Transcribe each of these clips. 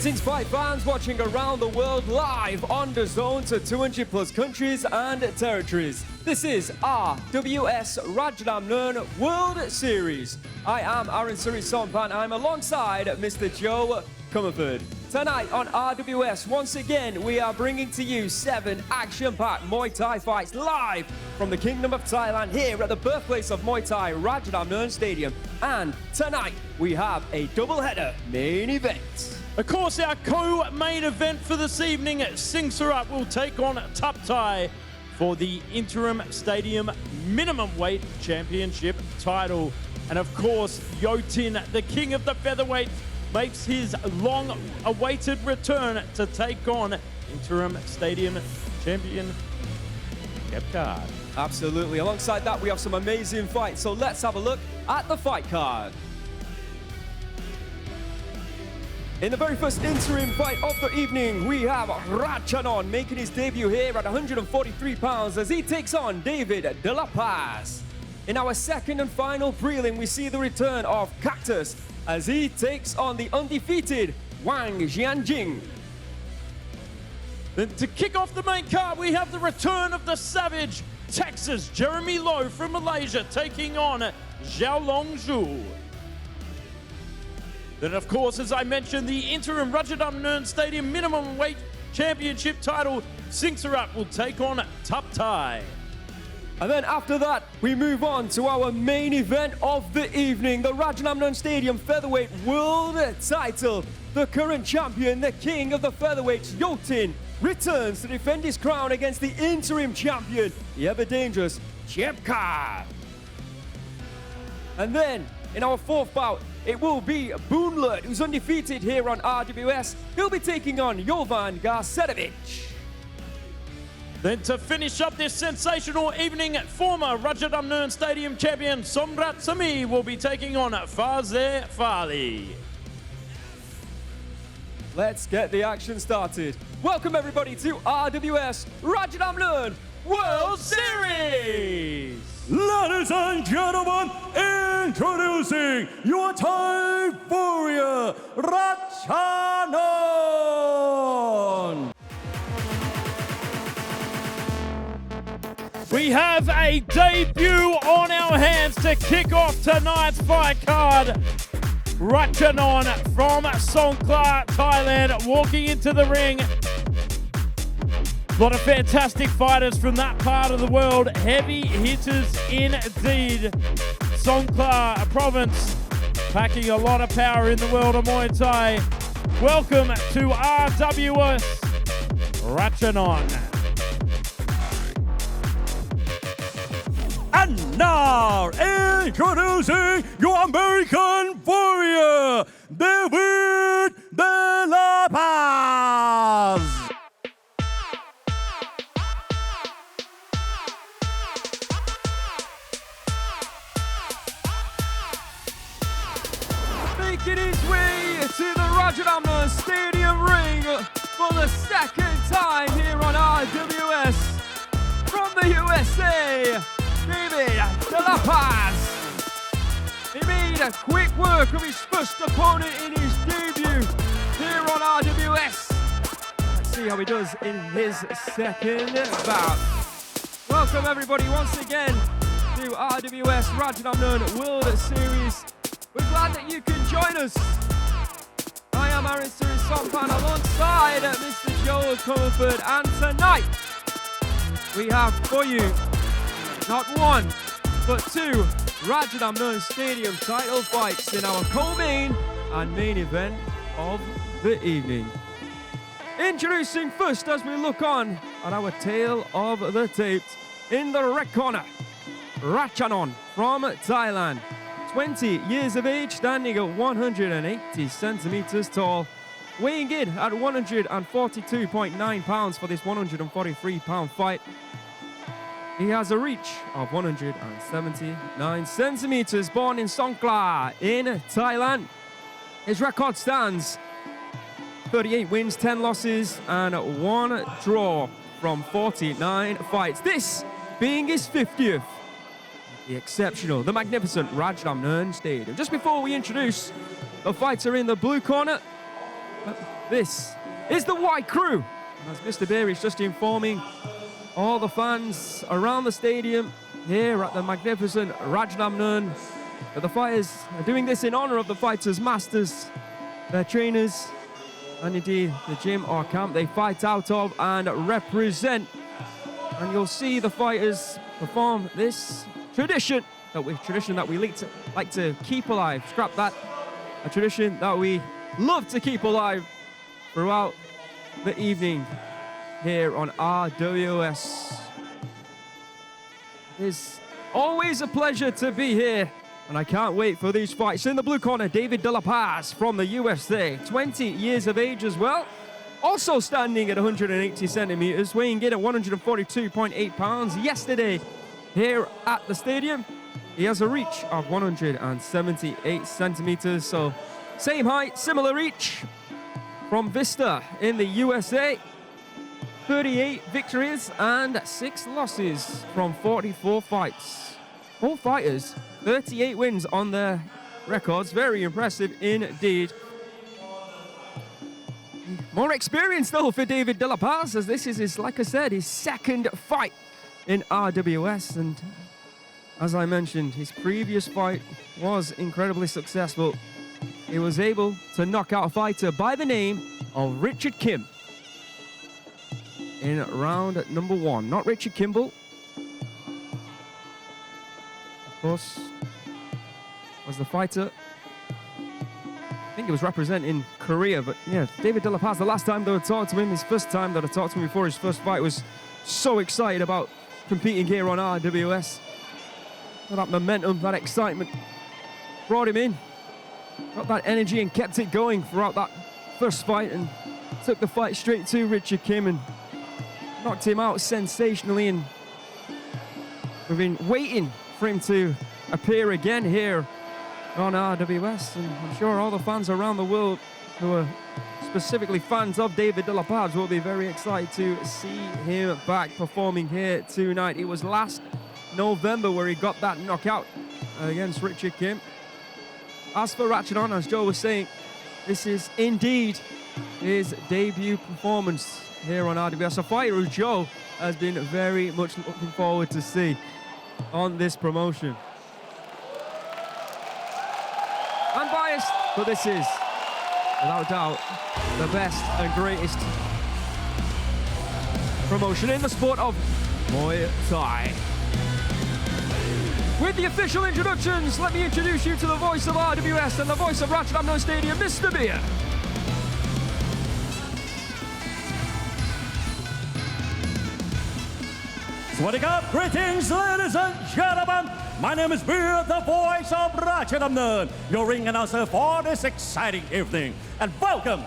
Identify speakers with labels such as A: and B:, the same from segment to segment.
A: Greetings, fight fans watching around the world live on DAZN to 200 plus countries and territories. This is RWS Rajadamnern World Series. I am Aaron Suri-Sompan. I'm alongside Mr. Joe Comerford. Tonight on RWS, once again, we are bringing to you 7 action-packed Muay Thai fights live from the Kingdom of Thailand here at the birthplace of Muay Thai, Rajadamnern Stadium. And tonight, we have a double-header main event.
B: Of course, our co-main event for this evening, Singhasurat will take on Tapthai for the Interim Stadium Minimumweight Championship title. And of course, Yothin, the king of the featherweight, makes his long-awaited return to take on Interim Stadium champion Chiabkard.
A: Absolutely. Alongside that, we have some amazing fights. So let's have a look at the fight card. In the very first interim fight of the evening, we have Ratchanon making his debut here at 143 pounds as he takes on David Delapaz. In our second and final prelim, we see the return of Cactus as he takes on the undefeated Wang Xianjing.
B: Then to kick off the main card, we have the return of the savage Texas Jeremy Lowe from Malaysia taking on Xiaolong Xu. Then, of course, as I mentioned, the interim Rajadamnern Stadium Minimum Weight Championship title, Singhasurat will take on Tapthai.
A: And then after that, we move on to our main event of the evening, the Rajadamnern Stadium Featherweight World Title. The current champion, the king of the featherweights, Yothin, returns to defend his crown against the interim champion, the ever-dangerous Chiabkard. And then, in our fourth bout, it will be Boonlert, who's undefeated here on RWS. He'll be taking on Jovan Gardasevic.
B: Then to finish up this sensational evening, former Rajadamnern Stadium champion Somratsamee will be taking on Faezeh Fali.
A: Let's get the action started. Welcome everybody to RWS Rajadamnern World Series!
C: Ladies and gentlemen, introducing your Thai warrior, Ratchanon!
B: We have a debut on our hands to kick off tonight's fight card. Ratchanon from Songkhla, Thailand, walking into the ring. A lot of fantastic fighters from that part of the world. Heavy hitters indeed. Songkhla province packing a lot of power in the world of Muay Thai. Welcome to RWS Ratchanon.
C: And now, introducing your American warrior, David Delapaz!
A: Making his way to the Rajadamnern Stadium ring for the second time here on RWS. From the USA, David Delapaz. He made a quick work of his first opponent in his debut here on RWS. Let's see how he does in his second bout. Welcome everybody once again to RWS Rajadamnern World Series. We're glad that you can join us. I am Aaron Suri-Sompan alongside Mr. Joe Comerford, and tonight we have for you not one, but 2 Rajadamnern Stadium title fights in our co-main and main event of the evening. Introducing first as we look on at our tail of the tapes, in the red corner, Ratchanon from Thailand. 20 years of age, standing at 180 centimeters tall, weighing in at 142.9 pounds for this 143-pound fight. He has a reach of 179 centimeters, born in Songkhla in Thailand. His record stands 38 wins, 10 losses, and 1 draw from 49 fights. This being his 50th. The exceptional, the magnificent Rajadamnern Stadium. Just before we introduce the fighter in the blue corner, This is the White Crew. As Mr. Beery is just informing all the fans around the stadium here at the magnificent Rajadamnern that the fighters are doing this in honor of the fighters' masters, their trainers, and indeed the gym or camp they fight out of and represent. And you'll see the fighters perform this tradition that we like to keep alive. Scrap that. A tradition that we love to keep alive throughout the evening here on RWS. It's always a pleasure to be here, and I can't wait for these fights. In the blue corner, David Delapaz from the USA, 20 years of age as well. Also standing at 180 centimeters, weighing in at 142.8 pounds. Yesterday, here at the stadium, he has a reach of 178 centimeters. So same height, similar reach. From Vista in the USA, 38 victories and 6 losses from 44 fights. All fighters, 38 wins on their records. Very impressive indeed. More experience though for David Delapaz, as this is his, like I said, his second fight in RWS. And as I mentioned, his previous fight was incredibly successful. He was able to knock out a fighter by the name of Richard Kim in round number 1. Not Richard Kimball. Of course, was the fighter. I think he was representing Korea, but yeah, David Delapaz, the last time that I talked to him, his first time that I talked to him before his first fight, was so excited about competing here on RWS. That momentum, that excitement brought him in. Got that energy and kept it going throughout that first fight, and took the fight straight to Richard Kim and knocked him out sensationally. And we've been waiting for him to appear again here on RWS, and I'm sure all the fans around the world who are specifically fans of David Delapaz will be very excited to see him back performing here tonight. It was last November where he got that knockout against Richard Kim. As for Ratchanon, as Joe was saying, this is indeed his debut performance here on RWS, a fighter who Joe has been very much looking forward to see on this promotion. Unbiased, but this is, without doubt, the best and greatest promotion in the sport of Muay Thai. With the official introductions, let me introduce you to the voice of RWS and the voice of Rajadamnern Stadium, Mr. Beer.
C: Swadikap, greetings ladies and gentlemen. My name is Beer, the voice of Rajadamnern, your ring announcer for this exciting evening. And welcome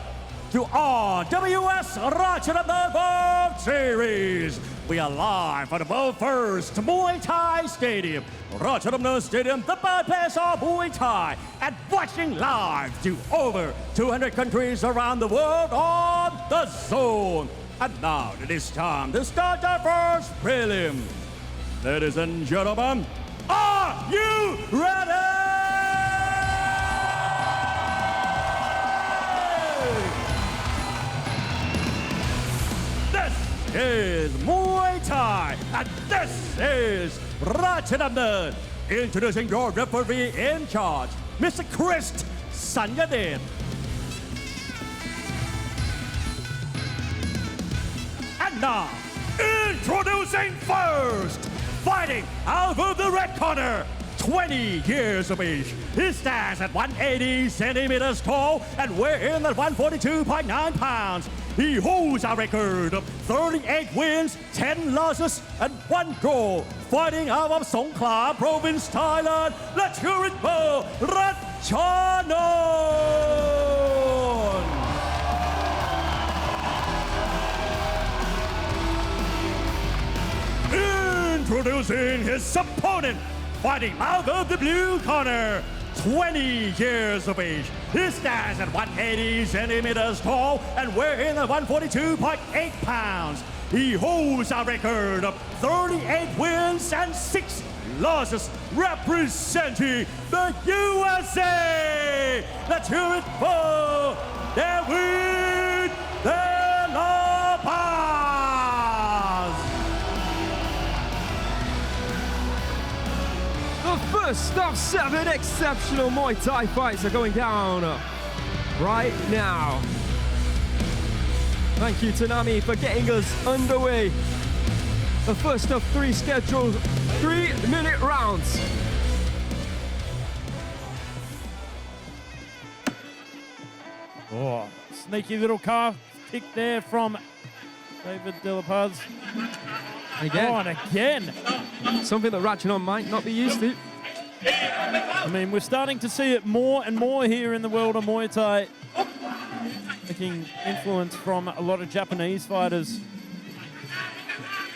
C: to RWS Rajadamnern World Series. We are live at the world first Muay Thai Stadium, Rajadamnern Stadium, the birthplace of Muay Thai, and watching live to over 200 countries around the world on DAZN. And now it is time to start our first prelim. Ladies and gentlemen, are you ready? This is Muay Thai, and this is Rajadamnern. Introducing your referee in charge, Mr. Chris Sanyaden. And now, introducing first, fighting out of the red corner, 20 years of age. He stands at 180 centimeters tall and weighs in at 142.9 pounds. He holds a record of 38 wins, 10 losses, and 1 draw. Fighting out of Songkhla Province, Thailand, let's hear it for Ratchanon! Introducing his opponent, fighting out of the blue corner, 20 years of age. He stands at 180 centimeters tall and weighs in at 142.8 pounds. He holds a record of 38 wins and 6 losses, representing the USA. Let's hear it for David Delapaz.
A: The first of 7 exceptional Muay Thai fights are going down right now. Thank you, Tanami, for getting us underway. The first of 3 scheduled 3-minute rounds.
B: Oh, sneaky little calf kick there from David Delapaz.
A: Again.
B: Oh, and again.
A: Something that Ratchanon might not be used to.
B: I mean, we're starting to see it more and more here in the world of Muay Thai. Taking influence from a lot of Japanese fighters.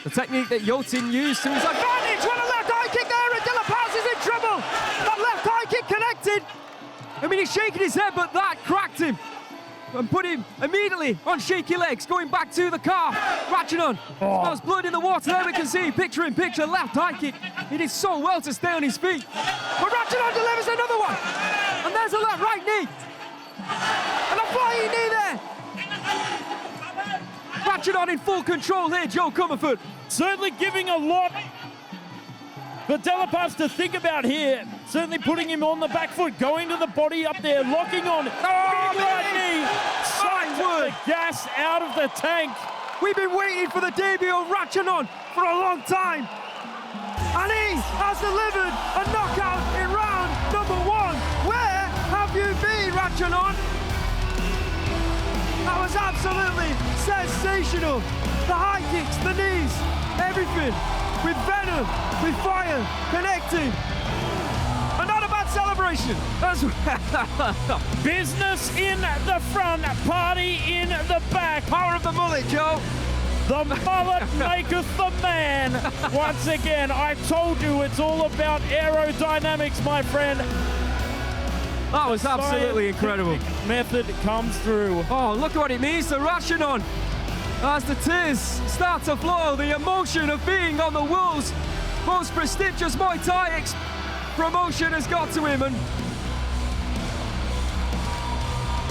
A: The technique that Yothin used to his advantage. What a left high kick there, and Delapaz is in trouble. That left high kick connected. I mean, he's shaking his head, but that cracked him and put him immediately on shaky legs, going back to the car. Ratchanon smells blood in the water there. We can see picture in picture left high kick. He did so well to stay on his feet. But Ratchanon delivers another one. And there's a left right knee. And a flying knee there. Ratchanon in full control here, Joe Comerford.
B: Certainly giving a lot for Delapaz to think about here. Certainly putting him on the back foot, going to the body up there, locking on. Big right knee. Sucked the gas out of the tank.
A: We've been waiting for the debut of Ratchanon for a long time. And he has delivered a knockout in round number 1. Where have you been, Ratchanon? That was absolutely sensational. The high kicks, the knees, everything. With venom, with fire, connecting. And not a bad celebration as well.
B: Business in the front, party in the back.
A: Power of the mullet, Joe.
B: The mullet maketh the man. Once again, I told you it's all about aerodynamics, my friend.
A: That was absolutely incredible.
B: Method comes through.
A: Oh, look what it means to Ratchanon. As the tears start to flow, the emotion of being on the world's most prestigious Muay Thai promotion has got to him, and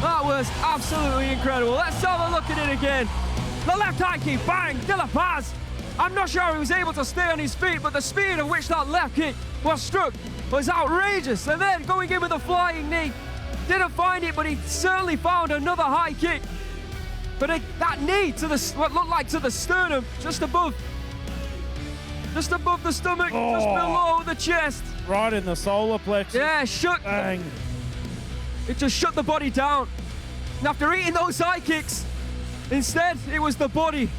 A: that was absolutely incredible. Let's have a look at it again. The left high kick, bang, Delapaz. I'm not sure he was able to stay on his feet, but the speed at which that left kick was struck was outrageous. And then going in with a flying knee, didn't find it, but he certainly found another high kick. But that knee to the what looked like to the sternum, just above the stomach, just below the chest.
B: Right in the solar plexus.
A: Yeah,
B: Bang.
A: It just shut the body down. And after eating those high kicks, instead it was the body.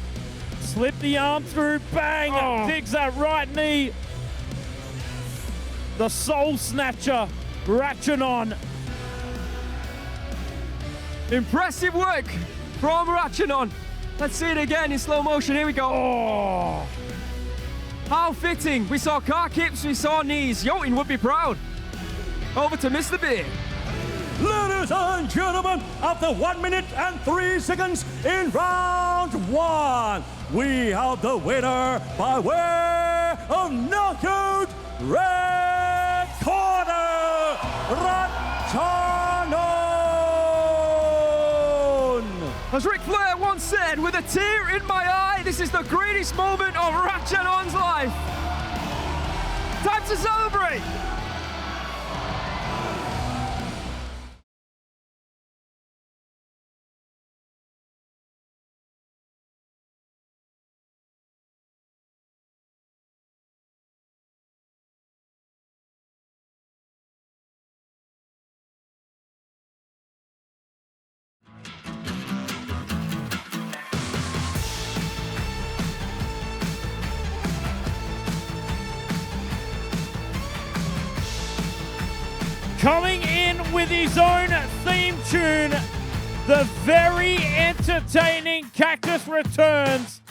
B: Slip the arm through, bang, digs that right knee. The soul snatcher, Ratchanon.
A: Impressive work from Ratchanon. Let's see it again in slow motion. Here we go.
B: Oh.
A: How fitting. We saw car kicks, we saw knees. Yothin would be proud. Over to Mr. B.
C: Ladies and gentlemen, after 1 minute and 3 seconds in round 1, we have the winner by way of knockout, red corner, Ratchanon.
A: As Ric Flair once said, with a tear in my eye, this is the greatest moment of Ratchanon's life. Time to celebrate.
B: Coming in with his own theme tune, the very entertaining Cactus returns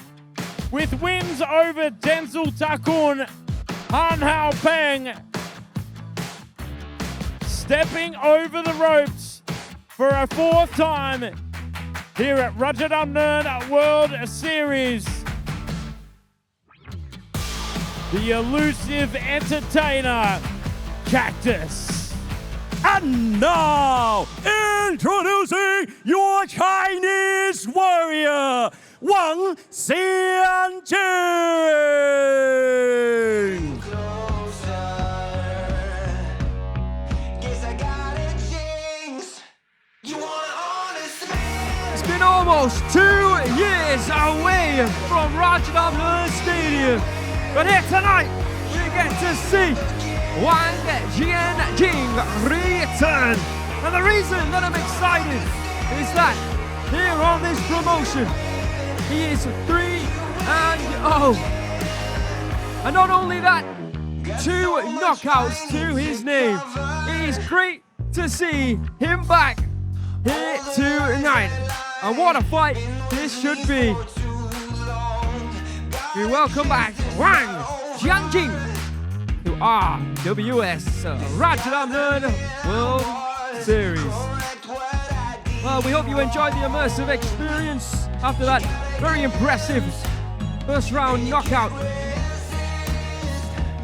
B: with wins over Denzel Takun, Han Hao Peng, stepping over the ropes for a 4th time here at Rajadamnern World Series. The elusive entertainer, Cactus.
C: And now, introducing your Chinese warrior, Wang Xianjing.
A: It's been almost 2 years away from Rajadamnern Stadium, but here tonight we get to see Wang Xianjing return. And the reason that I'm excited is that here on this promotion, he is 3-0. And not only that, 2 knockouts to his name. It is great to see him back here tonight. And what a fight this should be. We welcome back Wang Xianjing to RWS Rajadamnern World Series. Well, we hope you enjoyed the immersive experience after that very impressive first round knockout.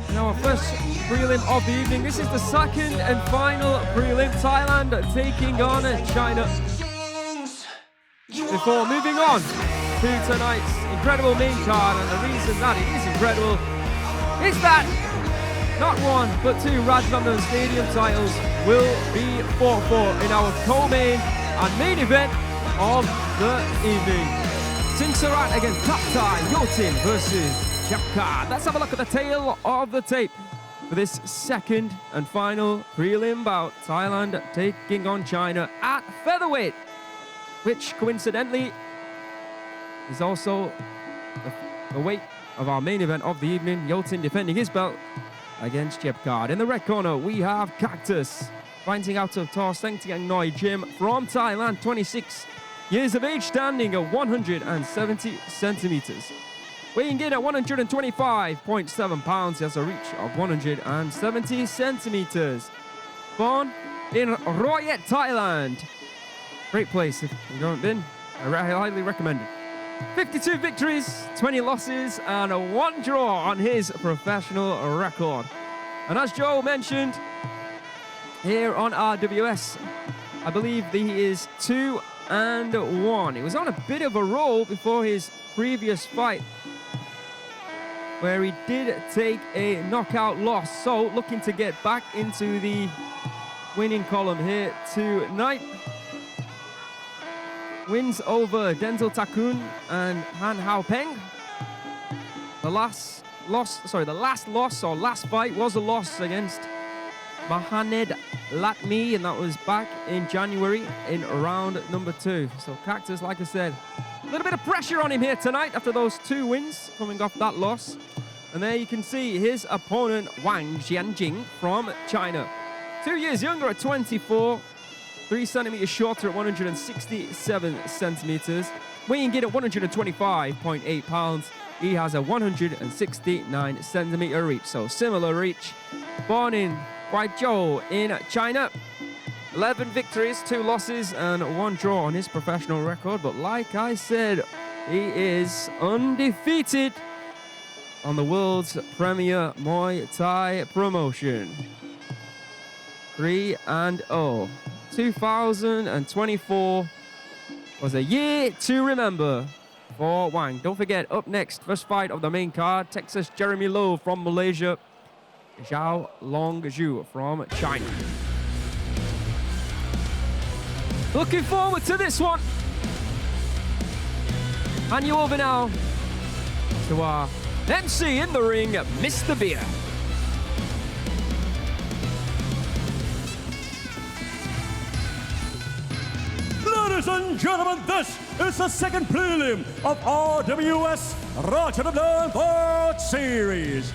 A: In our first prelim of the evening, this is the second and final prelim. Thailand taking on China. Before moving on to tonight's incredible main card, and the reason that it is incredible is that not 1 but 2 Rajadamnern Stadium titles will be fought for in our co-main and main event of the evening. Singhasurat against Tapthai, Yothin versus Chiabkard. Let's have a look at the tail of the tape for this second and final prelim bout. Thailand taking on China at featherweight, which coincidentally is also the weight of our main event of the evening. Yothin defending his belt against Chiabkard. In the red corner, we have Cactus, fighting out of Tor Sengtiang Noi Gym from Thailand, 26 years of age, standing at 170 centimeters. Weighing in at 125.7 pounds, he has a reach of 170 centimeters. Born in Royet, Thailand. Great place if you haven't been. I highly recommend it. 52 victories, 20 losses, and 1 draw on his professional record. And as Joe mentioned, here on RWS, I believe that he is 2-1. He was on a bit of a roll before his previous fight, where he did take a knockout loss. So looking to get back into the winning column here tonight. Wins over Denzel Takun and Han Hao Peng. The last fight was a loss against Mohamed Latmi, and that was back in January in round number 2. So Cactus, like I said, a little bit of pressure on him here tonight after those 2 wins coming off that loss. And there you can see his opponent, Wang Xianjing from China. 2 years younger at 24, 3 centimeters shorter at 167 centimeters. Weighing in at 125.8 pounds. He has a 169 centimeter reach, so similar reach. Born in Guizhou in China. 11 victories, 2 losses, and 1 draw on his professional record. But like I said, he is undefeated on the world's premier Muay Thai promotion. 3-0. 2024 was a year to remember for Wang. Don't forget, up next, first fight of the main card, Texas Jeremy Lowe from Malaysia, Xiaolong Xu from China. Looking forward to this one. Hand you over now to our MC in the ring, Mr. Beer.
C: Ladies and gentlemen, this is the second prelim of RWS Rajadamnern World Series.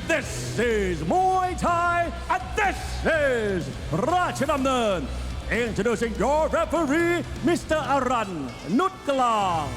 C: This is Muay Thai, and this is Ratchanon. Introducing your referee, Mr. Aran Nutkalang.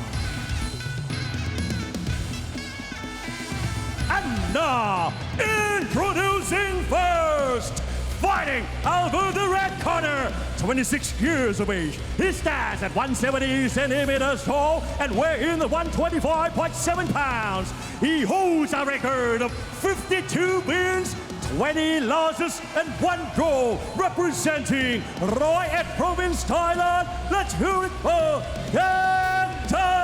C: And now, introducing first, fighting out of the red corner, 26 years of age. He stands at 170 centimeters tall and weighs in at 125.7 pounds. He holds a record of 52 wins, 20 losses and 1 draw, representing Royal Province, Thailand. Let's hear it for Cactus!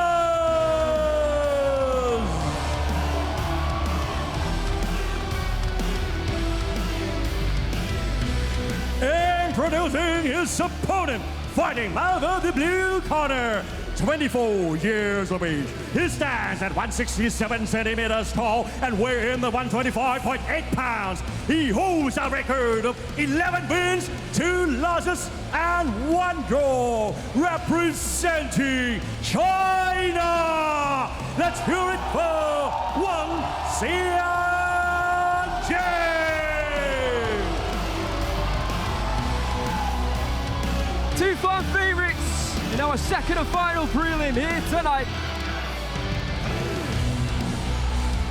C: Introducing his opponent, fighting out of the blue corner, 24 years of age. He stands at 167 centimeters tall and weighs in the 125.8 pounds. He holds a record of 11 wins, 2 losses, and 1 draw, representing China. Let's hear it for Wang Xianjing.
A: Two fan favorites in our second and final prelim here tonight.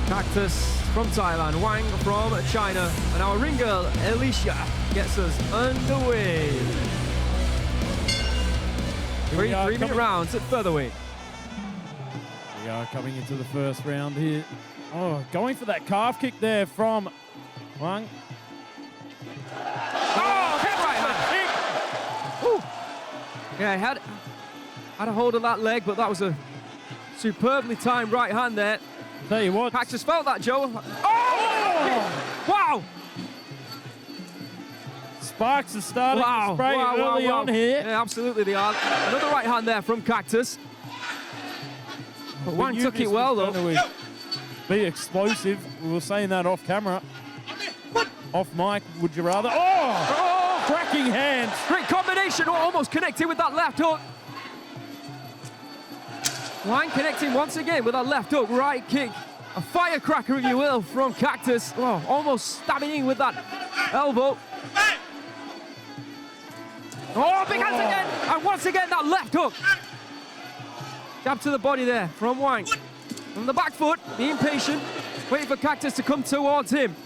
A: Cactus from Thailand, Wang from China, and our ring girl Alicia gets us underway. Three-minute rounds at featherweight.
B: We are coming into the first round here. Oh, going for that calf kick there from Wang.
A: Oh, hit right hand kick. Woo. Yeah, he had a hold of that leg, but that was a superbly timed right hand there.
B: Tell you what.
A: Cactus felt that, Joe. Oh! Wow!
B: Sparks are starting to spray early on here.
A: Yeah, absolutely they are. Another right hand there from Cactus. But Wang took it well, though.
B: Be explosive. We were saying that off camera. Off mic, would you rather? Oh! Cracking hands.
A: Great combination. Oh, almost connected with that left hook. Wang connecting once again with that left hook, right kick. A firecracker, if you will, from Cactus. Oh, almost stabbing in with that elbow. Oh, big hands again. And once again, that left hook. Jab to the body there from Wang. From the back foot, being patient, waiting for Cactus to come towards him.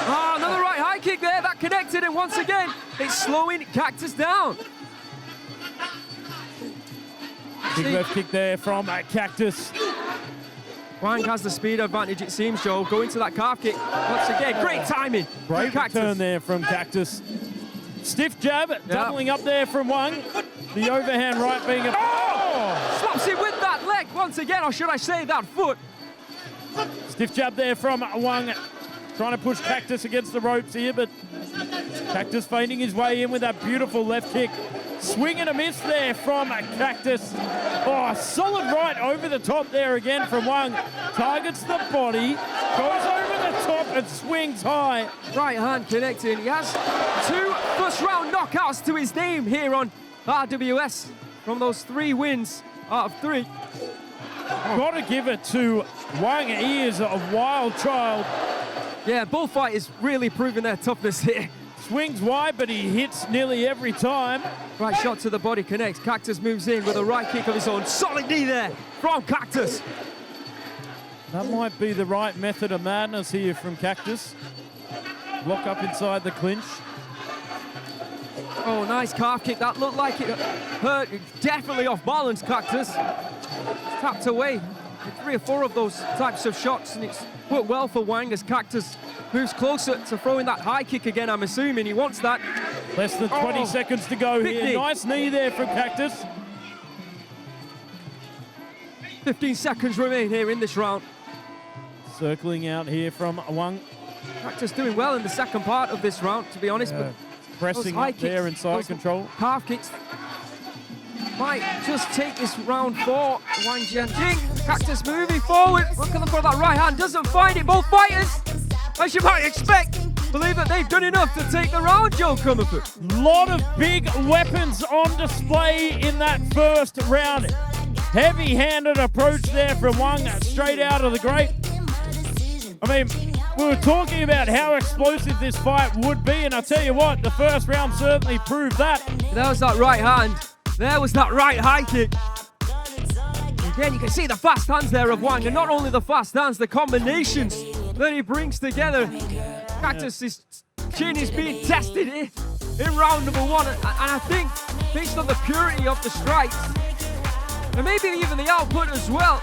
A: Oh, another right high kick there, that connected, and once again, it's slowing Cactus down.
B: Big left kick there from Cactus.
A: Wang has the speed advantage, it seems, Joe. Going to that calf kick once again. Great timing.
B: Great return there from Cactus. Stiff jab, doubling up there from Wang. The overhand right being a...
A: Oh! Slaps him with that leg once again, or should I say that foot.
B: Stiff jab there from Wang. Trying to push Cactus against the ropes here, but Cactus feinting his way in with that beautiful left kick. Swing and a miss there from Cactus. Oh, solid right over the top there again from Wang. Targets the body, goes over the top and swings high.
A: Right hand connecting. He has 2 first round knockouts to his name here on RWS from those 3 wins out of 3.
B: Got to give it to Wang. He is a wild child.
A: Yeah, both fighters really proving their toughness here.
B: Swings wide, but he hits nearly every time.
A: Right shot to the body connects. Cactus moves in with a right kick of his own. Solid knee there from Cactus.
B: That might be the right method of madness here from Cactus. Lock up inside the clinch.
A: Oh, nice calf kick. That looked like it hurt. Definitely off balance, Cactus. Tapped away. 3 or 4 of those types of shots, and it's worked well for Wang as Cactus moves closer to throwing that high kick again. I'm assuming he wants that.
B: Less than 20 seconds to go here.
A: Knee.
B: Nice knee there from Cactus.
A: 15 seconds remain here in this round.
B: Circling out here from Wang.
A: Cactus doing well in the second part of this round, to be honest. But
B: pressing up there inside control.
A: Half kicks might just take this round for Wang Xianjing. Cactus moving forward, looking for that right hand, doesn't find it. Both fighters, as you might expect, believe that they've done enough to take the round, Joe Comerford.
B: Lot of big weapons on display in that first round. Heavy-handed approach there from Wang, straight out of the grate. I mean, we were talking about how explosive this fight would be, and I tell you what, the first round certainly proved that.
A: There was that right hand. There was that right high kick. Again, you can see the fast hands there of Wang, and not only the fast hands, the combinations that he brings together. Cactus's chin is being tested here in round number 1, and I think based on the purity of the strikes, and maybe even the output as well,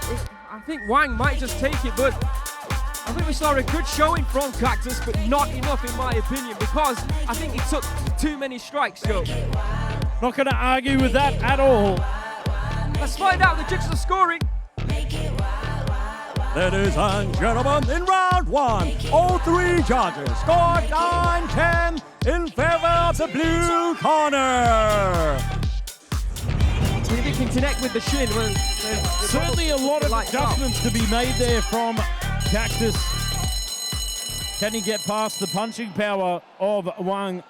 A: I think Wang might just take it, but I think we saw a good showing from Cactus, but not enough in my opinion, because I think he took too many strikes, Joe.
B: Not going to argue with that at all.
A: Let's find out the judges are scoring.
C: Ladies and gentlemen, in round one, all three judges scored 9-10 in favor of the blue corner.
A: If he can connect with the shin, well,
B: Certainly a lot of adjustments to be made there from Cactus. Can he get past the punching power of Wang?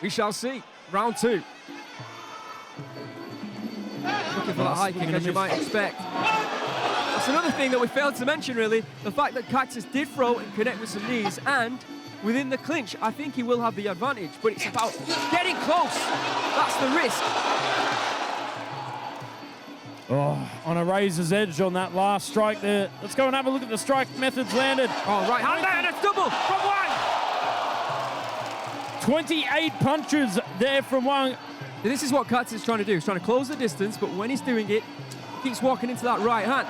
A: We shall see. Round two. Looking for that high kick, as you might expect. That's another thing that we failed to mention, really. The fact that Cactus did throw and connect with some knees, and within the clinch, I think he will have the advantage, but it's about getting close. That's the risk.
B: Oh, on a razor's edge on that last strike there. Let's go and have a look at the strike methods landed.
A: Oh, right hand there, and it's double from Wang.
B: 28 punches there from Wang.
A: This is what Cactus is trying to do. He's trying to close the distance, but when he's doing it, he keeps walking into that right hand.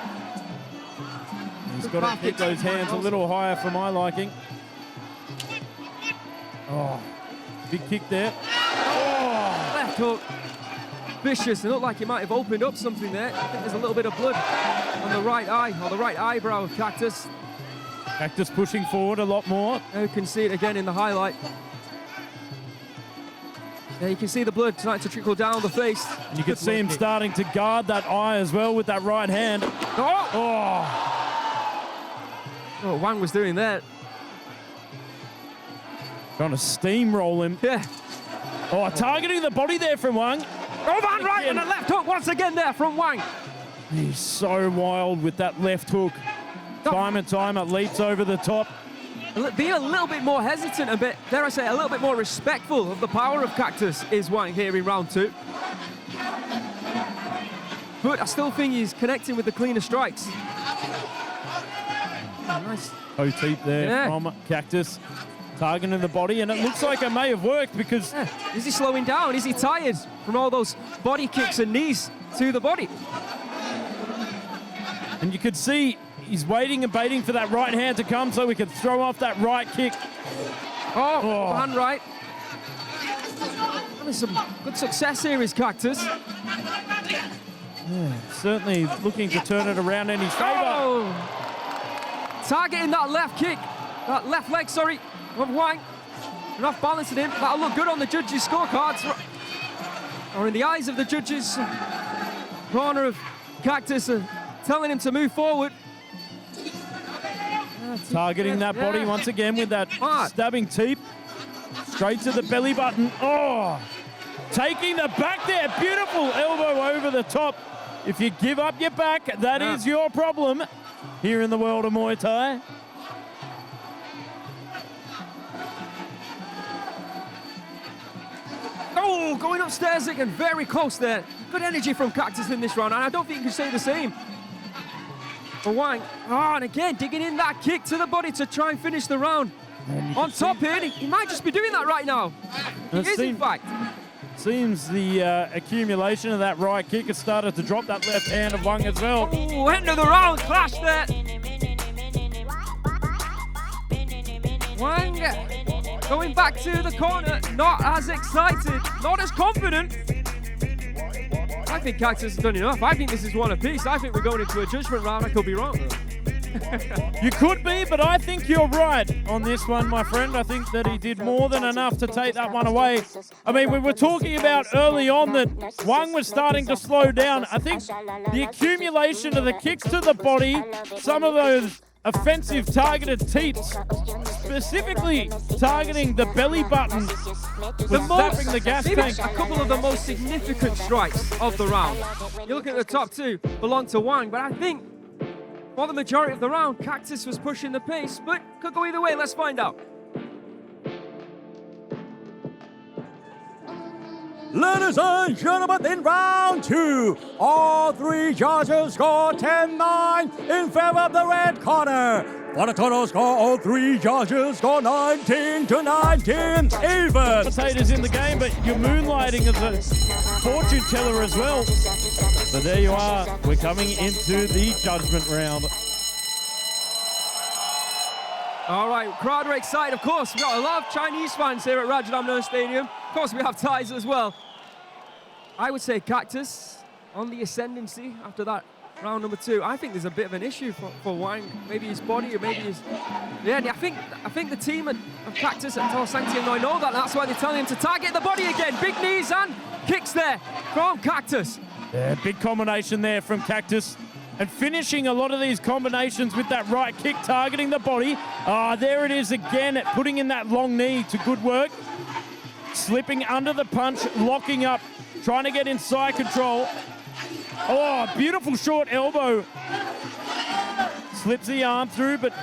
B: He's got to keep those hands a little higher for my liking. Oh, big kick there.
A: Oh, left hook. Vicious. It looked like he might have opened up something there. I think there's a little bit of blood on the right eye, or the right eyebrow of Cactus.
B: Cactus pushing forward a lot more.
A: Now you can see it again in the highlight. Yeah, you can see the blood starting to trickle down the face.
B: And you can see him starting to guard that eye as well with that right hand.
A: Oh, Wang was doing that.
B: Trying to steamroll him.
A: Yeah.
B: Oh, targeting the body there from Wang.
A: Jovan right and a left hook once again there from Wang.
B: He's so wild with that left hook. Time and time it leaps over the top.
A: Being a little bit more hesitant, a bit, dare I say, a little bit more respectful of the power of Cactus is Wang here in round two. But I still think he's connecting with the cleaner strikes. Nice.
B: Toe teep there from Cactus. Targeting the body, and it looks like it may have worked because...
A: Yeah. Is he slowing down? Is he tired from all those body kicks and knees to the body?
B: And you could see he's waiting and baiting for that right hand to come so we can throw off that right kick.
A: Oh. Hand right. Having some good success here is Cactus.
B: Yeah, certainly looking to turn it around in his favor.
A: Oh. Targeting that left kick, that left leg, sorry, of Wang. Enough balancing him. That'll look good on the judges' scorecards. Or in the eyes of the judges. Corner of Cactus telling him to move forward.
B: Targeting that body once again with that stabbing teep. Straight to the belly button. Oh! Taking the back there. Beautiful elbow over the top. If you give up your back, that is your problem here in the world of Muay Thai.
A: Oh, going upstairs again, very close there. Good energy from Cactus in this round, and I don't think you can say the same for Wang. Oh, and again, digging in that kick to the body to try and finish the round. On top here, he might just be doing that right now. He is, in fact.
B: Seems the accumulation of that right kick has started to drop that left hand of Wang as well.
A: Oh, end of the round, clash there. Wang going back to the corner, not as excited, not as confident. I think Cactus has done enough. I think this is one apiece. I think we're going into a judgment round. I could be wrong, though.
B: You could be, but I think you're right on this one, my friend. I think that he did more than enough to take that one away. I mean, we were talking about early on that Wang was starting to slow down. I think the accumulation of the kicks to the body, some of those offensive targeted teeps, specifically targeting the belly button, was zapping the gas tank.
A: A couple of the most significant strikes of the round. You're looking at the top two belong to Wang, but I think for the majority of the round, Cactus was pushing the pace, but could go either way. Let's find out.
C: Ladies and gentlemen, in round two, all three judges scored 10-9 in favor of the red corner. For the total score, all three judges score 19-19 even.
B: Potatoes in the game, but you're moonlighting as a fortune teller as well. So there you are. We're coming into the judgment round.
A: All right, crowd are excited. Of course, we've got a lot of Chinese fans here at Rajadamnern Stadium. Of course, we have Thais as well. I would say Cactus on the ascendancy after that round number 2. I think there's a bit of an issue for Wang. Maybe his body or maybe his... Yeah, I think the team of Cactus at Tor Sanctium know that. That's why they're telling him to target the body again. Big knees and kicks there from Cactus.
B: Yeah, big combination there from Cactus. And finishing a lot of these combinations with that right kick, targeting the body. There it is again, putting in that long knee to good work. Slipping under the punch, locking up, trying to get inside control. Oh, beautiful short elbow. Slips the arm through, but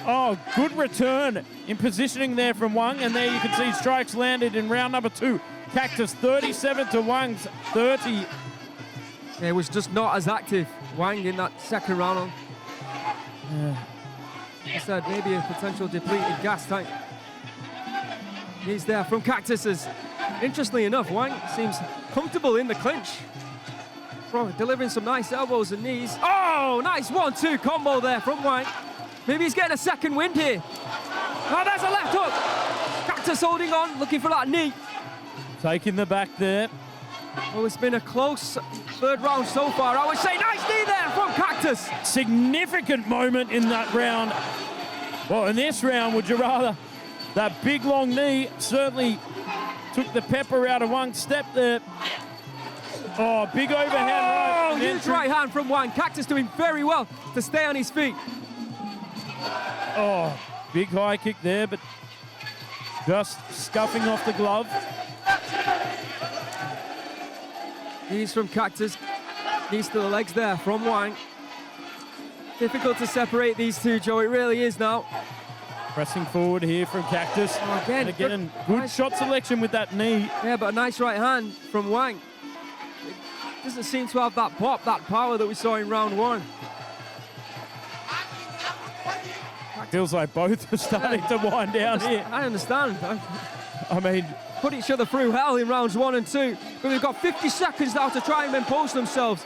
B: good return in positioning there from Wang. And there you can see strikes landed in round number 2. Cactus 37 to Wang's 30.
A: It was just not as active, Wang, in that second round. He said maybe a potential depleted gas tank. He's there from Cactus's. Interestingly enough, Wang seems comfortable in the clinch. Delivering some nice elbows and knees. Oh, nice 1-2 combo there from Wang. Maybe he's getting a second wind here. Oh, there's a left hook. Cactus holding on, looking for that knee.
B: Taking the back there.
A: Oh, it's been a close third round so far. I would say nice knee there from Cactus.
B: Significant moment in that round. Well, in this round, would you rather? That big long knee certainly took the pepper out of Wang's step there. Oh, big overhand right.
A: Oh, huge right hand from Wang. Cactus doing very well to stay on his feet.
B: Oh, big high kick there, but just scuffing off the glove.
A: Knees from Cactus. Knees to the legs there from Wang. Difficult to separate these two, Joe. It really is now.
B: Pressing forward here from Cactus.
A: Oh, again,
B: good
A: nice
B: shot selection with that knee.
A: Yeah, but a nice right hand from Wang. It doesn't seem to have that pop, that power that we saw in round 1.
B: Feels like both are starting to wind down here.
A: I understand.
B: I mean,
A: put each other through hell in rounds 1 and 2. But they've got 50 seconds now to try and impose themselves.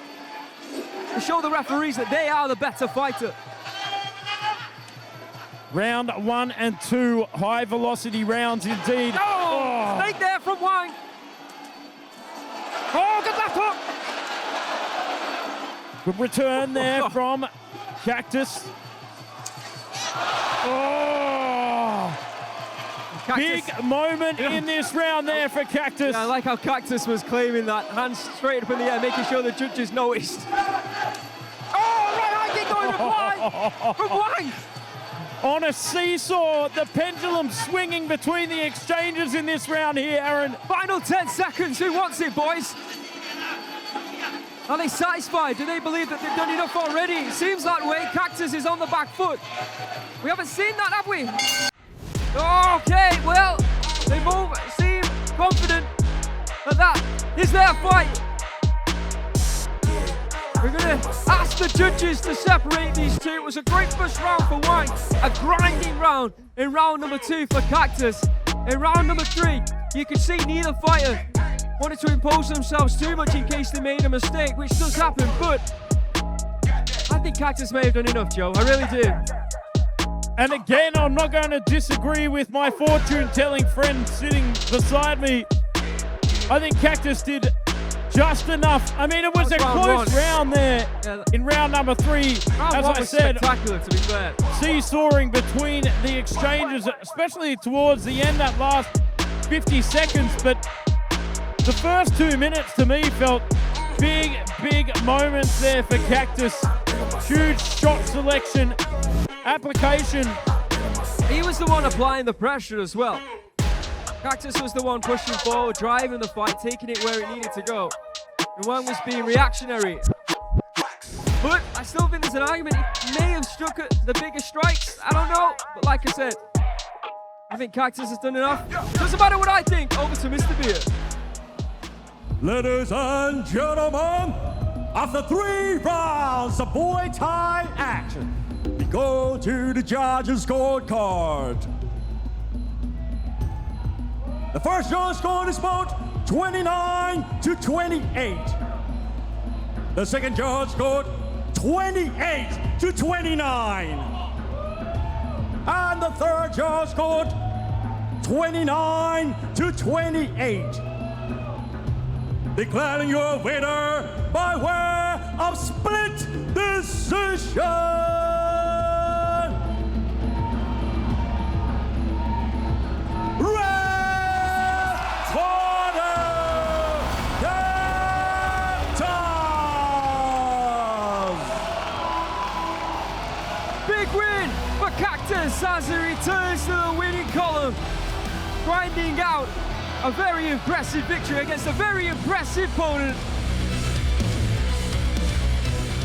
A: To show the referees that they are the better fighter.
B: Round 1 and 2, high velocity rounds indeed.
A: Oh, snake there from Wang. Oh, good left hook.
B: Good return there from Cactus. Oh,
A: Cactus.
B: big moment in this round there for Cactus.
A: Yeah, I like how Cactus was claiming that, hands straight up in the air, making sure the judges noticed. Oh, right high kick going from Wang.
B: On a seesaw, the pendulum swinging between the exchanges in this round here, Aaron.
A: Final 10 seconds. Who wants it, boys? Are they satisfied? Do they believe that they've done enough already? It seems that way. Cactus is on the back foot. We haven't seen that, have we? Okay, well, they both seem confident that is their fight. We're going to ask the judges to separate these two. It was a great first round for Wang. A grinding round in round number 2 for Cactus. In round number 3, you can see neither fighter wanted to impose themselves too much in case they made a mistake, which does happen, but I think Cactus may have done enough, Joe. I really do.
B: And again, I'm not going to disagree with my fortune-telling friend sitting beside me. I think Cactus did just enough. I mean, it was a close round there in round number 3. As I said,
A: spectacular, to be fair.
B: Seesawing between the exchanges, especially towards the end, that last 50 seconds. But the first 2 minutes to me felt big moments there for Cactus. Huge shot selection, application.
A: He was the one applying the pressure as well. Cactus was the one pushing forward, driving the fight, taking it where it needed to go. And Wang was being reactionary. But I still think there's an argument. He may have struck at the bigger strikes. I don't know. But like I said, I think Cactus has done enough. Doesn't matter what I think. Over to Mr. Beer.
C: Ladies and gentlemen, after 3 rounds of Muay Thai action, the go to the judges' scorecard. The first judge scored is about 29 to 28. The second judge scored 28 to 29. And the third judge scored 29 to 28. Declaring your winner by way of split decision. Red corner, Cactus!
A: Big win for Cactus as he returns to the winning column, grinding out a very impressive victory against a very impressive opponent.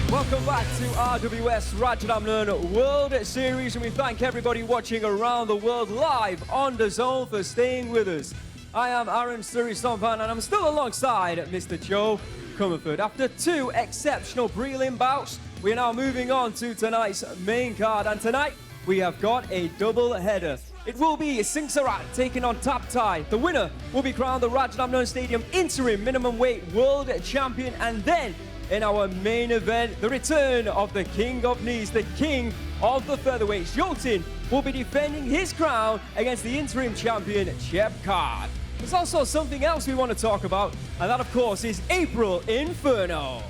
A: Welcome back to RWS Rajadamnern World Series, and we thank everybody watching around the world live on DAZN for staying with us. I am Aaron Suri-Sompan, and I'm still alongside Mr. Joe Comerford. After two exceptional prelim bouts, we are now moving on to tonight's main card, and tonight we have got a double header. It will be Singhasurat taking on Tapthai. The winner will be crowned the Rajadamnern Stadium Interim Minimumweight World Champion, and then in our main event, the return of the King of Knees, the King of the Featherweights. Yothin will be defending his crown against the interim champion, Chiabkard. There's also something else we want to talk about, and that, of course, is April Inferno.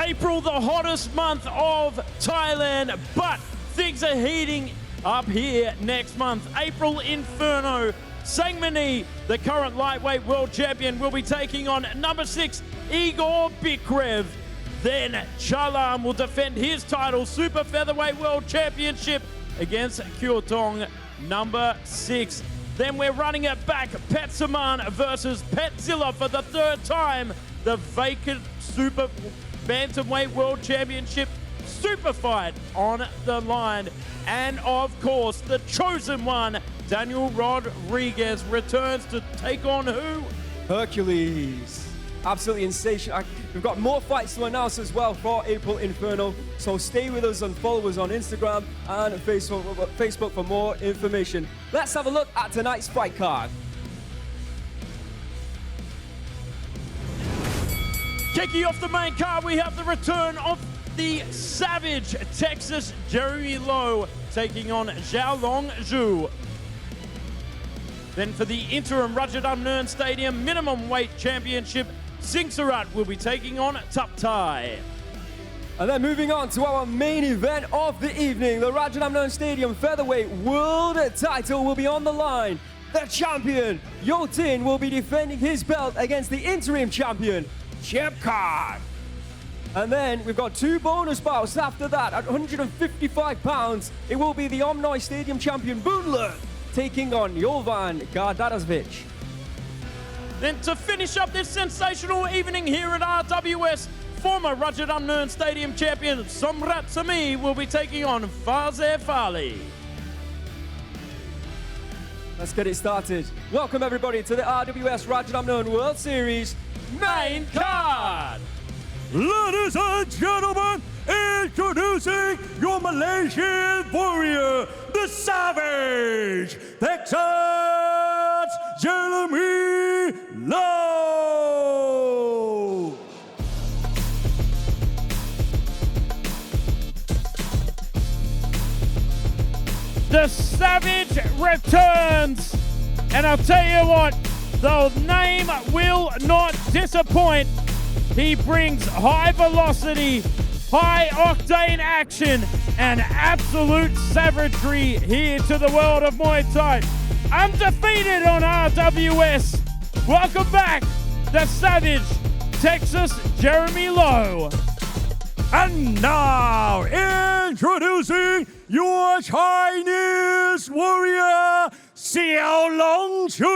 B: April, the hottest month of Thailand, but things are heating up here next month. April Inferno. Sangmani, the current lightweight world champion, will be taking on number 6, Igor Bikrev. Then Chalam will defend his title, Super Featherweight World Championship, against Kyotong, number 6. Then we're running it back, Petsaman versus Petzilla for the third time. The vacant Super Bantamweight World Championship super fight on the line. And of course, the chosen one, Daniel Rodriguez, returns to take on who?
A: Hercules. Absolutely insane. We've got more fights to announce as well for April Inferno, so stay with us and follow us on Instagram and Facebook for more information. Let's have a look at tonight's fight card.
B: Kicking off the main card, we have the return of the Savage Texas Jeremy Lowe taking on Xiaolong Xu. Then for the interim Rajadamnern Stadium Minimum Weight Championship, Singhasurat will be taking on Tapthai.
A: And then moving on to our main event of the evening, the Rajadamnern Stadium Featherweight World Title will be on the line. The champion, Yothin, will be defending his belt against the interim champion, Chiabkard. And then we've got two bonus bouts after that. At 155 pounds, it will be the Omnoy Stadium champion, Boonlert, taking on Jovan Gardasevic.
B: Then to finish up this sensational evening here at RWS, former Rajadamnern Stadium champion Somratsamee will be taking on Faezeh Fali.
A: Let's get it started. Welcome everybody to the RWS Rajadamnern World Series
B: Main card.
C: Ladies and gentlemen, introducing your Malaysian warrior, the Savage, Texas Jeremy Lowe.
B: The Savage returns, and I'll tell you what, the name will not disappoint. He brings high velocity, high octane action, and absolute savagery here to the world of Muay Thai. Undefeated on RWS. Welcome back, the Savage, Texas Jeremy Lowe.
C: And now, introducing your Chinese warrior, Xiaolong Xu.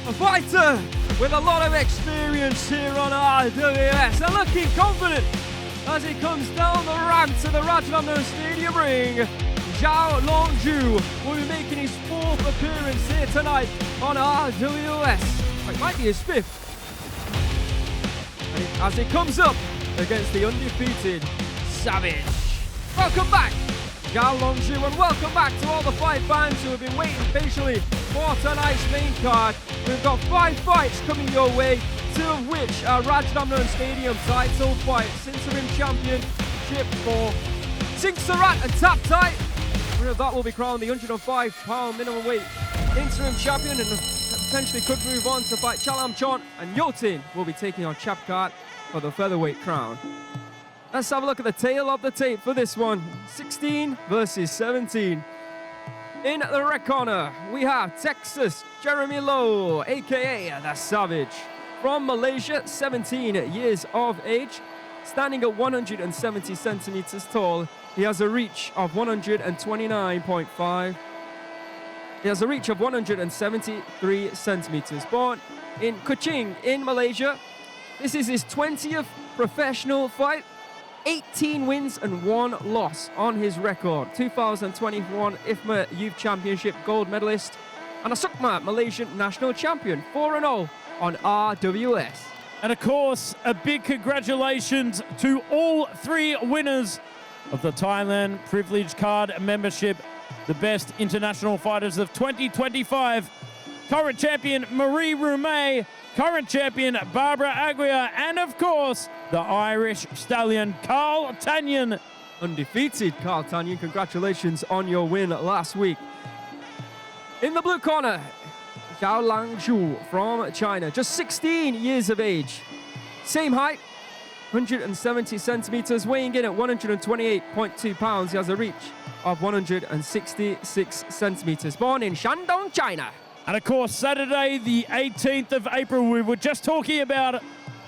A: A fighter with a lot of experience here on RWS and looking confident as he comes down the ramp to the Rajadamnern Stadium ring. Xiaolong Xu will be making his fourth appearance here tonight on RWS. It might be his fifth. As he comes up against the undefeated Savage. Welcome back, Xiaolong Xu, and welcome back to all the fight fans who have been waiting patiently for tonight's main card. We've got 5 fights coming your way, 2 of which are Rajadamnern Stadium title fights. Interim championship for Singhasurat and Tapthai. That will be crowned the 105-pound minimum weight interim champion and potentially could move on to fight Chiabkard, and Yothin will be taking on Chiabkard for the featherweight crown. Let's have a look at the tail of the tape for this one. 16 versus 17. In the red corner, we have Texas Jeremy Lowe, aka The Savage. From Malaysia, 17 years of age, standing at 170 centimeters tall. He has a reach of 129.5. He has a reach of 173 centimeters. Born in Kuching in Malaysia. This is his 20th professional fight. 18 wins and 1 loss on his record. 2021 IFMA Youth Championship gold medalist and a Sukma Malaysian national champion. 4-0 on RWS.
B: And of course, a big congratulations to all 3 winners of the Thailand Privilege Card membership, the best international fighters of 2025. Current champion Marie Rumey, current champion Barbara Aguirre, and of course, the Irish stallion Carl Tanyan.
A: Undefeated Carl Tanyan, congratulations on your win last week. In the blue corner, Xiaolong Xu from China, just 16 years of age. Same height, 170 centimeters, weighing in at 128.2 pounds. He has a reach of 166 centimeters. Born in Shandong, China.
B: And of course, Saturday, the 18th of April, we were just talking about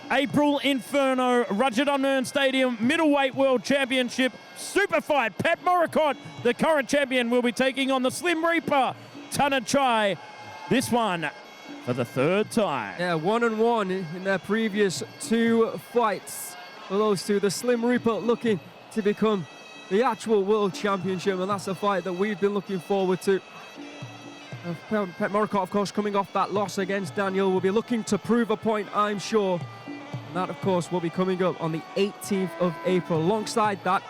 B: April Inferno, Rajadamnern Stadium, Middleweight World Championship, Super Fight. Pat Moricott, the current champion, will be taking on the Slim Reaper, Tanachai. This one for the 3rd time.
A: Yeah, 1-1 in their previous 2 fights. For those 2, the Slim Reaper looking to become the actual world championship, and that's a fight that we've been looking forward to. Pat Moricott, of course, coming off that loss against Daniel, will be looking to prove a point, I'm sure. And that, of course, will be coming up on the 18th of April. Alongside that,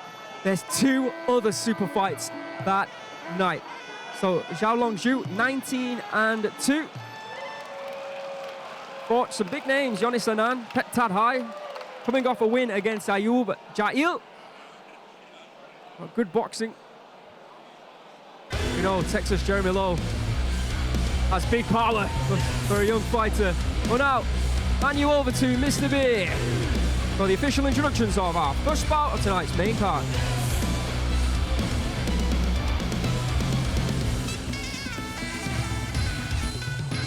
A: there's 2 other super fights that night. So, Xiaolong Xu, 19-2. Fought some big names, Yonis Anand, Tapthai, coming off a win against Ayub Jail. Good boxing. You know, Texas Jeremy Lowe has big power for a young fighter. Well, now, hand you over to Mr. B for the official introductions of our first bout of tonight's main card.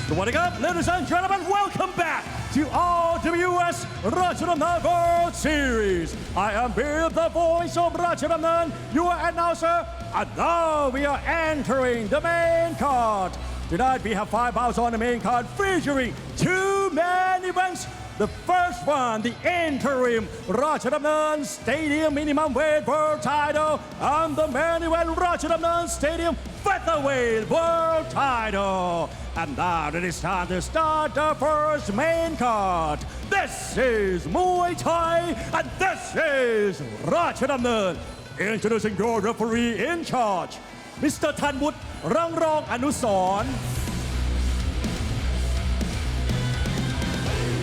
C: What up, ladies and gentlemen, welcome back to RWS Rajadamnern World Series. I am Bill, the voice of Rajadamnern, your announcer, and now we are entering the main card. Tonight we have 5 bouts on the main card featuring 2 main events. The first one, the interim Rajadamnern Stadium Minimumweight World Title, and the main event Rajadamnern Stadium Featherweight World Title. And now it is time to start the first main card. This is Muay Thai, and this is Rajadamnern. Introducing your referee in charge, Mr. Thanwut Rangrong Anusorn.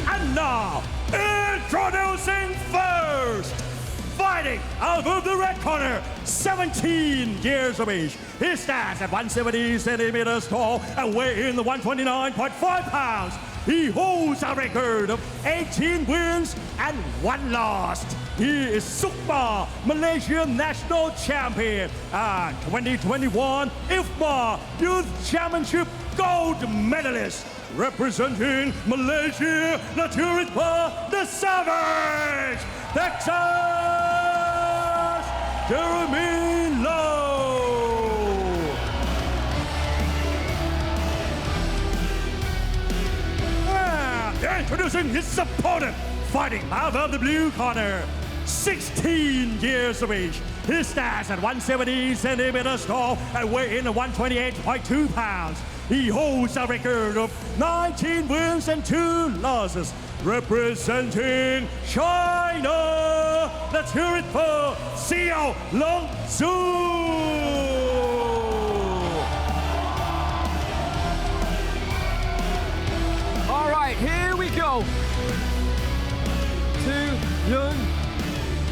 C: And now, introducing first, fighting out of the red corner, 17 years of age. He stands at 170 centimeters tall and weighs in 129.5 pounds. He holds a record of 18 wins and 1 loss. He is Sukma Malaysian national champion and 2021 IFMA Youth Championship gold medalist. Representing Malaysia, Naturitpa, The Savage, Texas, Jeremy Lowe. And introducing his opponent, fighting out of the blue corner, 16 years of age. He stands at 170 centimeters tall and weighs in at 128.2 pounds. He holds a record of 19 wins and 2 losses, representing China. Let's hear it for Xiaolong Xu.
A: All right, here we go. 2 young,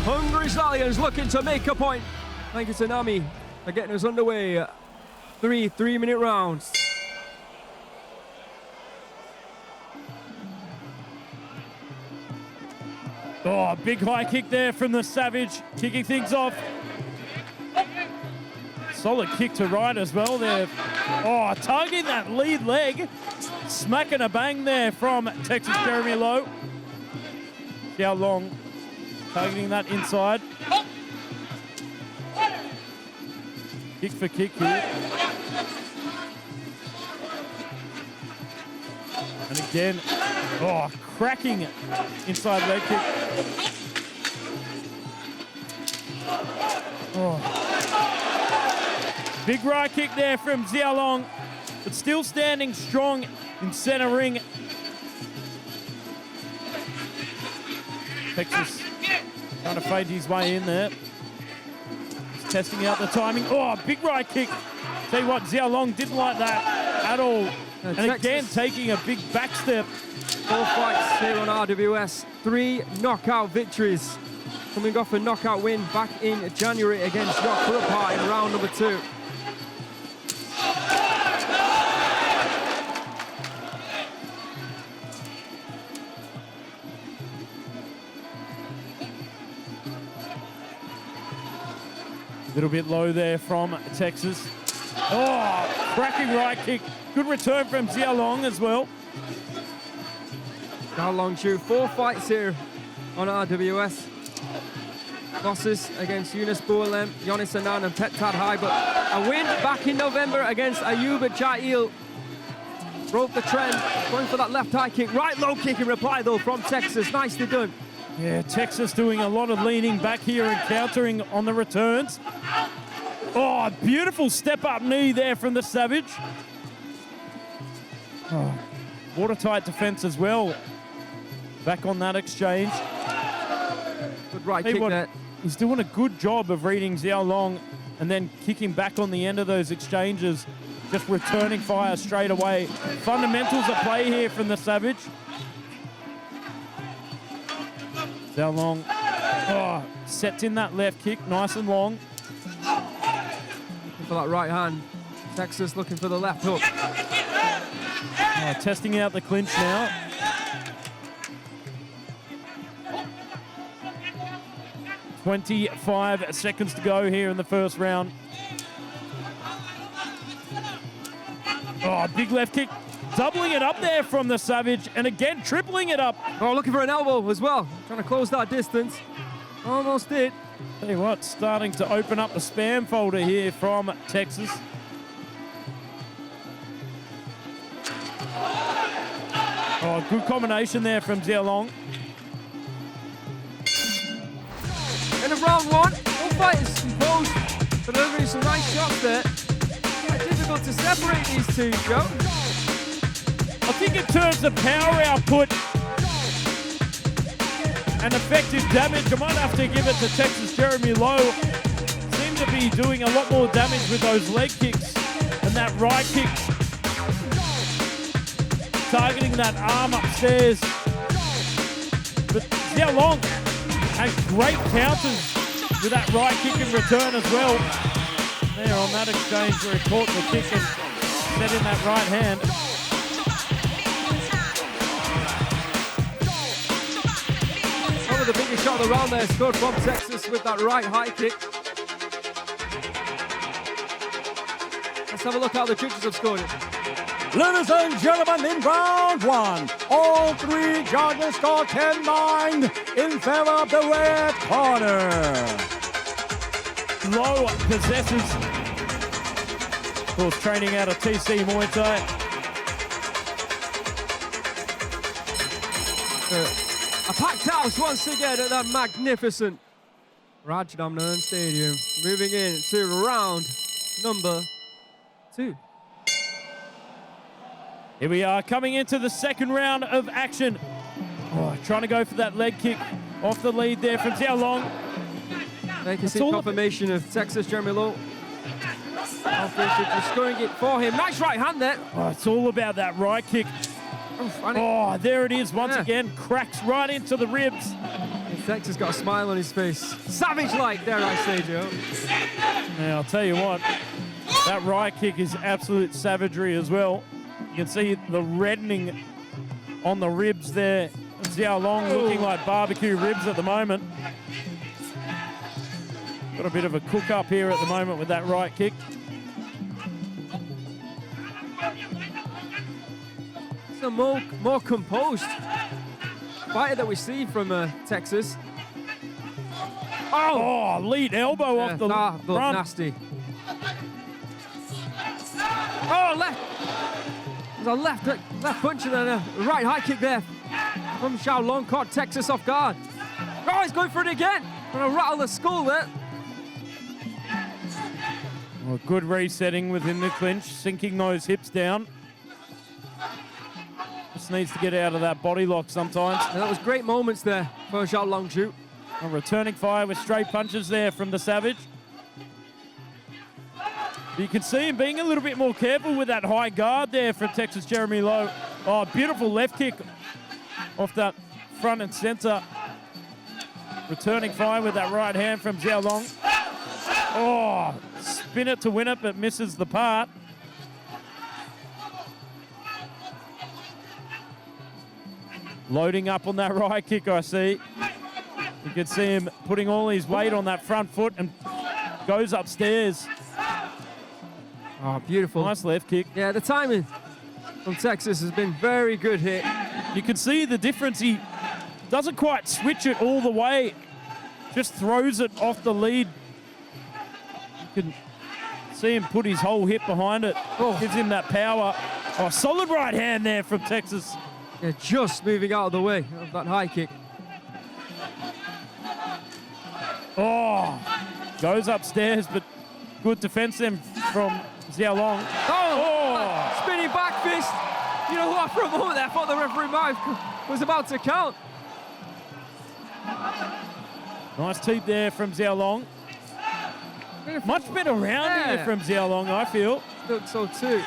A: hungry stallions looking to make a point. Thank you to Nami for getting us underway. 3 3-minute rounds.
B: Oh, big high kick there from the Savage, kicking things off. Solid kick to right as well there. Oh, tugging that lead leg. Smacking a bang there from Texas Jeremy Lowe. Xiaolong targeting that inside. Kick for kick here. And again, oh, cracking inside leg kick. Oh. Big right kick there from Xiaolong, but still standing strong in center ring. Texas trying to fade his way in there. He's testing out the timing. Oh, big right kick. Tell you what, Xiaolong didn't like that at all. And again, taking a big back step.
A: 4 fights here on RWS, 3 knockout victories. Coming off a knockout win back in January against Yothin in round number 2.
B: Little bit low there from Texas. Oh, cracking right kick. Good return from Xiaolong as well.
A: Xiaolong Xu, 4 fights here on RWS. Losses against Yunus Boonlert, Yonis Anand and Tapthai, but a win back in November against Ayuba Jail. Broke the trend, going for that left high kick. Right low kick in reply though from Texas, nicely done.
B: Yeah, Texas doing a lot of leaning back here and countering on the returns. Oh, beautiful step-up knee there from the Savage. Oh, watertight defense as well. Back on that exchange.
A: Good right kick there.
B: He's doing a good job of reading Xiaolong and then kicking back on the end of those exchanges, just returning fire straight away. Fundamentals at play here from the Savage. Xiaolong, oh, sets in that left kick, nice and long.
A: Looking for that right hand. Texas looking for the left hook.
B: Oh, testing out the clinch now. "25 seconds to go here in the first round. Oh, big left kick. Doubling it up there from the Savage, and again, tripling it up.
A: Oh, looking for an elbow as well. Trying to close that distance. Almost did.
B: Tell you what, starting to open up the spam folder here from Texas. Oh, good combination there from Xiaolong.
A: End of round 1. Both fighters composed, delivering some nice shots there. Quite difficult to separate these two, Joe.
B: I think in terms of power output and effective damage, I might have to give it to Texas Jeremy Lowe. Seemed to be doing a lot more damage with those leg kicks and that right kick. Targeting that arm upstairs. But Xiaolong had great counters with that right kick in return as well. There on that exchange where he caught the kick and set in that right hand.
A: One of the biggest shot of the round there, scored from Texas with that right high kick. Let's have a look how the judges have scored it.
C: Ladies and gentlemen, in round 1, all 3 judges scored 10-9 in favor of the red corner.
B: Lowe possesses, of course, training out of TC Muay Thai.
A: A packed house once again at that magnificent Rajadamnern Stadium. Moving into round number 2.
B: Here we are coming into the second round of action. Oh, trying to go for that leg kick off the lead there from Xiaolong.
A: They can see confirmation of Texas Jeremy Lowe. Just going it for him. Nice right hand there.
B: Oh, it's all about that right kick. Oh, there it is once again. Cracks right into the ribs.
A: And Texas got a smile on his face. Savage-like, dare I say, Joe.
B: Now, I'll tell you what, that right kick is absolute savagery as well. You can see the reddening on the ribs there. Xiaolong looking like barbecue ribs at the moment. Got a bit of a cook up here at the moment with that right kick.
A: It's a more composed fighter that we see from Texas.
B: Oh, lead elbow off the front.
A: Nasty. Oh, left. There's a left punch and then a right high kick there from Xiaolong. Caught Texas off guard. Oh, he's going for it again. Gonna rattle the skull there.
B: Well, good resetting within the clinch, sinking those hips down. Just needs to get out of that body lock sometimes.
A: And that was great moments there for Xiaolong Xu.
B: A returning fire with straight punches there from the Savage. You can see him being a little bit more careful with that high guard there from Texas Jeremy Lowe. Oh, beautiful left kick off that front and center. Returning fire with that right hand from Xiaolong. Oh, spin it to win it, but misses the part. Loading up on that right kick, I see. You can see him putting all his weight on that front foot and goes upstairs.
A: Oh, beautiful.
B: Nice left kick.
A: Yeah, the timing from Texas has been very good here.
B: You can see the difference. He doesn't quite switch it all the way. Just throws it off the lead. You can see him put his whole hip behind it. Oh, gives him that power. Oh, solid right hand there from Texas.
A: Yeah, just moving out of the way of that high kick.
B: Oh, goes upstairs, but good defense then from Xiaolong.
A: Oh, spinning back fist. You know what, for a moment there, I thought the referee mouth was about to count.
B: Nice teep there from Xiaolong. Much better rounding here from Xiaolong, I feel.
A: Look so too.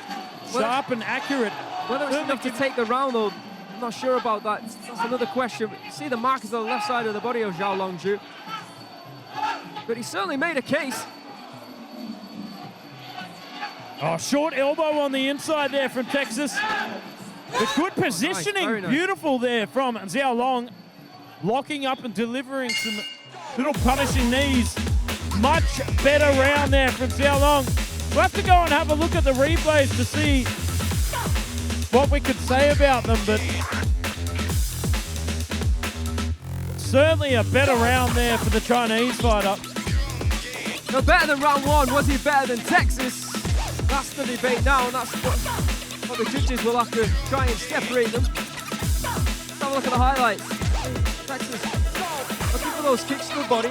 B: Sharp and accurate.
A: Whether it's enough to take the round though, I'm not sure about that. That's another question. You see the markers on the left side of the body of Xiaolong Xu. But he certainly made a case.
B: Oh, short elbow on the inside there from Texas. With good positioning.
A: Nice, nice. Beautiful
B: there from Xiaolong. Locking up and delivering some little punishing knees. Much better round there from Xiaolong. We'll have to go and have a look at the replays to see what we could say about them, but certainly a better round there for the Chinese fighter.
A: No, better than round one. Was he better than Texas? That's the debate now, and that's what the judges will have to try and separate them. Let's have a look at the highlights. Texas looking for those kicks to the body,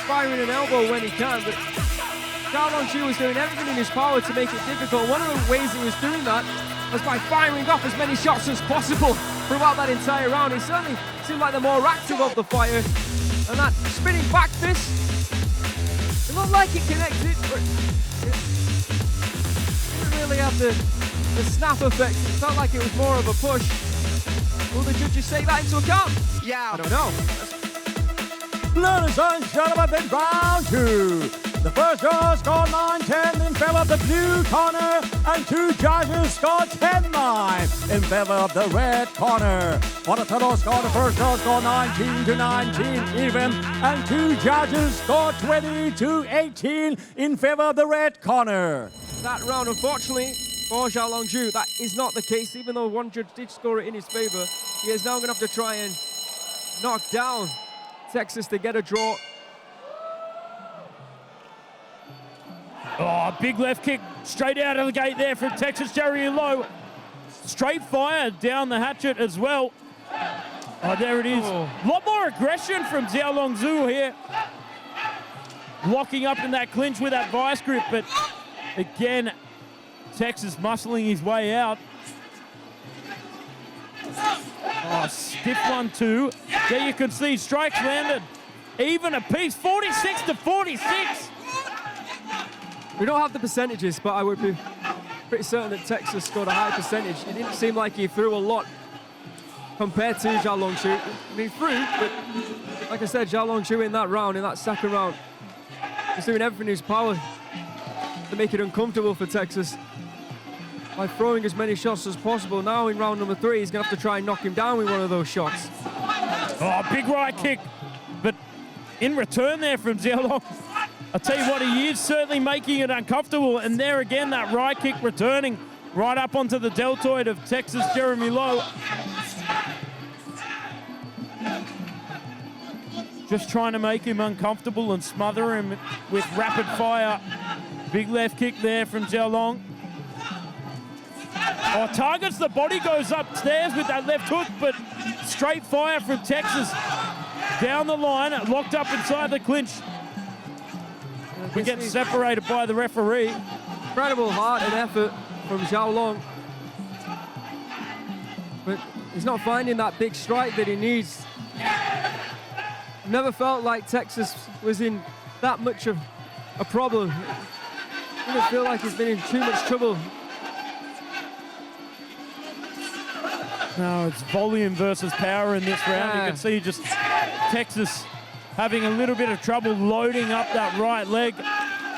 A: firing an elbow when he can, but Xiaolong Xu was doing everything in his power to make it difficult. One of the ways he was doing that was by firing off as many shots as possible throughout that entire round. He certainly seemed like the more active of the fighters. And that spinning back fist, it looked like it connected, but it didn't really have the snap effect. It felt like it was more of a push. Will the judges take that into account?
D: Yeah.
A: I don't know.
C: Ladies and gentlemen, in round two. The first judge scored 9-10 in favor of the blue corner, and two judges scored 10-9 in favor of the red corner. For the total score, the first judge scored 19-19 even, and two judges scored 20-18 in favor of the red corner.
A: That round, unfortunately, for Xiaolong Xu, that is not the case. Even though one judge did score it in his favor, he is now going to have to try and knock down Texas to get a draw.
B: Oh, big left kick straight out of the gate there from Texas Jeremy Lowe. Straight fire down the hatchet as well. Oh, there it is. A lot more aggression from Xiaolong Xu here. locking up in that clinch with that vice grip, but again, Texas muscling his way out. Oh, stiff 1-2. There you can see strikes landed. Even apiece, 46-46.
A: We don't have the percentages, but I would be pretty certain that Texas scored a high percentage. It didn't seem like he threw a lot compared to Xiaolong Xu. I mean, he threw, but like I said, Xiaolong Xu in that round, in that second round, was doing everything in his power to make it uncomfortable for Texas by throwing as many shots as possible. Now in round number 3, he's going to have to try and knock him down with one of those shots.
B: Oh, big right kick, but in return there from Xiaolong. I'll tell you what, he is certainly making it uncomfortable, and there again, that right kick returning right up onto the deltoid of Texas Jeremy Lowe. Just trying to make him uncomfortable and smother him with rapid fire. Big left kick there from Xiaolong. Oh, targets the body, goes upstairs with that left hook, but straight fire from Texas. Down the line, locked up inside the clinch. We get separated by the referee.
A: Incredible heart and effort from Xiaolong. But he's not finding that big strike that he needs. Never felt like Texas was in that much of a problem. Didn't feel like he's been in too much trouble.
B: No, it's volume versus power in this round. You can see just Texas having a little bit of trouble loading up that right leg. I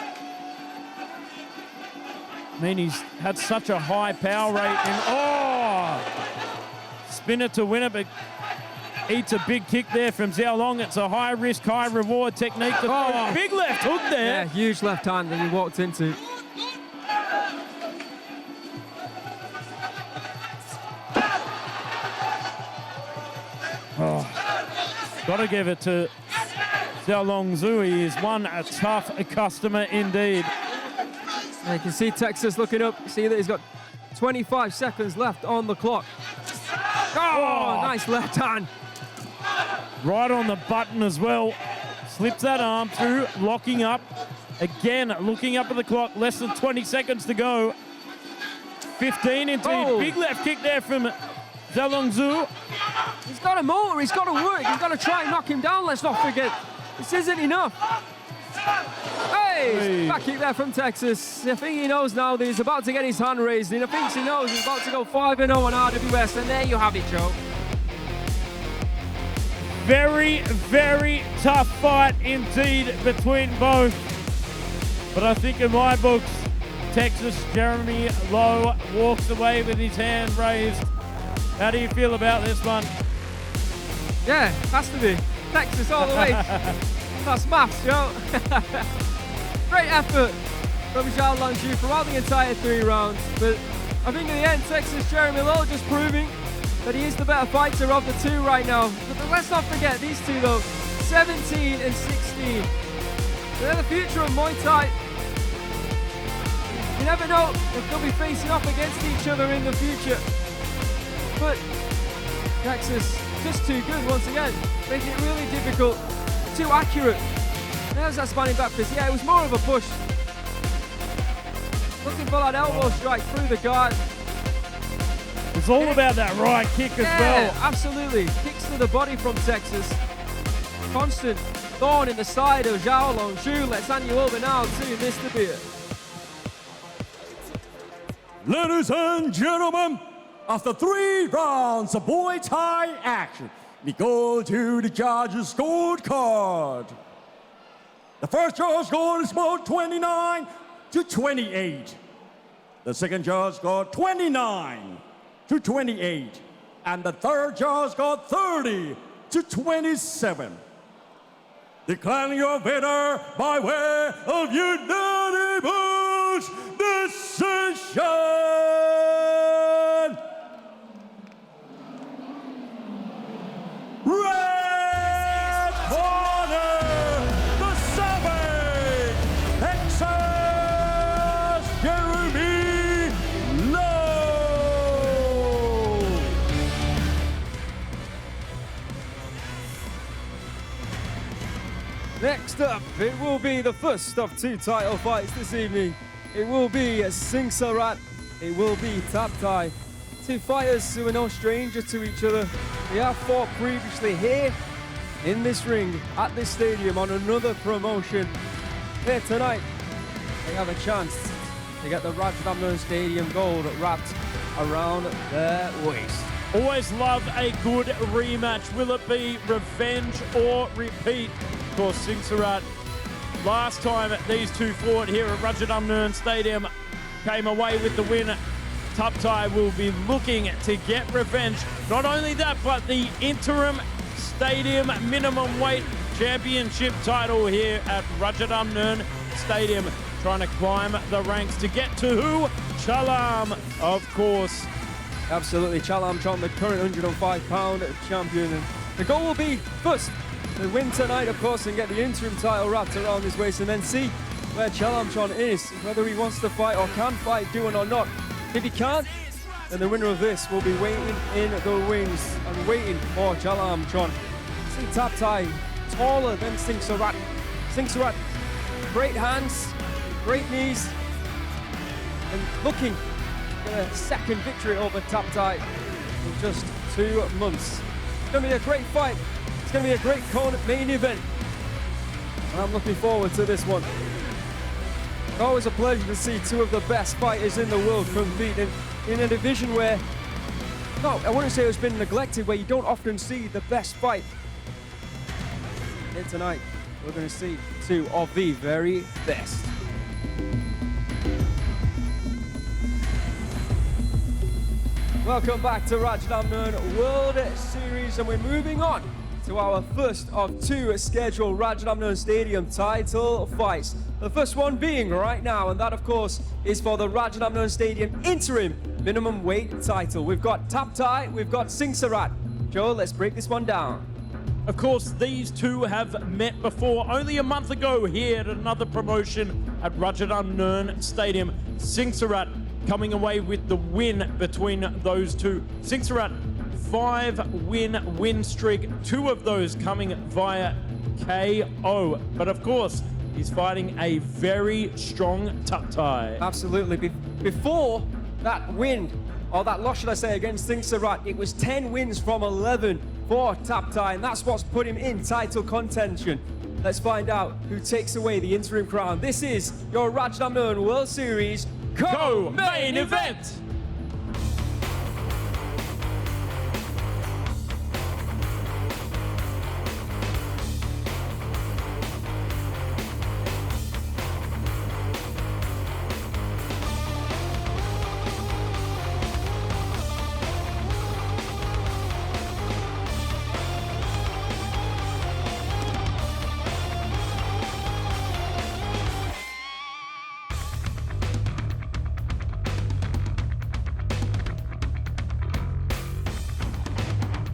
B: mean, he's had such a high power rate. And spinner to win it, but eats a big kick there from Xiaolong. It's a high risk, high reward technique. Big left hook there.
A: Yeah, huge left hand that he walked into.
B: Got to give it to Xiaolong Xu. He is one a tough customer indeed.
A: And you can see Texas looking up. See that he's got 25 seconds left on the clock. Oh, nice left hand.
B: Right on the button as well. Slips that arm through, locking up. Again, looking up at the clock. Less than 20 seconds to go. 15 into big left kick there from Xiaolong Xu.
A: He's got a motor, he's got to work, he's got to try and knock him down, let's not forget. This isn't enough. Hey! Back kick there from Texas. I think he knows now that he's about to get his hand raised, and I think he knows he's about to go 5-0 on RWS, and there you have it, Joe.
B: Very, very tough fight indeed between both. But I think in my books, Texas Jeremy Lowe walks away with his hand raised. How do you feel about this one?
A: Yeah, has to be. Texas all the way. That's maths, Joe. Great effort from Xiaolong Xu throughout the entire 3 rounds. But I think in the end, Texas Jeremy Lowe just proving that he is the better fighter of the 2 right now. But let's not forget these 2 though, 17 and 16. They're the future of Muay Thai. You never know if they'll be facing off against each other in the future. But Texas just too good once again, making it really difficult, too accurate. There's that spanning back fist. Yeah, it was more of a push. Looking for that elbow strike through the guard.
B: It's all about that right kick as well.
A: Yeah, absolutely. Kicks to the body from Texas. Constant thorn in the side of Xiaolong Xu. Let's hand you over now to Mr. Beer.
C: Ladies and gentlemen, after 3 rounds of Muay Thai action, we go to the judges' scorecard. The first judge scored about 29 to 28. The second judge scored 29 to 28. And the third judge got 30 to 27. Declaring your winner by way of unanimous decision. Red corner, the 7, Texas Jeremy Lowe.
A: Next Next up, it will be the first of two title fights this evening. It will be Singhasurat, it will be Tapthai. Two fighters who are no stranger to each other. They have fought previously here in this ring at this stadium on another promotion. Here tonight, they have a chance to get the Rajadamnern Stadium gold wrapped around their waist.
B: Always love a good rematch. Will it be revenge or repeat? Of course, Singhasurat, last time these two fought here at Rajadamnern Stadium, came away with the win. Tapthai will be looking to get revenge. Not only that, but the interim stadium minimum weight championship title here at Rajadamnern Stadium. Trying to climb the ranks to get to who? Xiaolong, of course.
A: Absolutely, Xiaolong, the current 105-pound champion. And the goal will be first to win tonight, of course, and get the interim title wrapped around his waist, and then see where Xiaolong is, whether he wants to fight or can fight, doing or not. If he can't, then the winner of this will be waiting in the wings and waiting for Xiaolong. See Tapthai, taller than Singhasurat. Singhasurat, great hands, great knees, and looking for a second victory over Tapthai in just 2 months. It's going to be a great fight. It's going to be a great main event. And I'm looking forward to this one. Always a pleasure to see two of the best fighters in the world compete in a division where, no, I wouldn't say it's been neglected, where you don't often see the best fight. Here tonight, we're going to see two of the very best. Welcome back to Rajadamnern World Series, and we're moving on to our first of two scheduled Rajadamnern Stadium title fights. The first one being right now, and that of course is for the Rajadamnern Stadium interim minimum weight title. We've got Tapthai, we've got Singhasurat. Joe, let's break this one down.
B: Of course, these two have met before only a month ago here at another promotion at Rajadamnern Stadium. Singhasurat coming away with the win between those two. Singhasurat, 5-win win streak, 2 of those coming via KO. But of course, he's fighting a very strong Tapthai.
A: Absolutely. Before that win, or that loss, should I say, against Singhasurat, it was 10 wins from 11 for Tapthai, and that's what's put him in title contention. Let's find out who takes away the interim crown. This is your Rajadamnern World Series co-main event.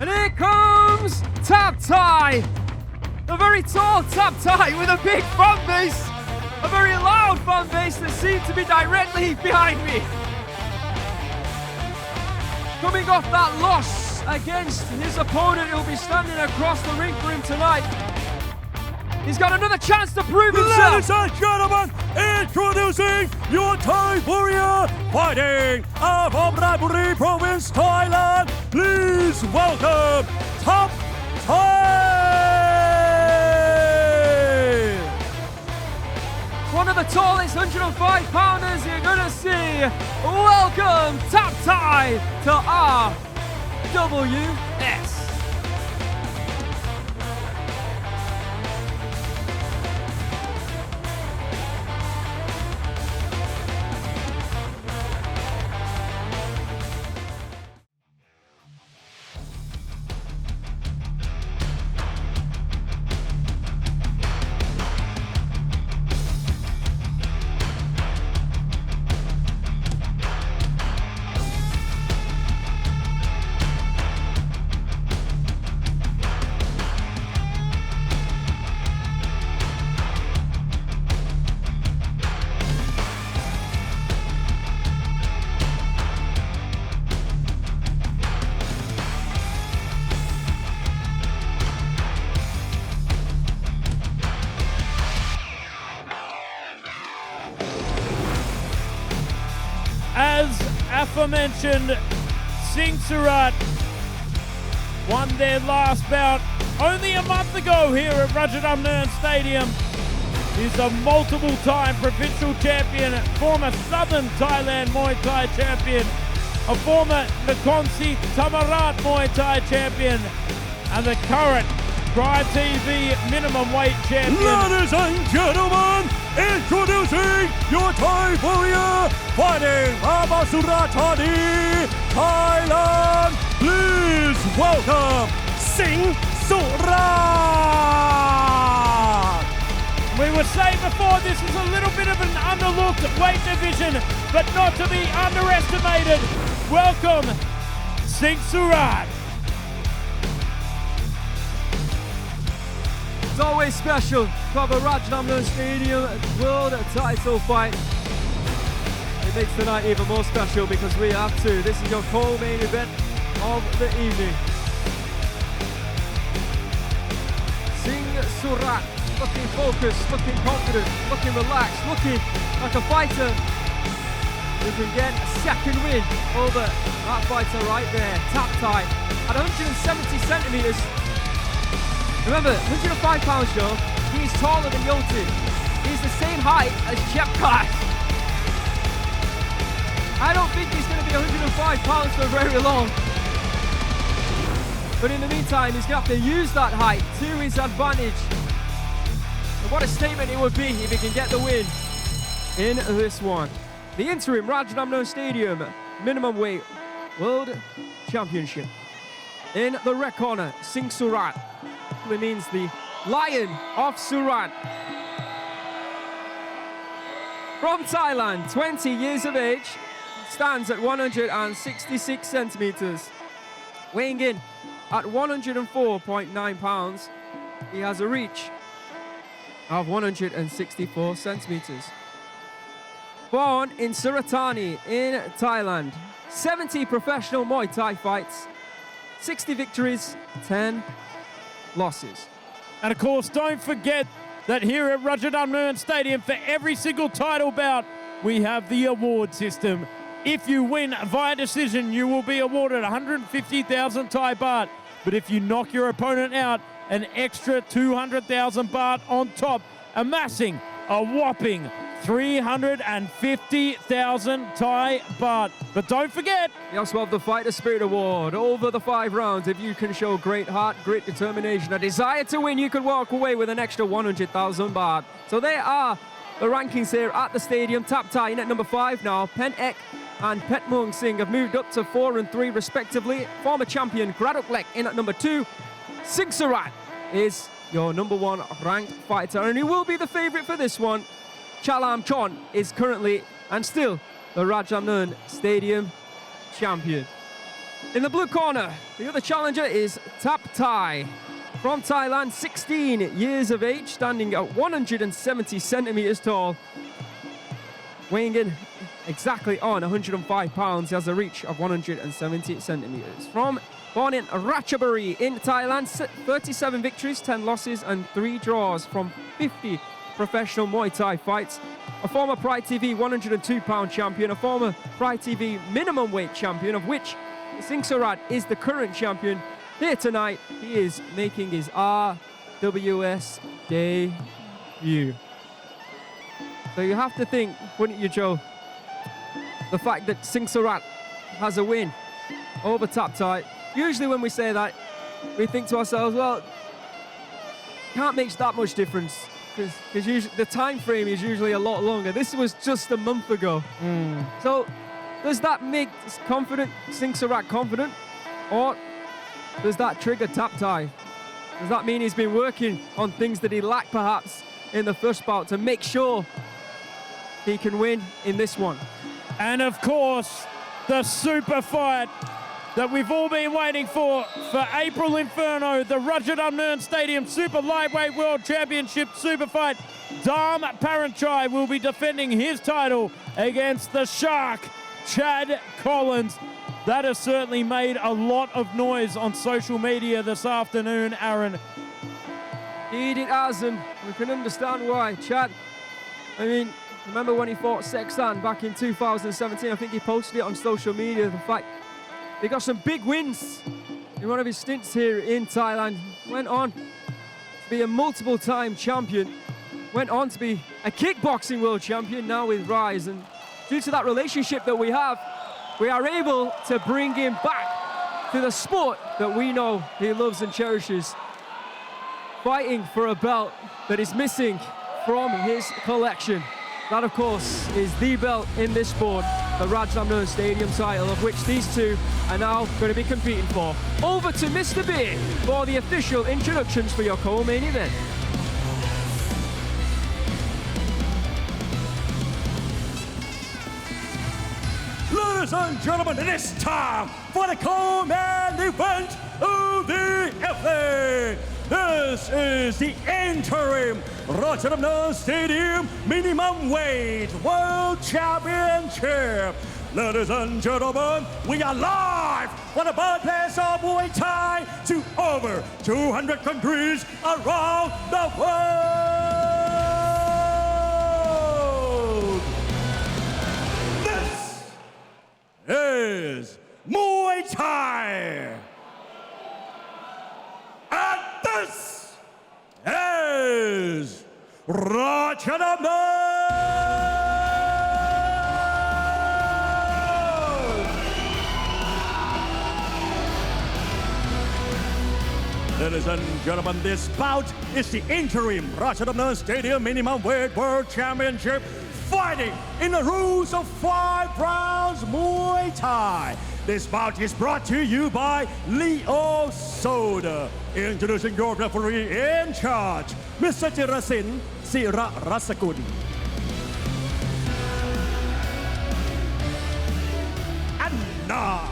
A: And here comes Tapthai, a very tall Tapthai with a big fan base, a very loud fan base that seems to be directly behind me. Coming off that loss against his opponent who'll be standing across the ring for him tonight. He's got another chance to prove himself.
C: Ladies and gentlemen, introducing your Thai warrior fighting out of Raipuri Province, Thailand. Please welcome Tapthai.
A: One of the tallest 105-pounders you're gonna see. Welcome Tapthai to RWS.
B: aforementioned Singhasurat won their last bout only a month ago here at Rajadamnern Stadium. He's a multiple-time provincial champion, former Southern Thailand Muay Thai champion, a former Nakhon Thammarat Muay Thai champion, and the current Pride TV minimum weight champion.
C: Ladies and gentlemen, introducing your Thai warrior fighting from Suratthani, Thailand. Please welcome Singhasurat.
B: We were saying before this is a little bit of an underlooked weight division, but not to be underestimated. Welcome, Singhasurat.
A: It's always special to have a Rajadamnern Stadium world title fight. It makes tonight even more special because we have to. This is your co-main event of the evening. Singhasurat looking focused, looking confident, looking relaxed, looking like a fighter who can get a second win over that fighter right there, Tapthai, at 170 centimeters. Remember, 105 pounds, Joe. He's taller than Yothin. He's the same height as Chiabkard. I don't think he's going to be 105 pounds for very long. But in the meantime, he's going to have to use that height to his advantage. And what a statement it would be if he can get the win in this one. The interim Rajadamnern Stadium minimum weight world championship. In the red corner, Singhasurat. It means the Lion of Surat. From Thailand, 20 years of age, stands at 166 centimeters. Weighing in at 104.9 pounds, he has a reach of 164 centimeters. Born in Surattani in Thailand, 70 professional Muay Thai fights, 60 victories, 10 losses.
B: And of course, don't forget that here at Rajadamnern Stadium, for every single title bout, we have the award system. If you win via decision, you will be awarded 150,000 Thai baht. But if you knock your opponent out, an extra 200,000 baht on top, amassing a whopping 350,000 Thai baht. But don't forget,
A: We also have the Fighter Spirit Award. Over the 5 rounds, if you can show great heart, great determination, a desire to win, you could walk away with an extra 100,000 baht. So there are the rankings here at the stadium. Tapthai in at number 5 now. Pen Ek and Petmung Singh have moved up to 4 and 3 respectively. Former champion Graduklek in at number 2. Singhasurat is your number 1 ranked fighter, and he will be the favorite for this one. Chalam Chon is currently and still the Rajadamnern Stadium champion. In the blue corner, the other challenger is Tapthai. From Thailand, 16 years of age, standing at 170 centimeters tall. Weighing in exactly on 105 pounds, he has a reach of 170 centimeters. Born in Ratchaburi in Thailand, 37 victories, 10 losses and 3 draws from 50 professional Muay Thai fights. A former Pride TV 102-pound champion, a former Pride TV minimum weight champion, of which Singhasurat is the current champion. Here tonight, he is making his RWS debut. So you have to think, wouldn't you, Joe, the fact that Singhasurat has a win over Tapthai. Usually when we say that, we think to ourselves, well, can't make that much difference because the time frame is usually a lot longer. This was just a month ago. So does that make Singhasurat confident, or does that trigger Tapthai? Does that mean he's been working on things that he lacked perhaps in the first bout to make sure he can win in this one?
B: and of course, the super fight that we've all been waiting for April Inferno, the Rajadamnern Stadium Super Lightweight World Championship Super Fight. Dharm Paranchai will be defending his title against the Shark, Chad Collins. That has certainly made a lot of noise on social media this afternoon, Aaron.
A: Indeed it has, and we can understand why. Chad, I mean, Remember when he fought Sexan back in 2017? I think he posted it on social media. The fact he got some big wins in one of his stints here in Thailand. Went on to be a multiple-time champion. Went on to be a kickboxing world champion now with Rise. And due to that relationship that we have, we are able to bring him back to the sport that we know he loves and cherishes. Fighting for a belt that is missing from his collection. That, of course, is the belt in this sport, the Rajadamnern Stadium title, of which these two are now going to be competing for. Over to Mr. B for the official introductions for your co-main event.
C: Ladies and gentlemen, it is time for the co-main event of the evening. This is the interim Rajadamnern Stadium Minimum Weight World Championship. Ladies and gentlemen, we are live from the birthplace of Muay Thai to over 200 countries around the world. This is Muay Thai. And this is Rajadamnern. Ladies and gentlemen, this bout is the interim Rajadamnern Stadium Minimum Weight World Championship, fighting in the rules of 5 rounds Muay Thai. This bout is brought to you by Leo Soda. Introducing your referee in charge, Mr. Jirasin Sirarasakun. And now,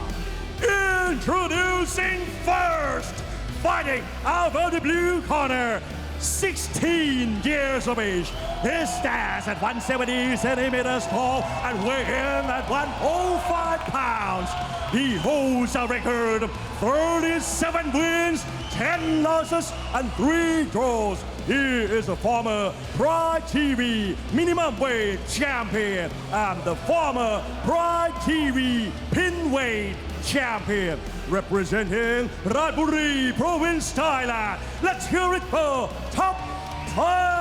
C: introducing first, fighting out of the blue corner, 16 years of age. He stands at 170 centimeters tall and weighs in at 105 pounds. He holds a record of 37 wins, 10 losses, and 3 draws. He is a former Pride TV minimum weight champion and the former Pride TV pinweight champion. Representing Ratburi Province, Thailand. Let's hear it for Tapthai.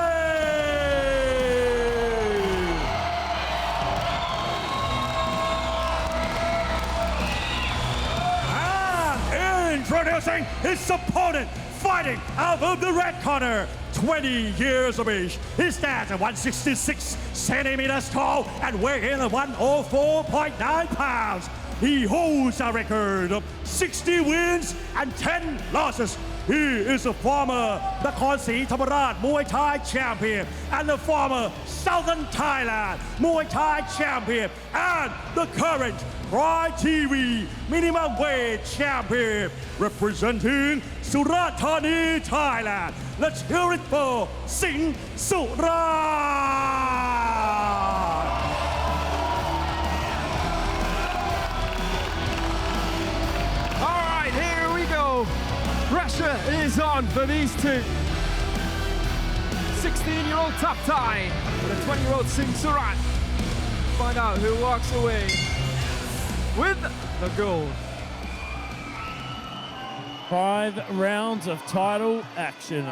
C: And introducing his opponent, fighting out of the red corner, 20 years of age. He stands at 166 centimeters tall and weighs in at 104.9 pounds. He holds a record of 60 wins and 10 losses. He is a former Nakhonศรีธรรมราช Muay Thai champion and the former Southern Thailand Muay Thai champion and the current Pride TV minimum weight champion representing Surat Thani, Thailand. Let's hear it for Singhasurat.
A: Pressure is on for these two. 16-year-old Tapthai and a 20-year-old Singhasurat. Find out who walks away with the gold.
B: 5 rounds of title action.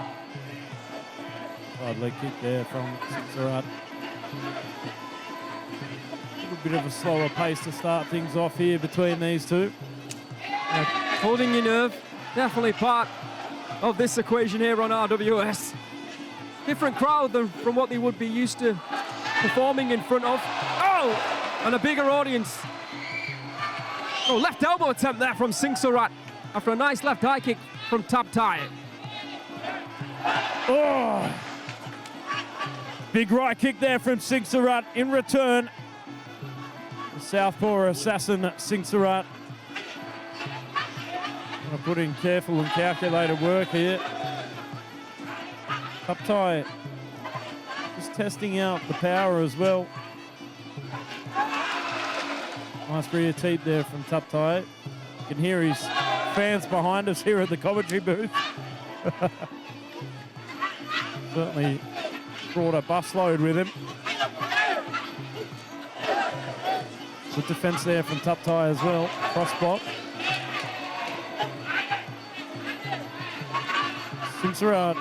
B: Side leg kick there from Singhasurat. A little bit of a slower pace to start things off here between these two.
A: Holding your nerve. Definitely part of this equation here on RWS. Different crowd than from what they would be used to performing in front of. Oh! And a bigger audience. Oh, left elbow attempt there from Singhasurat after a nice left high kick from Tapthai.
B: Oh! Big right kick there from Singhasurat. In return, the southpaw assassin Singhasurat. Going to put in careful and calculated work here. Tapthai just testing out the power as well. Nice rear teep there from Tapthai. You can hear his fans behind us here at the commentary booth. Certainly brought a busload with him. Good defense there from Tapthai as well. Cross block. Singhasurat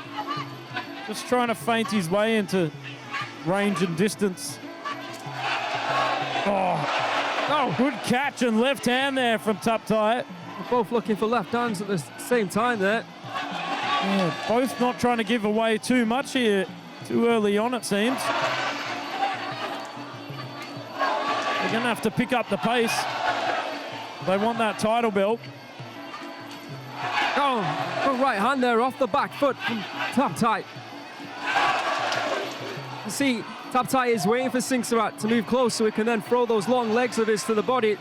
B: just trying to feint his way into range and distance. Oh, good catch and left hand there from Tapthai.
A: Both looking for left hands at the same time there.
B: Yeah, both not trying to give away too much here. Too early on, it seems. They're going to have to pick up the pace. They want that title belt.
A: Oh, good right hand there off the back foot from Tapthai. You see, Tapthai is waiting for Singhasurat to move close so he can then throw those long legs of his to the body.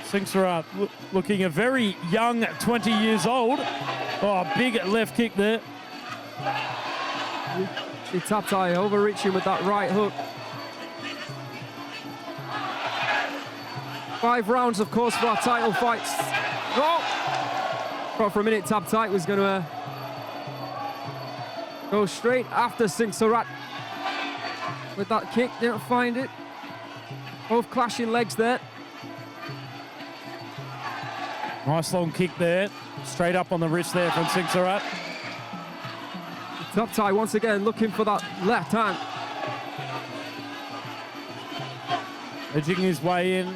B: Singhasurat looking a very young 20 years old. Oh, big left kick there.
A: See Tapthai overreaching with that right hook. 5 rounds, of course, for our title fights. Oh! Thought for a minute Tapthai was going to go straight after Singhasurat with that kick. Didn't find it. Both clashing legs there.
B: Nice long kick there. Straight up on the wrist there from Singhasurat.
A: Tapthai once again looking for that left hand.
B: Edging his way in.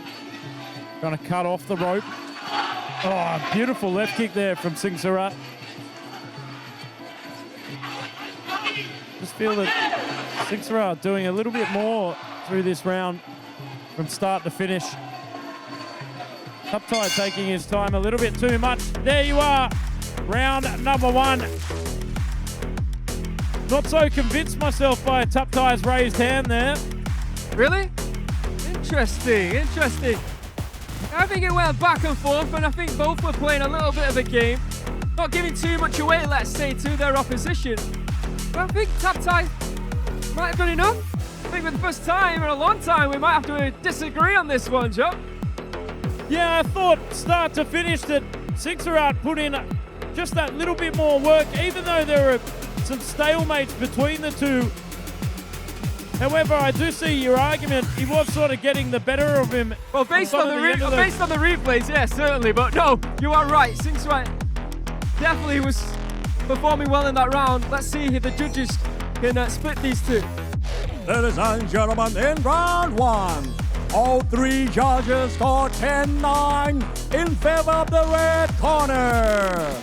B: Trying to cut off the rope. Oh, beautiful left kick there from Singhasurat. Just feel that Singhasurat doing a little bit more through this round from start to finish. Tapthai taking his time a little bit too much. There you are, round number 1. Not so convinced myself by Tapthai's raised hand there.
A: Really? Interesting, interesting. I think it went back and forth, and I think both were playing a little bit of a game. Not giving too much away, let's say, to their opposition. But I think Tapthai might have done enough. I think for the first time in a long time, we might have to disagree on this one, Joe.
B: Yeah, I thought start to finish that Singhasurat put in just that little bit more work, even though there were some stalemates between the two. However, I do see your argument. He was sort of getting the better of him.
A: Well, based on the replays, yes, certainly. But no, you are right. Singhasurat definitely was performing well in that round. Let's see if the judges can split these two.
C: Ladies and gentlemen, in round 1, all 3 judges scored 10-9 in favor of the red corner.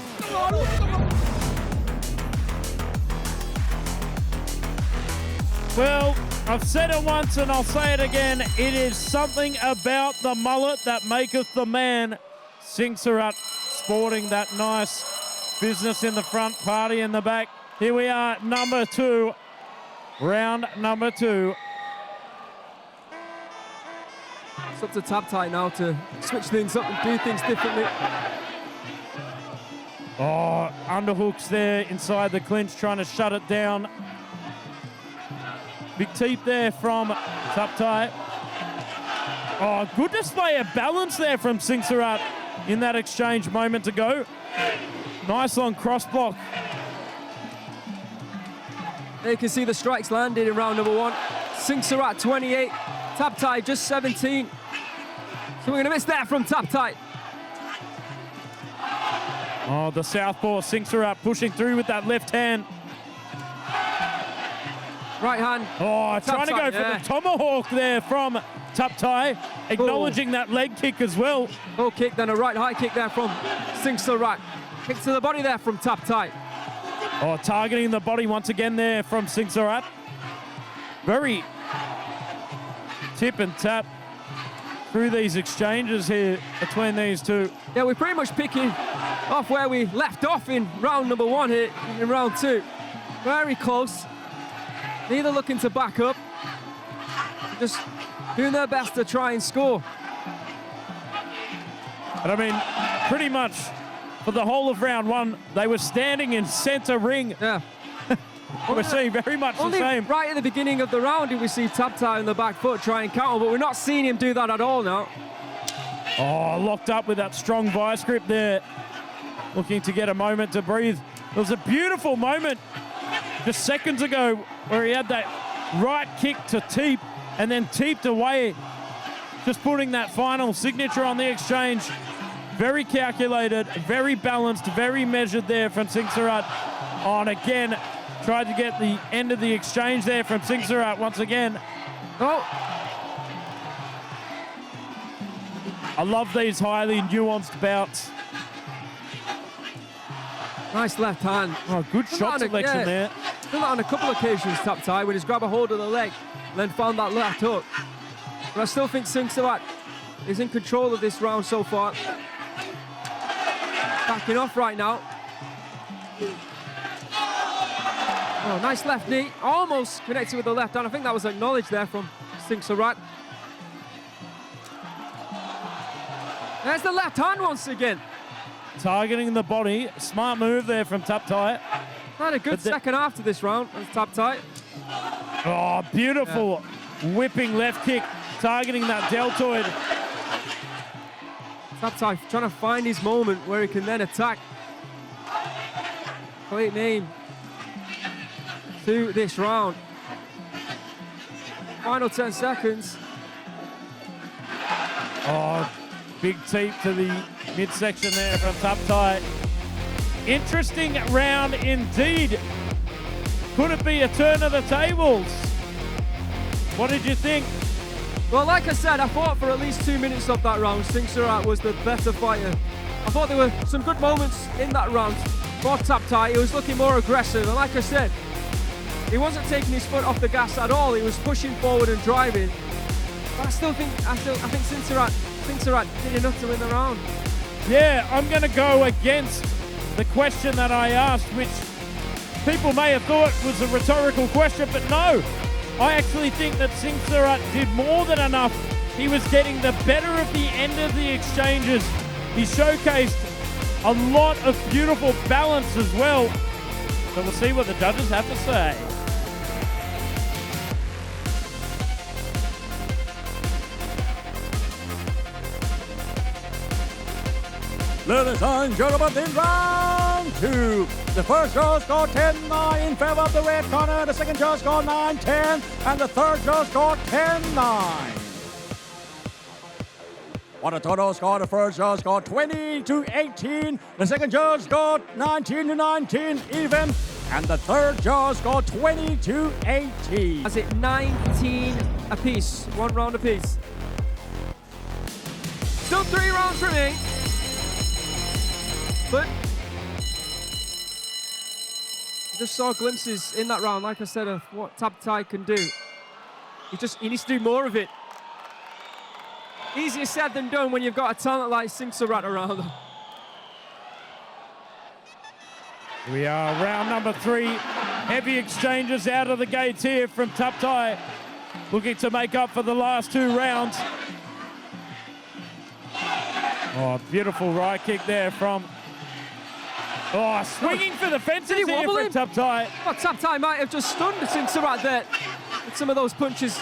B: Well, I've said it once and I'll say it again. It is something about the mullet that maketh the man. Singhasurat sporting that nice business in the front, party in the back. Here we are, number 2. Round number 2.
A: It's up to Tapthai now to switch things up and do things differently.
B: Oh, underhooks there inside the clinch, trying to shut it down. Big teep there from Tapthai. Oh, good display of balance there from Singhasurat in that exchange moment ago. Nice long cross block.
A: There you can see the strikes landed in round number 1. Singhasurat 28, Tapthai just 17. So we're going to miss that from Tapthai.
B: Oh, the southpaw Singhasurat pushing through with that left hand.
A: Right hand.
B: Oh, trying to go for the tomahawk there from Tapthai, acknowledging that leg kick as well.
A: Low kick, then a right high kick there from Singhasurat. Kick to the body there from Tapthai.
B: Oh, targeting the body once again there from Singhasurat. Very tip and tap through these exchanges here between these two.
A: Yeah, we're pretty much picking off where we left off in round number 1 here in round 2. Very close. Neither looking to back up. Just doing their best to try and score.
B: But I mean, pretty much for the whole of round 1, they were standing in center ring.
A: Yeah.
B: We're seeing very much the same.
A: Right at the beginning of the round, did we see Tapthai on the back foot try and counter, but we're not seeing him do that at all now.
B: Oh, locked up with that strong vice grip there. Looking to get a moment to breathe. It was a beautiful moment just seconds ago where he had that right kick to teep and then teeped away, just putting that final signature on the exchange. Very calculated, very balanced, very measured there from Singhasurat. Oh, and again, tried to get the end of the exchange there from Singhasurat once again.
A: Oh,
B: I love these highly nuanced bouts.
A: nice left hand.
B: Oh, good shot selection there.
A: Done that on a couple of occasions, Tapthai, when he's grabbed a hold of the leg and then found that left hook. But I still think Singhasurat is in control of this round so far. Backing off right now. Oh, nice left knee. Almost connected with the left hand. I think that was acknowledged there from Singhasurat. There's the left hand once again.
B: Targeting the body. Smart move there from Tapthai.
A: Had a good second half to this round. Tapthai.
B: Oh, beautiful whipping left kick, targeting that deltoid.
A: Tapthai trying to find his moment where he can then attack. Complete name to this round. Final 10 seconds.
B: Oh, big teep to the midsection there from Tapthai. Interesting round indeed. Could it be a turn of the tables? What did you think?
A: Well, like I said, I thought for at least 2 minutes of that round, Singhasurat was the better fighter. I thought there were some good moments in that round for Tapthai. He was looking more aggressive, and like I said, he wasn't taking his foot off the gas at all. He was pushing forward and driving. But I think Singhasurat did enough to win the round.
B: Yeah, I'm going to go against the question that I asked, which people may have thought was a rhetorical question, but no. I actually think that Singhasurat did more than enough. He was getting the better of the end of the exchanges. He showcased a lot of beautiful balance as well. So we'll see what the judges have to say.
C: Ladies and gentlemen, in round two, the first judge scored 10-9 in favor of the red corner, the second judge scored 9-10, and the third judge scored 10-9. On a total score, the first judge scored 20-18, the second judge scored 19-19 even, and the third judge scored 20-18.
A: That's it, 19 apiece, 1 round apiece. Still 3 rounds remaining. But I just saw glimpses in that round, like I said, of what Tapthai can do. He needs to do more of it. Easier said than done when you've got a talent like Singhasurat around.
B: We are round number 3. Heavy exchanges out of the gates here from Tapthai, looking to make up for the last 2 rounds. Oh, beautiful right kick there from... Oh, swinging for the fences here from Tapthai.
A: Well, Tapthai might have just stunned Singhasurat there with some of those punches.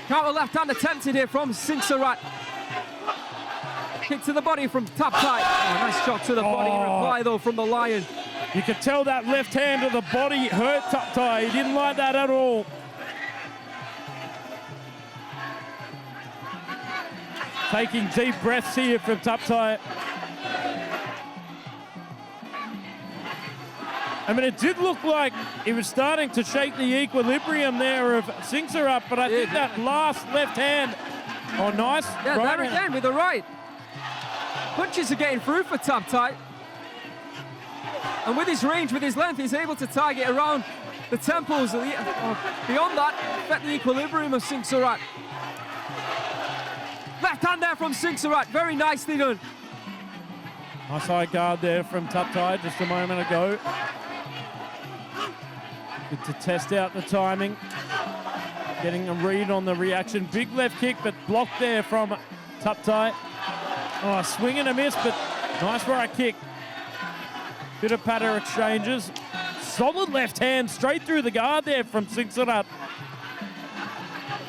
A: Counter left hand attempted here from Singhasurat. Kick to the body from Tapthai. Oh, nice shot to the body in reply though from the Lion.
B: You could tell that left hand to the body hurt Tapthai. He didn't like that at all. Taking deep breaths here from Tapthai. I mean, it did look like he was starting to shake the equilibrium there of Singhasurat, but I think that last left hand, oh, nice.
A: Yeah,
B: right
A: there again with the right. Punches are getting through for Tapthai. And with his range, with his length, he's able to target around the temples. Beyond that, affect the equilibrium of Singhasurat. Left hand there from Singhasurat, very nicely done.
B: Nice high guard there from Tapthai just a moment ago. Good to test out the timing. Getting a read on the reaction. Big left kick, but blocked there from Tapthai. Oh, swing and a miss, but nice right kick. Bit of patter exchanges. Solid left hand straight through the guard there from Singhasurat.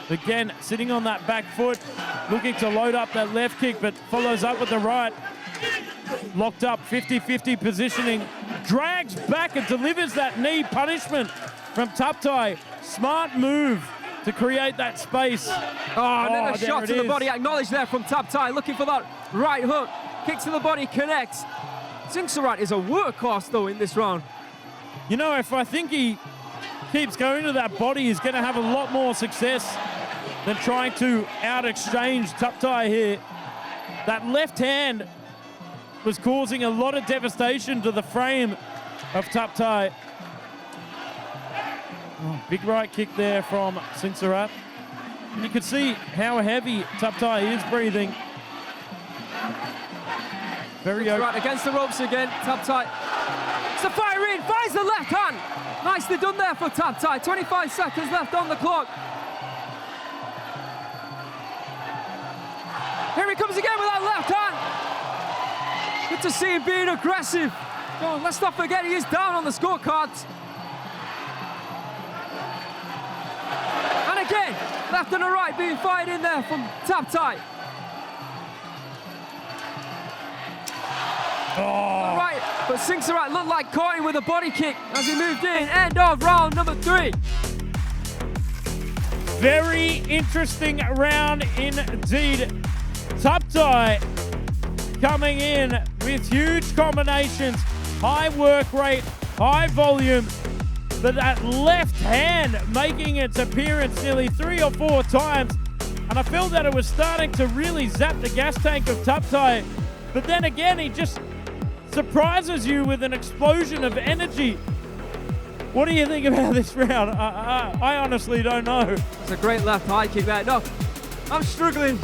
B: Again, sitting on that back foot, looking to load up that left kick, but follows up with the right. Locked up, 50-50 positioning. drags back and delivers that knee punishment from Tapthai. Smart move to create that space.
A: Oh, and then a
B: there
A: shot
B: it
A: to the
B: is.
A: body, acknowledged there from Tapthai, looking for that right hook. Kick to the body, connects. Singhasurat is a workhorse, though, in this round.
B: You know, if I think he keeps going to that body, he's going to have a lot more success than trying to out-exchange Tapthai here. That left hand was causing a lot of devastation to the frame of Tapthai. Oh, big right kick there from Singhasurat. And you can see how heavy Tapthai is breathing. Very
A: Right against the ropes again, Tapthai. It's a fire in, finds the left hand. Nicely done there for Tapthai. 25 seconds left on the clock. Here he comes again with that left hand. Good to see him being aggressive. Oh, let's not forget he is down on the scorecards. And again, left and a right being fired in there from Tapthai.
B: Oh.
A: Right, but Singhasurat looked like caught him with a body kick as he moved in. End of round number 3.
B: Very interesting round indeed. Tapthai coming in with huge combinations, high work rate, high volume, but that left hand making its appearance nearly 3 or 4 times. And I feel that it was starting to really zap the gas tank of Tapthai. But then again, he just surprises you with an explosion of energy. What do you think about this round? I honestly don't know.
A: It's a great left high kick there. No, I'm struggling.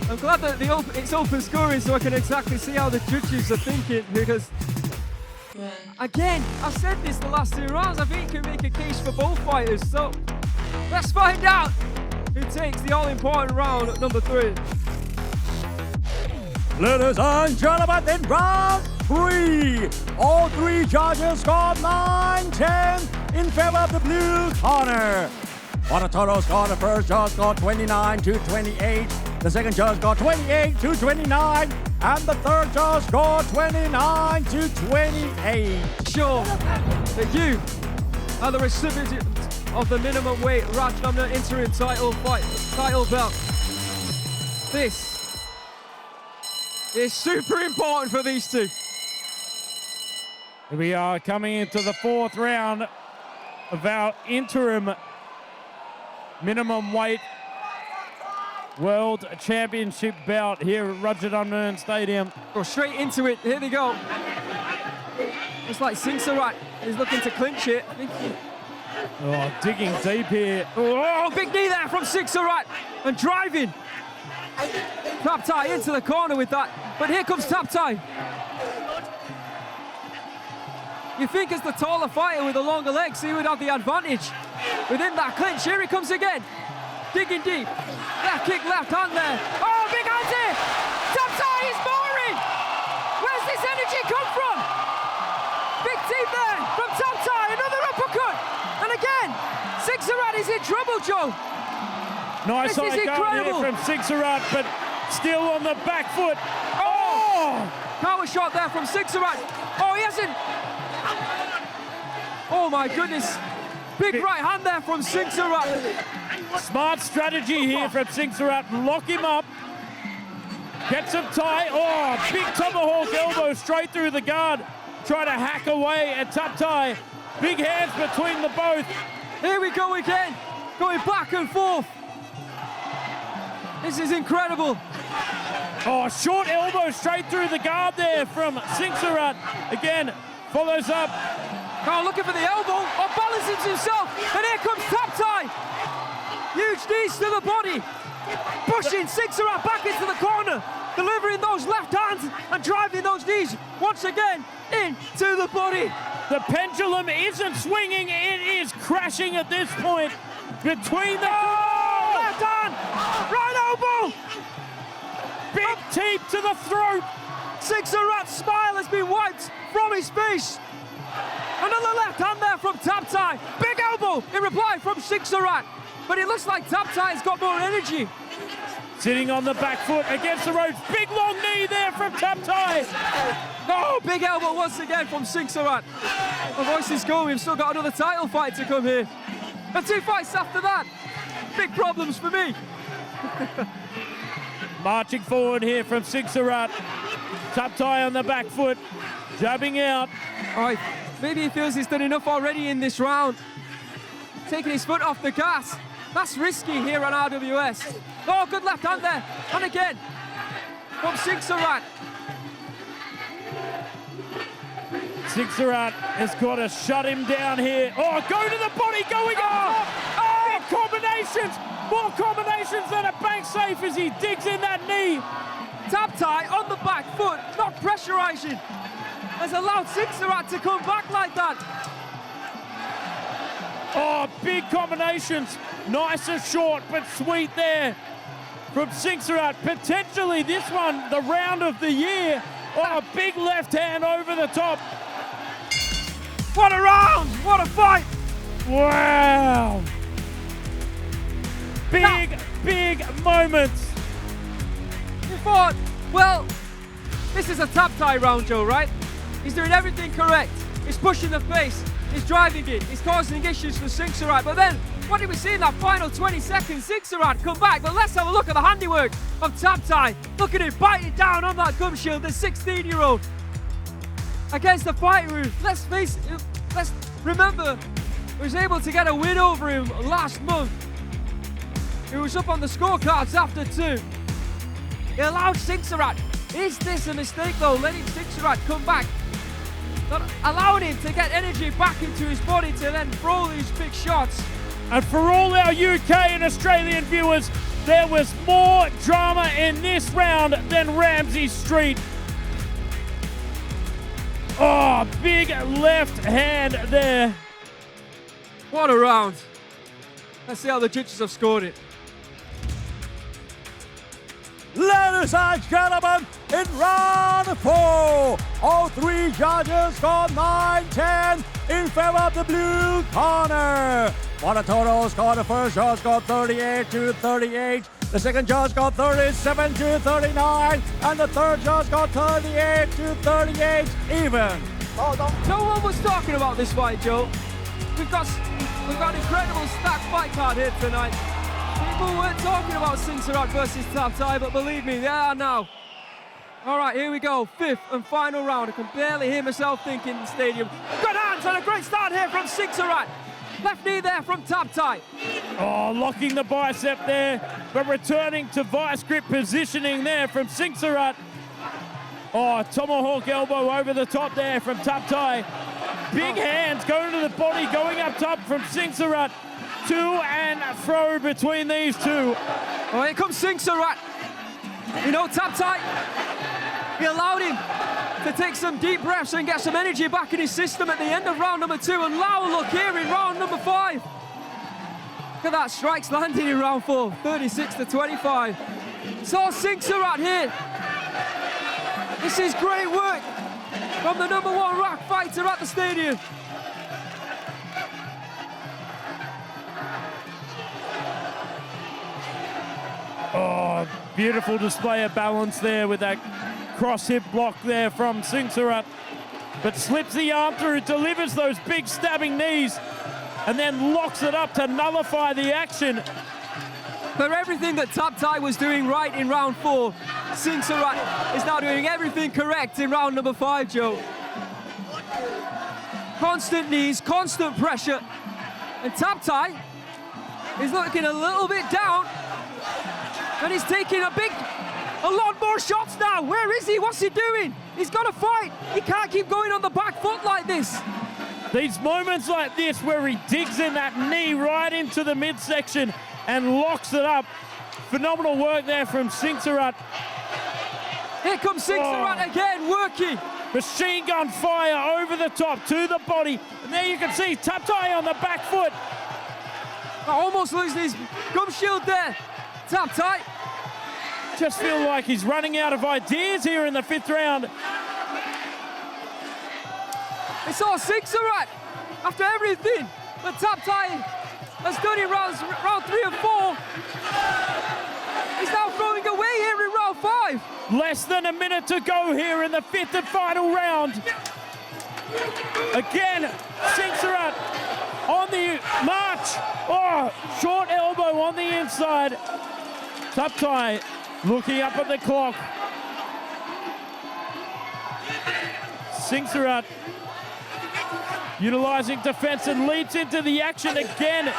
A: I'm glad that it's open scoring so I can exactly see how the judges are thinking, because again, I've said this the last 2 rounds, I think you can make a case for both fighters. So let's find out who takes the all-important round at number 3.
C: Ladies and gentlemen, in round 3, all 3 judges scored 9-10 in favor of the blue corner. On a total score, the first judge scored 29-28, the second judge scored 28-29, and the third judge scored 29-28.
A: Sure that you are the recipient of the minimum weight Rajadamnern interim title belt. This is super important for these two.
B: We are coming into the 4th round of our interim minimum weight world championship bout here at Rajadamnern Stadium.
A: Go straight into it. Here they go. Looks like Singhasurat is looking to clinch it. I think
B: Digging deep here.
A: Oh, big knee there from Singhasurat and driving. Tapthai into the corner with that, but here comes Tapthai. You think as the taller fighter with the longer legs, he would have the advantage within that clinch. Here he comes again, digging deep. Left kick, left hand there. Oh, big hands here. Tapthai is mooring. Where's this energy come from? Big team there from Tapthai. Another uppercut. And again, Singhasurat is in trouble, Joe.
B: Nice
A: This is
B: high guard here
A: incredible.
B: from Singhasurat, but still on the back foot. Oh!
A: Power shot there from Singhasurat. Oh, he hasn't. Oh my goodness. Big right hand there from Singhasurat.
B: Smart strategy here from Singhasurat. Lock him up. Gets him tight. Oh, big tomahawk elbow straight through the guard. Try to hack away at Tapthai. Big hands between the both.
A: Here we go again. Going back and forth. This is incredible.
B: Oh, short elbow straight through the guard there from Singhasurat. Again, follows up.
A: Oh, looking for the elbow. Oh, balances himself. And here comes Tapthai. Huge knees to the body. Pushing Singhasurat back into the corner. Delivering those left hands and driving those knees once again into the body.
B: The pendulum isn't swinging. It is crashing at this point between the...
A: Left hand. Right elbow.
B: Big teep to the throat.
A: Singhasurat's smile has been wiped from his face. Another left hand there from Tapthai. Big elbow in reply from Singhasurat. But it looks like Tapthai's got more energy.
B: Sitting on the back foot against the ropes. Big long knee there from Tapthai.
A: Oh, big elbow once again from Singhasurat. My voice is going. We've still got another title fight to come here. And 2 fights after that. Big problems for me.
B: Marching forward here from Singhasurat. Tapthai on the back foot, jabbing out.
A: All right, maybe he feels he's done enough already in this round. Taking his foot off the gas. That's risky here on RWS. Oh, good left hand there. And again, from Singhasurat.
B: Singhasurat has got to shut him down here. Oh, go to the body, going up. Oh, combinations. More combinations than a bank safe as he digs in that knee.
A: Tapthai on the back foot, not pressurizing, has allowed Singhasurat to come back like that.
B: Oh, big combinations. Nice and short, but sweet there from Singhasurat. Potentially this one, the round of the year. Oh, a big left hand over the top.
A: What a round! What a fight!
B: Wow. Big moments.
A: You thought, well, this is a Tapthai round, Joe, right? He's doing everything correct. He's pushing the face. He's driving it. He's causing issues for Singhasurat. But then, what did we see in that final 20 seconds? Singhasurat come back. But let's have a look at the handiwork of Tapthai. Look at him biting down on that gum shield, the 16-year-old. Against the fight room. Let's remember, he was able to get a win over him last month. He was up on the scorecards after 2. He allowed Singhasurat. Is this a mistake though, letting Singhasurat come back? Not allowing him to get energy back into his body to then throw these big shots.
B: And for all our UK and Australian viewers, there was more drama in this round than Ramsey Street. Oh, big left hand there.
A: What a round. Let's see how the judges have scored it.
C: Ladies and gentlemen, in round 4, all 3 judges scored 9-10 in favor of the blue corner. For the total score, the first judge got 38-38, the second judge got 37-39, and the third judge got 38-38 even.
A: No one was talking about this fight, Joe. We've got an incredible stacked fight card here tonight. People weren't talking about Singhasurat versus Tapthai, but believe me, they are now. All right, here we go. 5th and final round. I can barely hear myself thinking in the stadium. Good hands and a great start here from Singhasurat. Left knee there from Tapthai.
B: Oh, locking the bicep there, but returning to vice grip positioning there from Singhasurat. Oh, tomahawk elbow over the top there from Tapthai. Big hands going to the body, going up top from Singhasurat. To and fro between these two.
A: Oh, here comes Singhasurat. You know, Tapthai, he allowed him to take some deep breaths and get some energy back in his system at the end of round number 2. And now look here in round number 5. Look at that, strikes landing in round 4, 36-25. So Singhasurat here. This is great work from the number 1 ranked fighter at the stadium.
B: Oh, beautiful display of balance there with that cross hip block there from Singhasurat. But slips the arm through, delivers those big stabbing knees, and then locks it up to nullify the action.
A: For everything that Tapthai was doing right in round 4, Singhasurat is now doing everything correct in round number 5, Joe. Constant knees, constant pressure. And Tapthai is looking a little bit down. And he's taking a lot more shots now. Where is he? What's he doing? He's got to fight. He can't keep going on the back foot like this.
B: These moments like this where he digs in that knee right into the midsection and locks it up. Phenomenal work there from Singhasurat.
A: Here comes Singhasurat again, working.
B: Machine gun fire over the top to the body. And there you can see Tapthai on the back foot.
A: Almost losing his gum shield there. Tapthai.
B: Just feel like he's running out of ideas here in the 5th round.
A: It's all Singhasurat after everything that Tapthai has done in round 3 and 4. He's now throwing away here in round 5.
B: Less than a minute to go here in the fifth and final round. Again, Singhasurat on the march. Oh, short elbow on the inside. Tapthai looking up at the clock. Singhasurat utilizing defense and leads into the action again,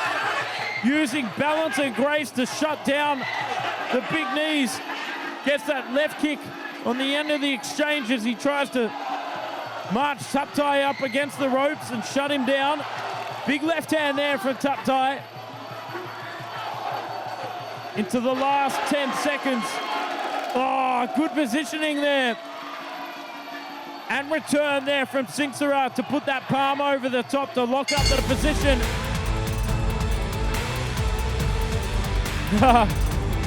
B: using balance and grace to shut down the big knees. Gets that left kick on the end of the exchange as he tries to march Tapthai up against the ropes and shut him down. Big left hand there from Tapthai. Into the last 10 seconds. Oh, good positioning there. And return there from Singhasurat to put that palm over the top to lock up the position.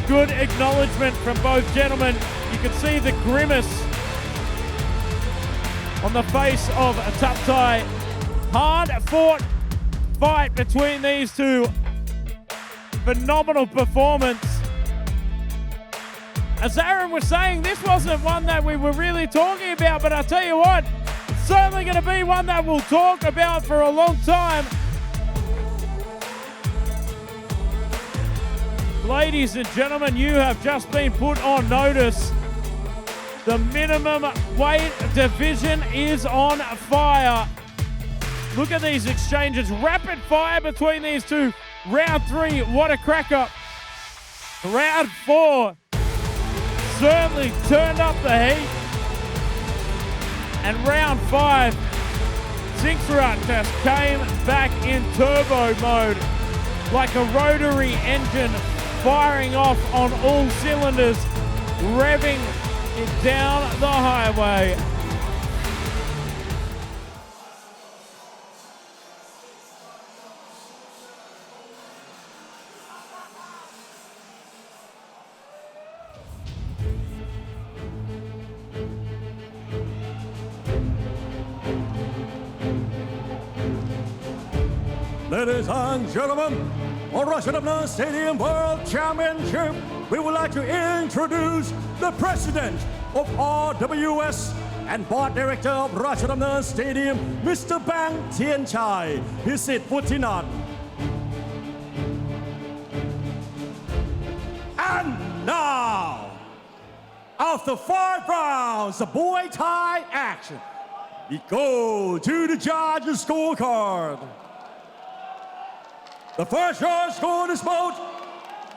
B: Good acknowledgement from both gentlemen. You can see the grimace on the face of Tapthai. Hard-fought fight between these two. Phenomenal performance. As Aaron was saying, this wasn't one that we were really talking about, but I'll tell you what, it's certainly going to be one that we'll talk about for a long time. Ladies and gentlemen, you have just been put on notice. The minimum weight division is on fire. Look at these exchanges. Rapid fire between these two. Round 3, what a cracker. Round 4 certainly turned up the heat. And round 5, Singhasurat just came back in turbo mode like a rotary engine firing off on all cylinders, revving it down the highway.
C: Ladies and gentlemen, on Rajadamnern Stadium World Championship, we would like to introduce the president of RWS and board director of Ratchanon Stadium, Mr. Bang Tianchai. Visit Putinan. And now, after 5 rounds of Muay Thai action, we go to the judges' scorecard. The first judge scored this bout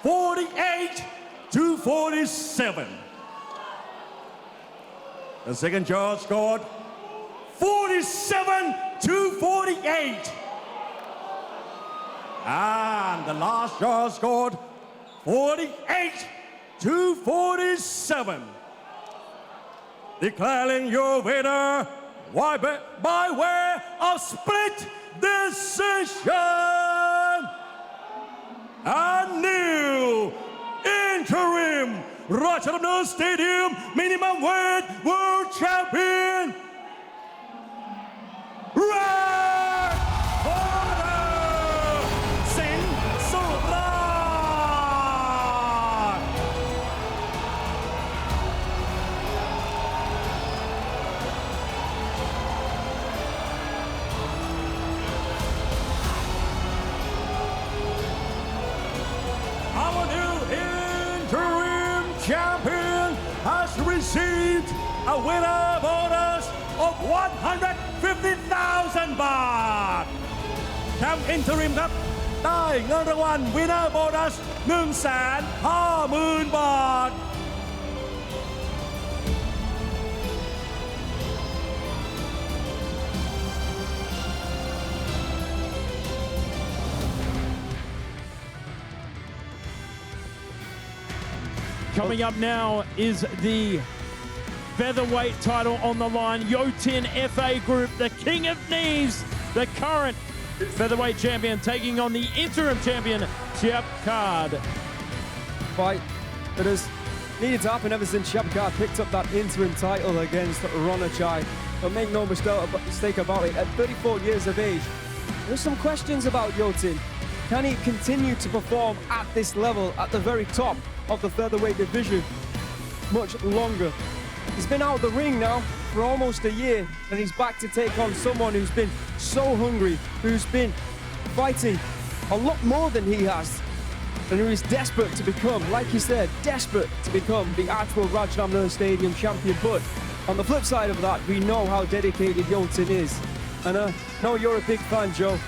C: 48-47. The second judge scored 47-48. And the last judge scored 48-47. Declaring your winner by way of split decision. And new interim Rajadamnern Stadium minimum weight world champion, Singhasurat. Our new interim champion has received a winner bonus of 150,000 baht. แชมป์ Interim ครับ ได้เงินรางวัล winner bonus 150,000 บาท
B: Coming up now is the featherweight title on the line. Yothin FA Group, the king of knees, the current featherweight champion, taking on the interim champion, Chiabkard.
A: Fight that has needed to happen ever since Chiabkard picked up that interim title against Ranachai. But make no mistake about it, at 34 years of age, there's some questions about Yothin. Can he continue to perform at this level, at the very top of the featherweight division?
D: much longer. He's been out of the ring now for almost a year, and he's back to take on someone who's been so hungry, who's been fighting a lot more than he has, and who is desperate to become, like he said, desperate to become the actual Rajadamnern Stadium champion. But on the flip side of that, we know how dedicated Yothin is. And I know you're a big fan, Joe.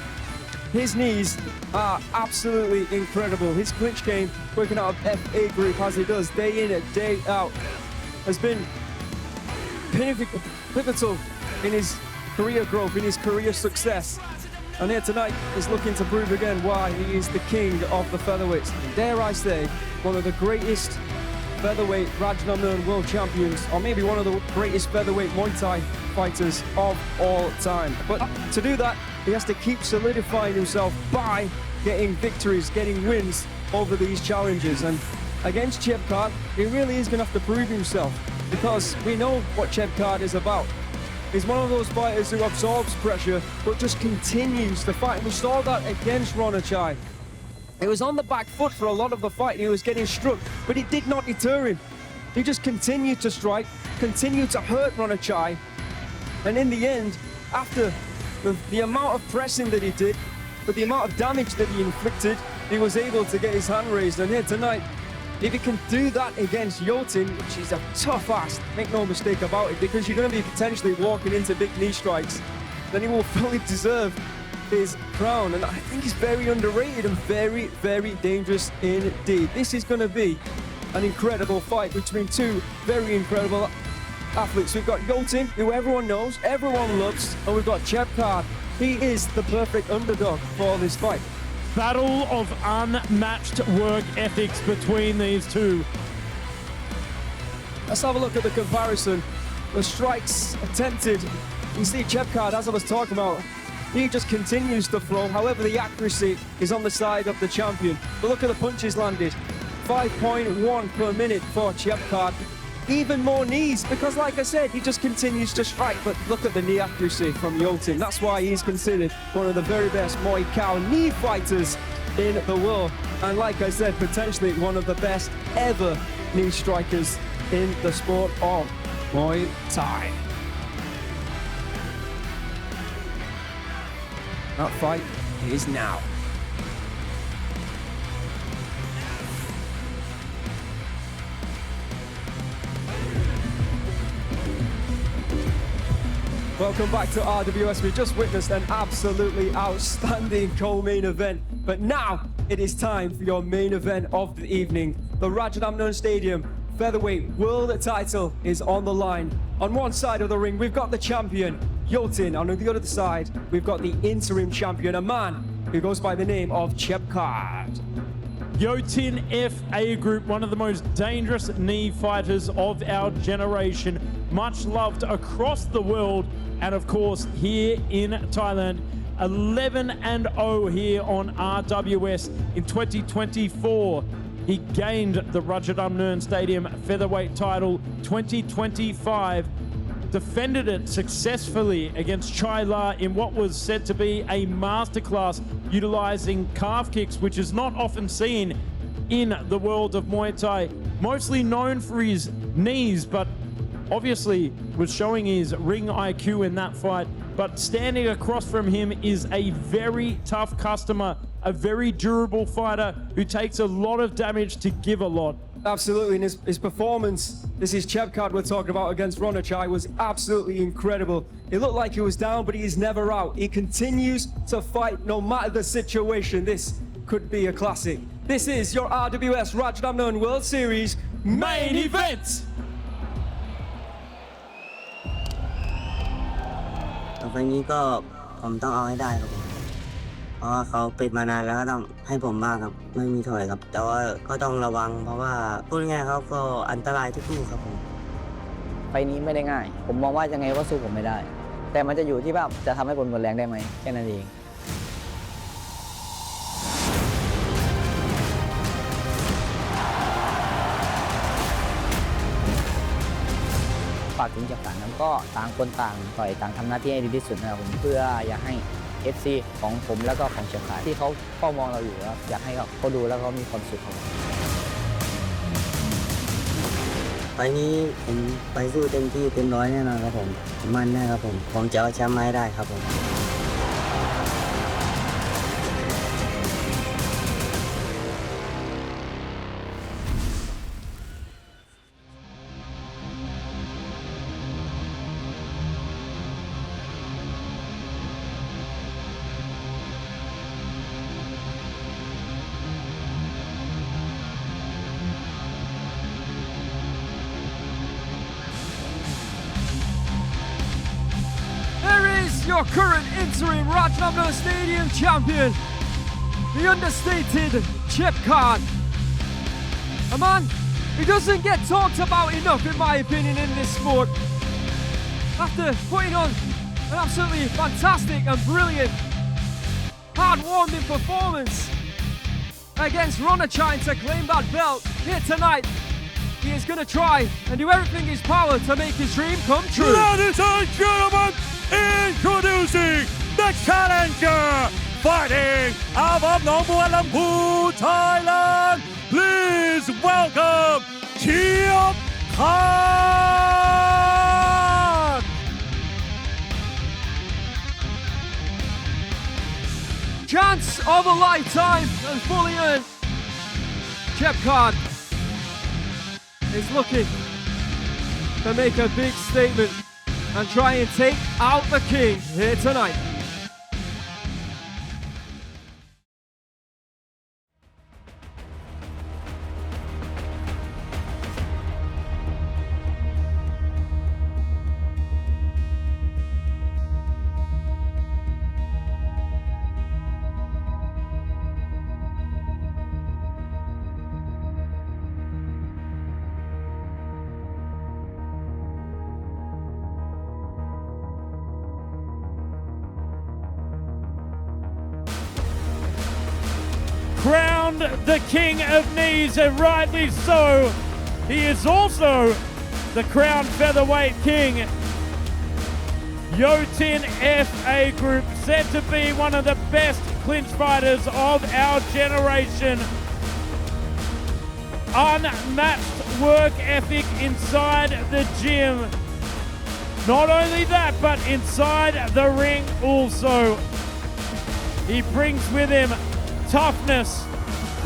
D: His knees are absolutely incredible. His clinch game, working out of FA group as he does day in and day out, has been pivotal in his career growth, in his career success. And here tonight is looking to prove again why he is the king of the featherweights. And dare I say, one of the greatest featherweight Rajadamnern world champions, or maybe one of the greatest featherweight Muay Thai fighters of all time. But to do that, he has to keep solidifying himself by getting victories, getting wins over these challenges. And against Chiabkard, he really is going to have to prove himself, because we know what Chiabkard is about. He's one of those fighters who absorbs pressure but just continues to fight. We saw that against Ronachai. He was on the back foot for a lot of the fight. He was getting struck, but it did not deter him. He just continued to strike, continued to hurt Ronachai. And in the end, after the amount of pressing that he did, but the amount of damage that he inflicted, he was able to get his hand raised. And here tonight, if he can do that against Yothin, which is a tough ask, make no mistake about it, because you're going to be potentially walking into big knee strikes, then he will fully deserve his crown. And I think he's very underrated and very, very dangerous indeed. This is going to be an incredible fight between two very incredible athletes. We've got Yothin, who everyone knows, everyone loves, and we've got Chiabkard. He is the perfect underdog for this fight.
B: Battle of unmatched work ethics between these two.
D: Let's have a look at the comparison. The strikes attempted. You see Chiabkard, as I was talking about, he just continues to throw. However, the accuracy is on the side of the champion. But look at the punches landed. 5.1 per minute for Chiabkard. Even more knees, because like I said, he just continues to strike. But look at the knee accuracy from Yothin. That's why he's considered one of the very best Muay Thai knee fighters in the world. And like I said, potentially one of the best ever knee strikers in the sport of Muay Thai. That fight is now. Welcome back to RWS. We just witnessed an absolutely outstanding co-main event, but now it is time for your main event of the evening. The Rajadamnern Stadium featherweight world title is on the line. On one side of the ring, we've got the champion, Yothin. On the other side, we've got the interim champion, a man who goes by the name of Chiabkard.
B: Yothin FA Group, one of the most dangerous knee fighters of our generation, much loved across the world, and of course here in Thailand. 11-0 here on RWS in 2024. He gained the Rajadamnern Stadium featherweight title 2025, defended it successfully against Chai La in what was said to be a masterclass utilizing calf kicks, which is not often seen in the world of Muay Thai. Mostly known for his knees, but obviously was showing his ring IQ in that fight. But standing across from him is a very tough customer, a very durable fighter who takes a lot of damage to give a lot.
D: Absolutely, and his performance, this is Chiabkard we're talking about, against Ronachai, was absolutely incredible. It looked like he was down, but he is never out. He continues to fight no matter the situation. This could be a classic. This is your RWS Rajadamnern World Series main event.
E: ไฟนี้ก็ผมต้องเอาให้ได้ครับผมเพราะว่าเขาปิดมานานแล้วก็ต้องให้ผมบ้างครับไม่มีถอยครับแต่ว่าก็ต้องระวังเพราะว่าพูดง่ายๆเขาก็อันตรายทุกลูกครับผม
F: ไฟนี้ไม่ได้ง่ายผมมองว่ายังไงก็สู้ผมไม่ได้แต่มันจะอยู่ที่ว่าจะทำให้ผลหมดแรงได้ไหมแค่นั้นเองฝากถึงเจ้าขานั้นก็ต่างคนต่างต่อยต่างทำหน้าที่ให้ดีที่สุดนะครับผมเพื่ออยากให้ FC ของผมแล้วก็ของเจ้าขาที่เขาเฝ้ามองเราอยู่ครับอยากให้เขาดูแล้วเขามีความสุขครับ
E: ไฟล์นี้ผมไปสู้เต็มที่เต็มร้อยแน่นอนครับผมมันแน่ครับผมจะเอาแชมป์มาให้ได้ครับผม
A: Your current interim Rajadamnern Stadium champion, the understated Chiabkard. A man who doesn't get talked about enough, in my opinion, in this sport. After putting on an absolutely fantastic and brilliant, hard-warming performance against Ratchanon to claim that belt here tonight, he is going to try and do everything in his power to make his dream come true.
C: Ladies and gentlemen, introducing the challenger, fighting out of Kuala Thailand. Please welcome Chiabkard.
A: Chance of a lifetime and fully earned. Chiabkard is looking to make a big statement and try and take out the king here tonight.
B: Crowned the king of knees, and rightly so. He is also the crowned featherweight king. Yothin FA Group, said to be one of the best clinch fighters of our generation. Unmatched work ethic inside the gym. Not only that, but inside the ring also. He brings with him toughness,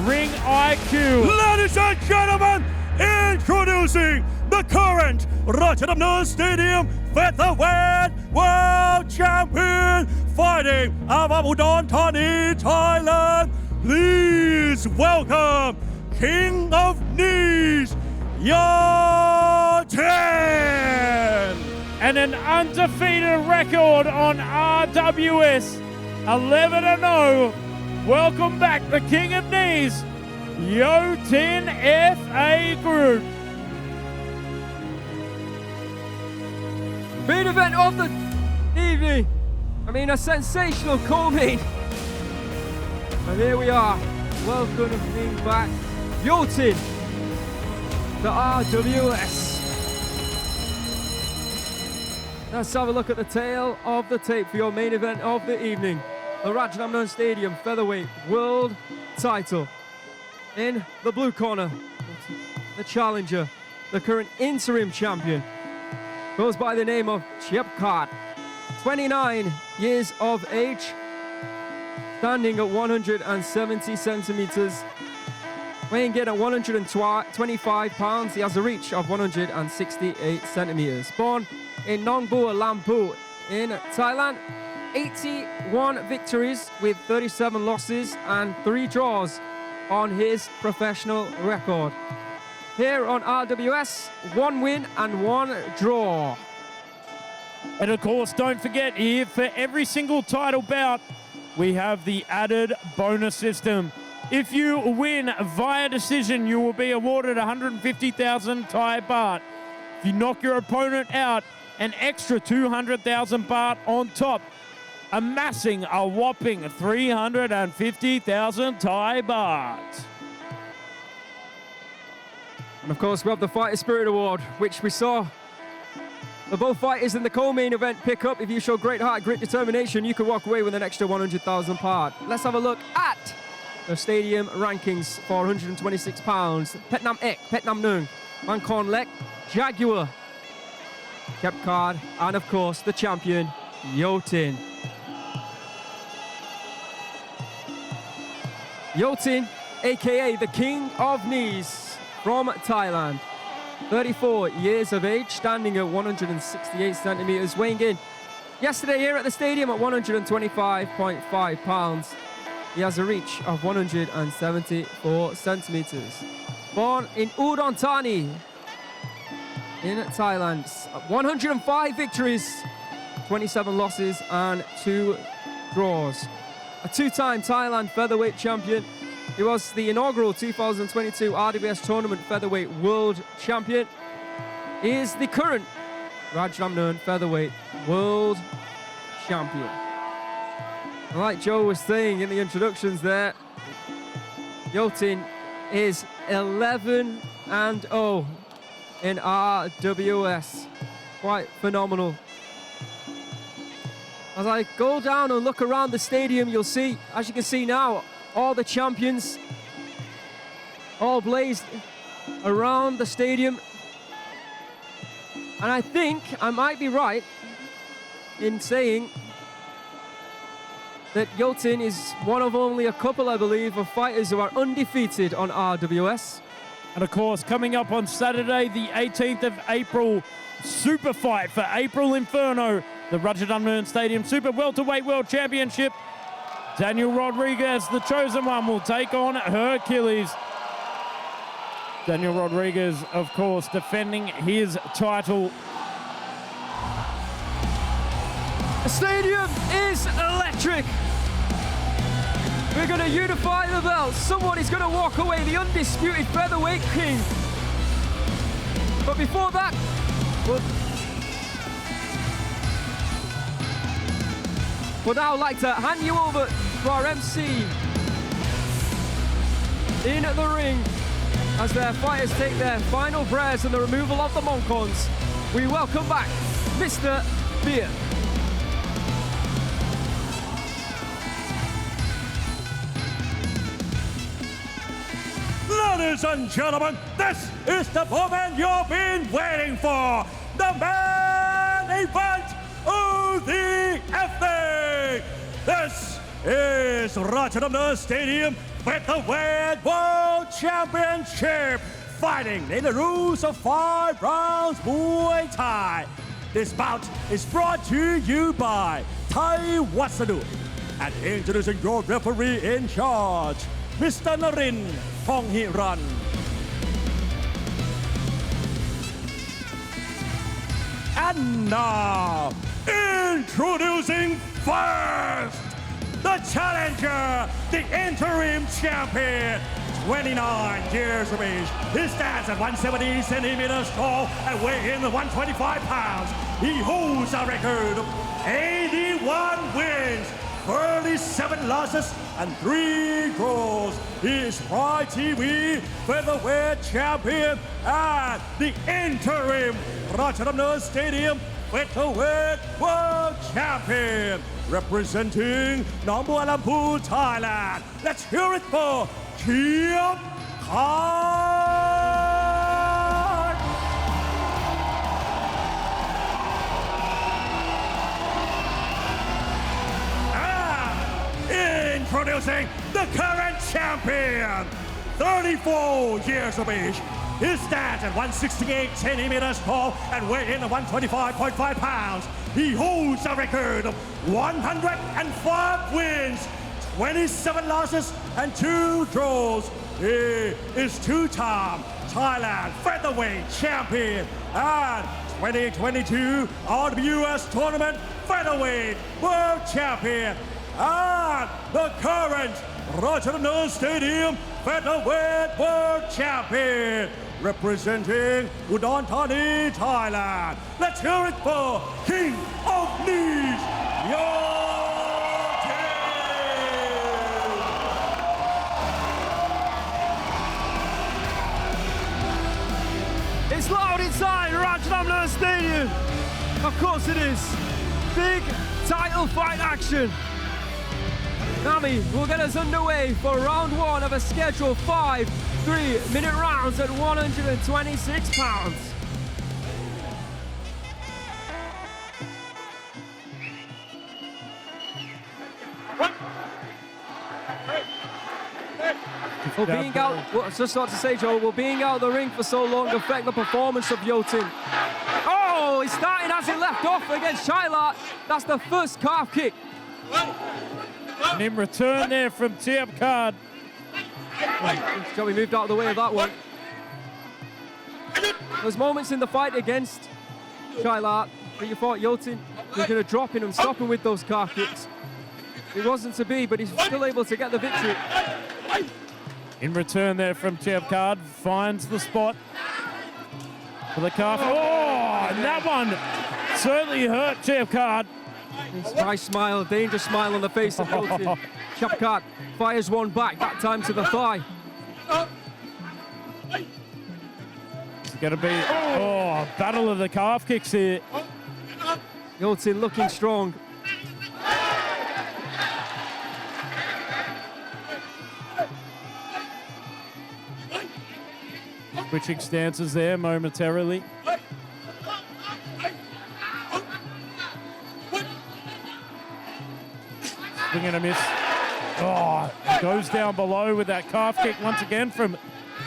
B: ring IQ.
C: Ladies and gentlemen, introducing the current Rajadamnern Stadium Featherweight World Champion, fighting out of Udon Thani, Thailand. Please welcome King of Knees, Yothin.
B: And an undefeated record on RWS, 11-0. Welcome back, the king of knees, Yothin FA Group.
A: Main event of the evening. I mean, a sensational co-main. And here we are, welcoming back Yothin, the RWS. Let's have a look at the tail of the tape for your main event of the evening. The Rajadamnern Stadium Featherweight World Title. In the blue corner, the challenger, the current interim champion, goes by the name of Chiabkard, 29 years of age, standing at 170 centimeters, weighing in at 125 pounds. He has a reach of 168 centimeters. Born in Nong Bua, Lampu in Thailand. 81 victories with 37 losses and 3 draws on his professional record. Here on RWS, 1 win and 1 draw.
B: And of course, don't forget, here for every single title bout, we have the added bonus system. If you win via decision, you will be awarded 150,000 Thai baht. If you knock your opponent out, an extra 200,000 baht on top, amassing a whopping 350,000 Thai baht.
A: And of course, we have the Fighter Spirit Award, which we saw the both fighters in the co-main event pick up. If you show great heart, great determination, you can walk away with an extra 100,000 baht. Let's have a look at the stadium rankings for 126 pounds. Petnam Ek, Petnam Nung,
D: Mancon Lek, Jaguar, Chiabkard, and of course the champion, Yothin. Yothin, aka the King of Knees from Thailand. 34 years of age, standing at 168 centimeters, weighing in yesterday here at the stadium at 125.5 pounds. He has a reach of 174 centimeters. Born in Udon Thani in Thailand. 105 victories, 27 losses and 2 draws. A 2-time Thailand featherweight champion. He was the inaugural 2022 RWS Tournament Featherweight World Champion. He is the current Rajadamnern Featherweight World Champion. And like Joe was saying in the introductions there, Yothin is 11-0 in RWS. Quite phenomenal. As I go down and look around the stadium, you'll see, as you can see now, all the champions all blazed around the stadium. And I think I might be right in saying that Yothin is one of only a couple, I believe, of fighters who are undefeated on RWS.
B: And of course, coming up on Saturday, the 18th of April, super fight for April Inferno, the Rajadamnern Stadium Super Welterweight World Championship. Daniel Rodriguez, the chosen one, will take on Hercules. Daniel Rodriguez, of course, defending his title.
D: The stadium is electric. We're going to unify the belts. Somebody's going to walk away the undisputed featherweight king. But before that, would now like to hand you over to our MC in the ring as their fighters take their final prayers and the removal of the Moncons. We welcome back Mr. Beer.
C: Ladies and gentlemen, this is the moment you've been waiting for. The main event of the evening. This is Rajadamnern Stadium Featherweight World Championship, fighting in the rules of 5 rounds Muay Thai. This bout is brought to you by Thai Wasadu. And introducing your referee in charge, Mr. Narin Thonghiran. And now, introducing first, the challenger, the interim champion, 29 years of age. He stands at 170 centimeters tall and weighs in at 125 pounds. He holds a record of 81 wins, 37 losses, and 3 draws. He is Pride TV Featherweight Champion and the interim Rajadamnern Stadium Featherweight World Champion. Representing Nombu Alampu, Thailand. Let's hear it for Chiabkard. Introducing the current champion, 34 years of age. He stands at 168 centimeters tall and weighs in at 125.5 pounds. He holds a record of 105 wins, 27 losses, and 2 draws. He is 2-time Thailand Featherweight Champion and 2022 RWS Tournament Featherweight World Champion and the current Ratchanon Stadium Featherweight World Champion, representing Udon Thani, Thailand. Let's hear it for King of Knees, Yothin.
D: It's loud inside Rajadamnern Stadium. Of course it is. Big title fight action. Nami will get us underway for round 1 of a scheduled 5
A: 3-minute rounds at 126 pounds. Well, being out, well, I was just about to say, Joe, well, being out of the ring for so long affect the performance of Yothin. Oh, he's starting as he left off against Chiabkard. That's the first calf kick.
B: And in return there from Chiabkard.
A: Joey moved out of the way of that one. There's moments in the fight against Chiabkard where you thought Yothin was going to drop in and stop him with those calf kicks. It wasn't to be, but he's still able to get the victory.
B: In return there from Chiabkard, finds the spot for the calf. Oh, and that one certainly hurt Chiabkard.
A: Nice smile, dangerous smile on the face of Yothin. Chiabkard fires one back, that time to the thigh.
B: It's going to be, oh, battle of the calf kicks here.
A: Yothin looking strong.
B: Switching stances there momentarily. Swing and a miss. Oh, goes down below with that calf kick once again from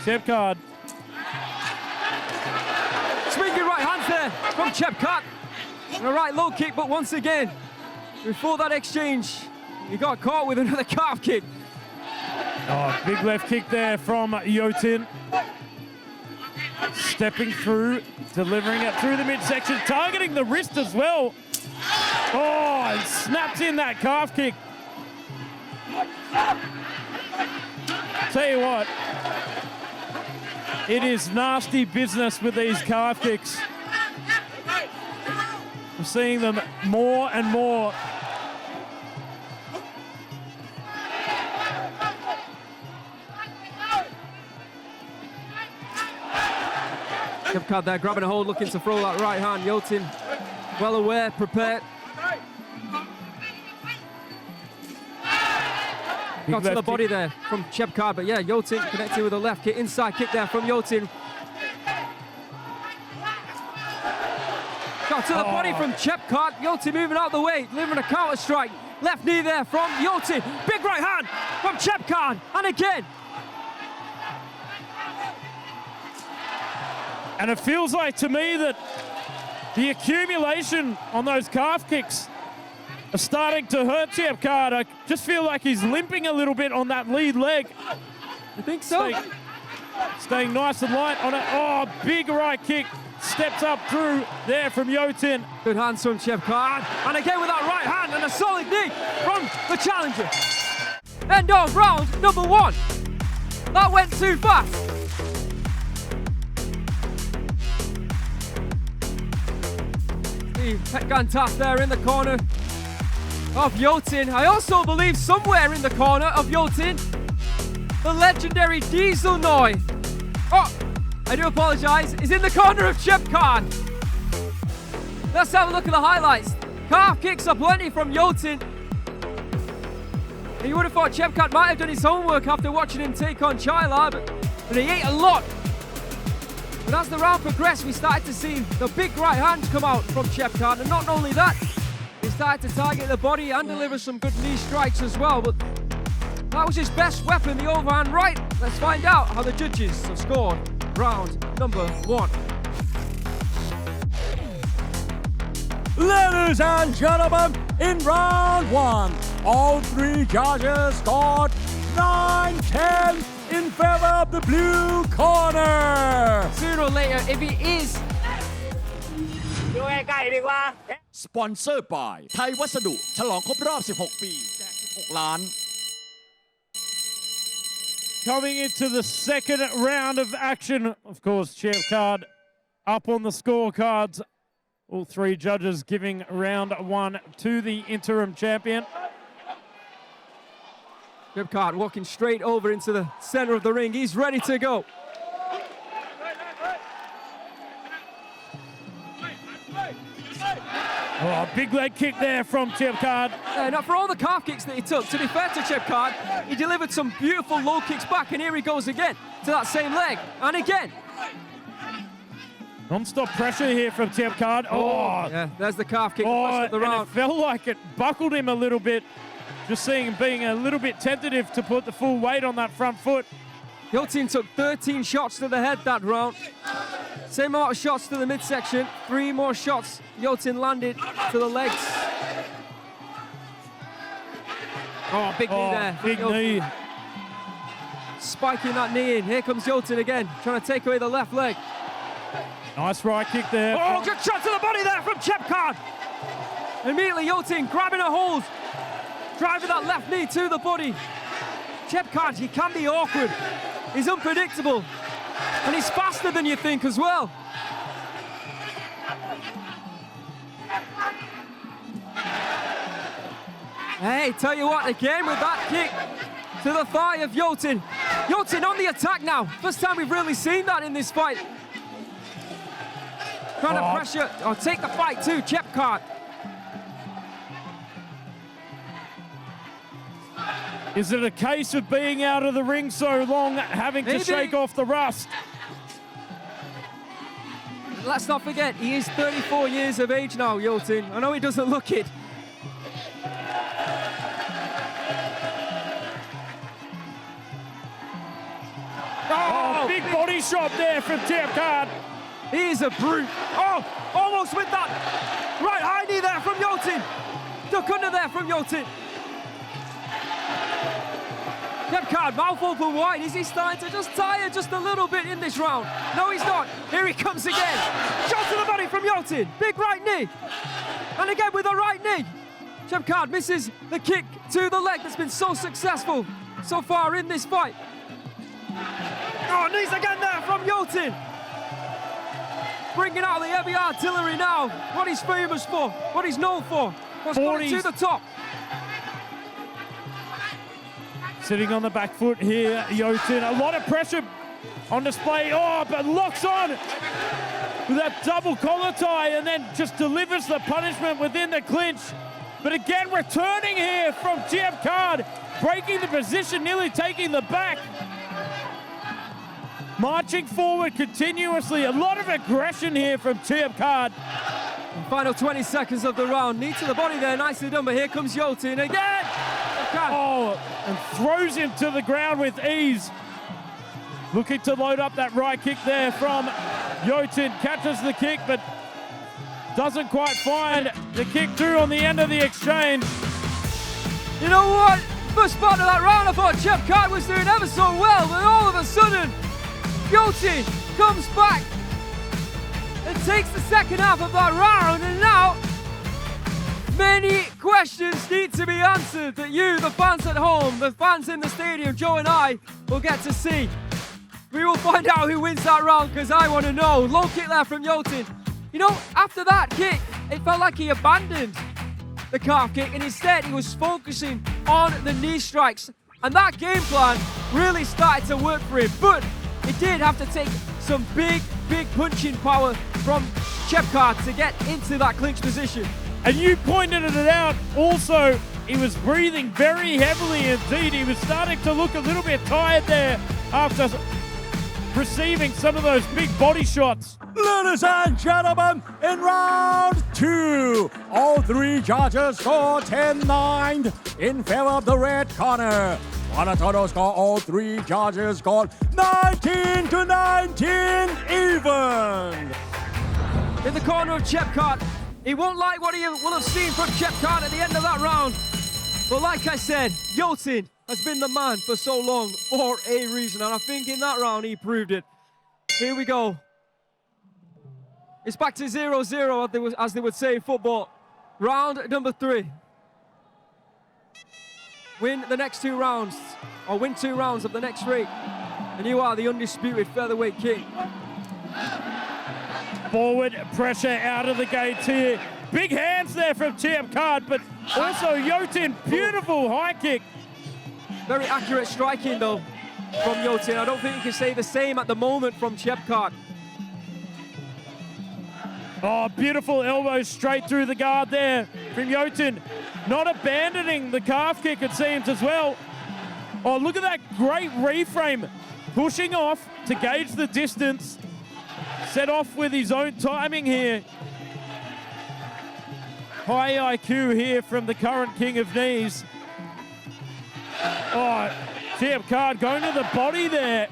B: Chiabkard.
A: Swinging right hands there from Chiabkard. And a right low kick, but once again, before that exchange, he got caught with another calf kick.
B: Oh, big left kick there from Yothin. Stepping through, delivering it through the midsection, targeting the wrist as well. Oh, and snaps in that calf kick. Tell you what, it is nasty business with these calf kicks. I'm seeing them more and more.
A: Chiabkard there grabbing a hold, looking to throw that right hand. Yothin well aware, prepared. Got to the body there from Chiabkard, but yeah, Yothin connecting with a left kick, inside kick there from Yothin. Got to the body from Chiabkard. Yothin moving out the way, delivering a counter strike. Left knee there from Yothin. Big right hand from Chiabkard, and again.
B: And it feels like to me that the accumulation on those calf kicks are starting to hurt Chiabkard. I just feel like he's limping a little bit on that lead leg.
A: You think so?
B: Staying nice and light on it. Oh, big right kick. Steps up through there from Yothin.
A: Good hands from Chiabkard. And again with that right hand and a solid knee from the challenger. End of round number 1. That went too fast. Gantaf there in the corner of Yothin. I also believe somewhere in the corner of Yothin, the legendary Diesel Noi. Oh, I do apologise, is in the corner of Chiabkard. Let's have a look at the highlights. Calf kicks are plenty from Yothin. You would have thought Chiabkard might have done his homework after watching him take on Chiabkard, but he ate a lot. But as the round progressed, we started to see the big right hands come out from Chiabkard, and not only that, he started to target the body and deliver some good knee strikes as well. But that was his best weapon, the overhand right. Let's find out how the judges have scored round number 1.
C: Ladies and gentlemen, in round 1, all 3 judges scored 9-10 in favor of the blue corner.
A: Sooner or later, if he is...
C: Sponsored by ไทยวัสดุฉลองครบรอบ 16 ปีแจก 16 ล้าน
B: Coming into the second round of action, of course, Chiabkard up on the scorecards. All 3 judges giving round 1 to the interim champion.
A: Chiabkard walking straight over into the center of the ring. He's ready to go.
B: Oh, Oh, big leg kick there from Chiabkard.
D: Not for all the calf kicks that he took. To be fair to Chiabkard, he delivered some beautiful low kicks back, and here he goes again to that same leg, and again.
B: Non-stop pressure here from Chiabkard. Oh,
D: yeah, there's the calf kick.
B: oh,
D: The
B: and
D: round.
B: it felt like it buckled him a little bit. Just seeing him being a little bit tentative to put the full weight on that front foot.
D: Yothin took 13 shots to the head that round. Same amount of shots to the midsection. 3 more shots Yothin landed to the legs. Oh, big knee there.
B: Big knee.
D: Spiking that knee in. Here comes Yothin again, trying to take away the left leg.
B: Nice right kick there.
D: Oh, good shot to the body there from Chiabkard. Immediately Yothin grabbing a hold, driving that left knee to the body. Chiabkard, he can be awkward. He's unpredictable. And he's faster than you think as well. Hey, tell you what, again with that kick to the thigh of Yothin. Yothin on the attack now. First time we've really seen that in this fight. Trying to pressure, or take the fight too, Chiabkard.
B: Is it a case of being out of the ring so long, having to shake off the rust?
D: Let's not forget, he is 34 years of age now, Yothin. I know he doesn't look it.
B: Oh, big body shot there from Chiabkard.
D: He is a brute. Oh, almost with that right high knee there from Yothin. Duck under there from Yothin. Chiabkard, mouth open wide. Is he starting to just tire just a little bit in this round? No, he's not. Here he comes again. Shot to the body from Yothin. Big right knee. And again with a right knee. Chiabkard misses the kick to the leg that's been so successful so far in this fight. Oh, knees again there from Yothin. Bringing out the heavy artillery now. What he's famous for, what he's known for. What's going to the top.
B: Sitting on the back foot here, Yothin. A lot of pressure on display. Oh, but locks on with that double collar tie and then just delivers the punishment within the clinch. But again, returning here from Chiabkard, breaking the position, nearly taking the back. Marching forward continuously. A lot of aggression here from Chiabkard.
D: Final 20 seconds of the round. Knee to the body there, nicely done, but here comes Yothin again.
B: Oh, and throws him to the ground with ease. Looking to load up that right kick there from Yothin. Catches the kick, but doesn't quite find the kick through on the end of the exchange.
D: You know what? First part of that round, I thought Chiabkard was doing ever so well, but all of a sudden, Yothin comes back and takes the second half of that round, and now many questions need to be answered that you, the fans at home, the fans in the stadium, Joe and I, will get to see. We will find out who wins that round because I want to know. Low kick there from Yothin. You know, after that kick, it felt like he abandoned the calf kick and instead he was focusing on the knee strikes. And that game plan really started to work for him. But he did have to take some big punching power from Chiabkard to get into that clinch position.
B: And you pointed it out also, he was breathing very heavily indeed. He was starting to look a little bit tired there after receiving some of those big body shots.
C: Ladies and gentlemen, in round 2, all 3 judges score 10-9 in favor of the red corner. On a total score, all 3 judges scored 19-19 even.
D: In the corner of Chiabkard, he won't like what he will have seen from Chiabkard at the end of that round. But like I said, Yothin has been the man for so long for a reason. And I think in that round, he proved it. Here we go. It's back to 0-0, as they would say in football. Round number 3. Win the next 2 rounds, or win 2 rounds of the next 3. And you are the undisputed featherweight king.
B: Forward pressure out of the gates here. Big hands there from Chiabkard, but also Yothin, beautiful high kick.
D: Very accurate striking though from Yothin. I don't think you can say the same at the moment from Chiabkard.
B: Oh, beautiful elbow straight through the guard there from Yothin. Not abandoning the calf kick, it seems, as well. Oh, look at that great reframe. Pushing off to gauge the distance. Set off with his own timing here. High IQ here from the current king of knees. Oh, Chiabkard going to the body there.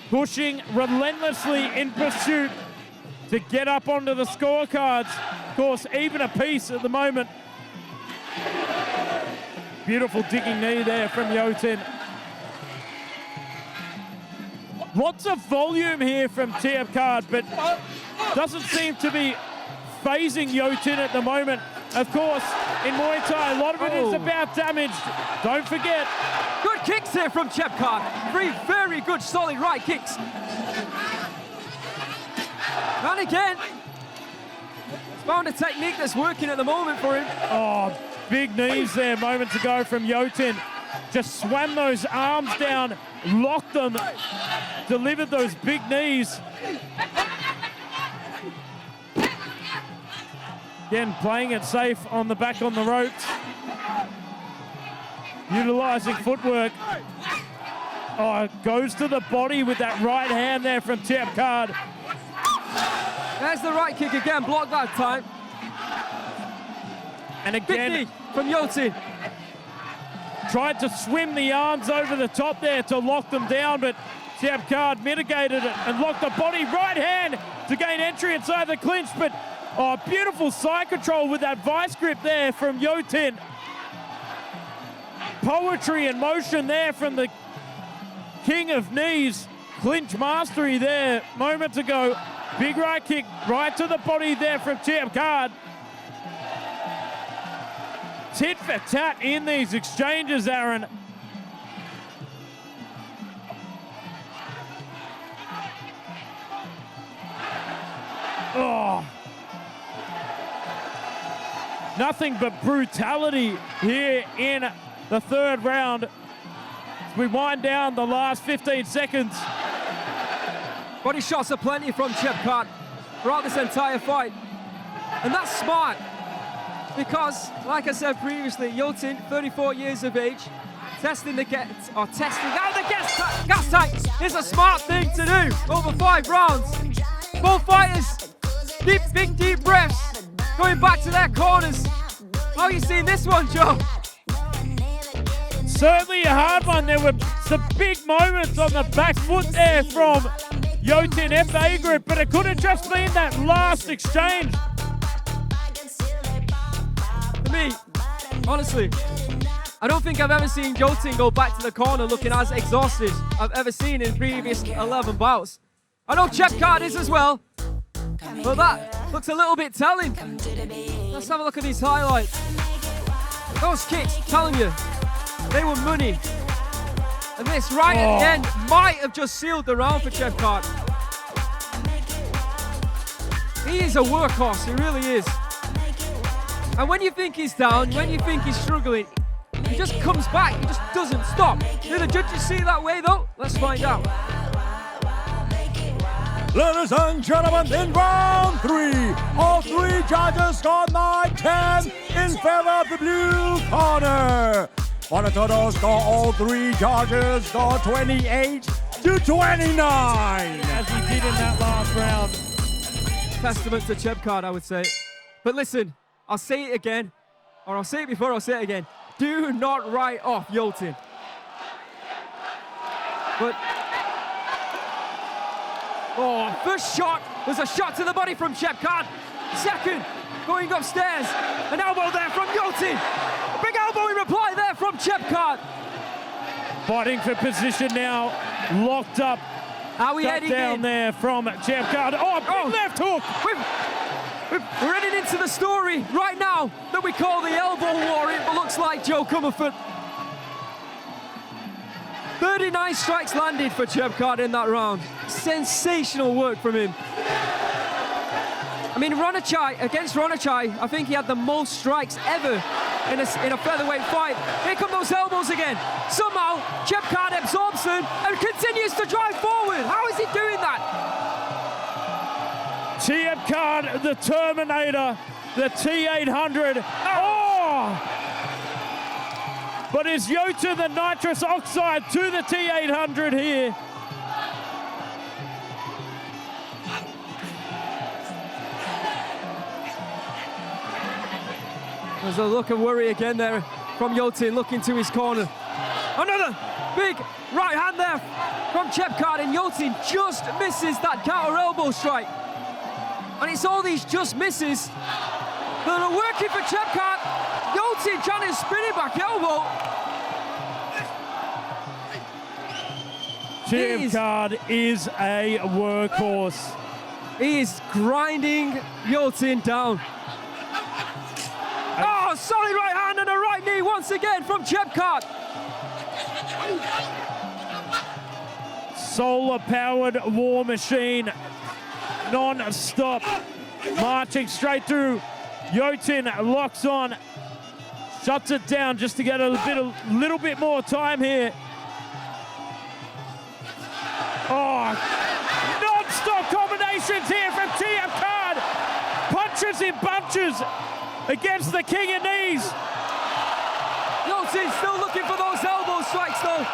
B: Pushing relentlessly in pursuit to get up onto the scorecards. Of course, even a piece at the moment. Beautiful digging knee there from Yothin. Lots of volume here from Chiabkard, but doesn't seem to be phasing Yothin at the moment. Of course, in Muay Thai, a lot of it is about damage. Don't forget.
A: Good kicks here from Chiabkard. Three very good, solid right kicks. And again, he's found a technique that's working at the moment for him.
B: Oh, big knees there moments ago from Yothin. Just swam those arms down, locked them, delivered those big knees. Again, playing it safe on the back on the ropes. Utilizing footwork. Oh, goes to the body with that right hand there from Chiabkard.
A: There's the right kick again, blocked that time.
B: And
A: Big
B: again,
A: knee from Yothin.
B: tried to swim the arms over the top there to lock them down, but Chiabkard mitigated it and locked the body. Right hand to gain entry inside the clinch, but oh, beautiful side control with that vice grip there from Yothin. Poetry and motion there from the king of knees. Clinch mastery there moments ago. Big right kick right to the body there from Chiabkard. Tit for tat in these exchanges, Aaron. Oh. Nothing but brutality here in the third round. As we wind down the last 15 seconds.
A: Body shots are plenty from Chiabkard throughout this entire fight. And that's smart. Because, like I said previously, Yothin, 34 years of age, testing out the gas tank is a smart thing to do over 5 rounds. Both fighters, deep breaths, going back to their corners. How are you seeing this one, Joe?
B: Certainly a hard one. There were some big moments on the back foot there from Yothin FA group, but it could have just been that last exchange.
A: For me, honestly, I don't think I've ever seen Yothin go back to the corner looking as exhausted I've ever seen in previous 11 bouts. I know Chiabkard is as well, but that looks a little bit telling. Let's have a look at these highlights. Those kicks, telling you, they were money. And this right at the end might have just sealed the round for Chiabkard. He is a workhorse, he really is. And when you think he's down, when you think he's struggling, he just comes back, he just doesn't stop. Do the judges see it that way though? Let's find out.
C: Ladies and gentlemen, in round 3, all 3 judges score 9-10 in favor of the blue corner. On a total score, all 3 judges score 28-29.
B: As he did in that last round.
A: Testament to Chiabkard, I would say. But listen, I'll say it again, or I'll say it before I'll say it again. Do not write off Yothin. But, first shot was a shot to the body from Chiabkard. Second, going upstairs, an elbow there from Yothin. A big elbow in reply there from Chiabkard.
B: Fighting for position now, locked up.
A: Are we
B: Cut
A: heading
B: down
A: in?
B: there from Chiabkard. Oh, big left hook.
A: We're heading into the story right now that we call the elbow war. It looks like Joe Comerford. 39 strikes landed for Chiabkard in that round. Sensational work from him. I mean, against Ronachai, I think he had the most strikes ever in a featherweight fight. Here come those elbows again. Somehow, Chiabkard absorbs them and continues to drive forward. How is he doing that?
B: Chiabkard, the Terminator, the T800. Oh! But is Yothin the nitrous oxide to the T800 here?
D: There's a look of worry again there from Yothin, looking to his corner. Another big right hand there from Chiabkard, and Yothin just misses that counter elbow strike. And it's all these just misses that are working for Chiabkard. Yothin trying to spin it back elbow.
B: Chiabkard is a workhorse.
D: He is grinding Yothin down. Oh, solid right hand and a right knee once again from Chiabkard.
B: Solar-powered war machine, non-stop, marching straight through. Yothin locks on, shuts it down just to get a little bit more time here. Oh, non-stop combinations here from Chiabkard. Punches in bunches against the king of knees.
D: Yothin still looking for those elbow strikes though.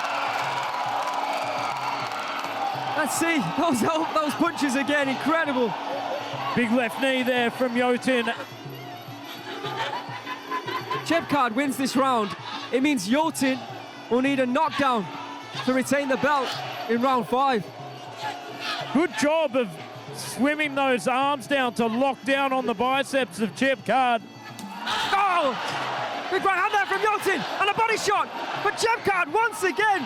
D: Let's see those punches again, incredible.
B: Big left knee there from Yothin.
D: Chiabkard wins this round. It means Yothin will need a knockdown to retain the belt in round 5.
B: Good job of swimming those arms down to lock down on the biceps of Chiabkard.
D: Oh! Big right hand there from Yothin and a body shot. But Chiabkard once again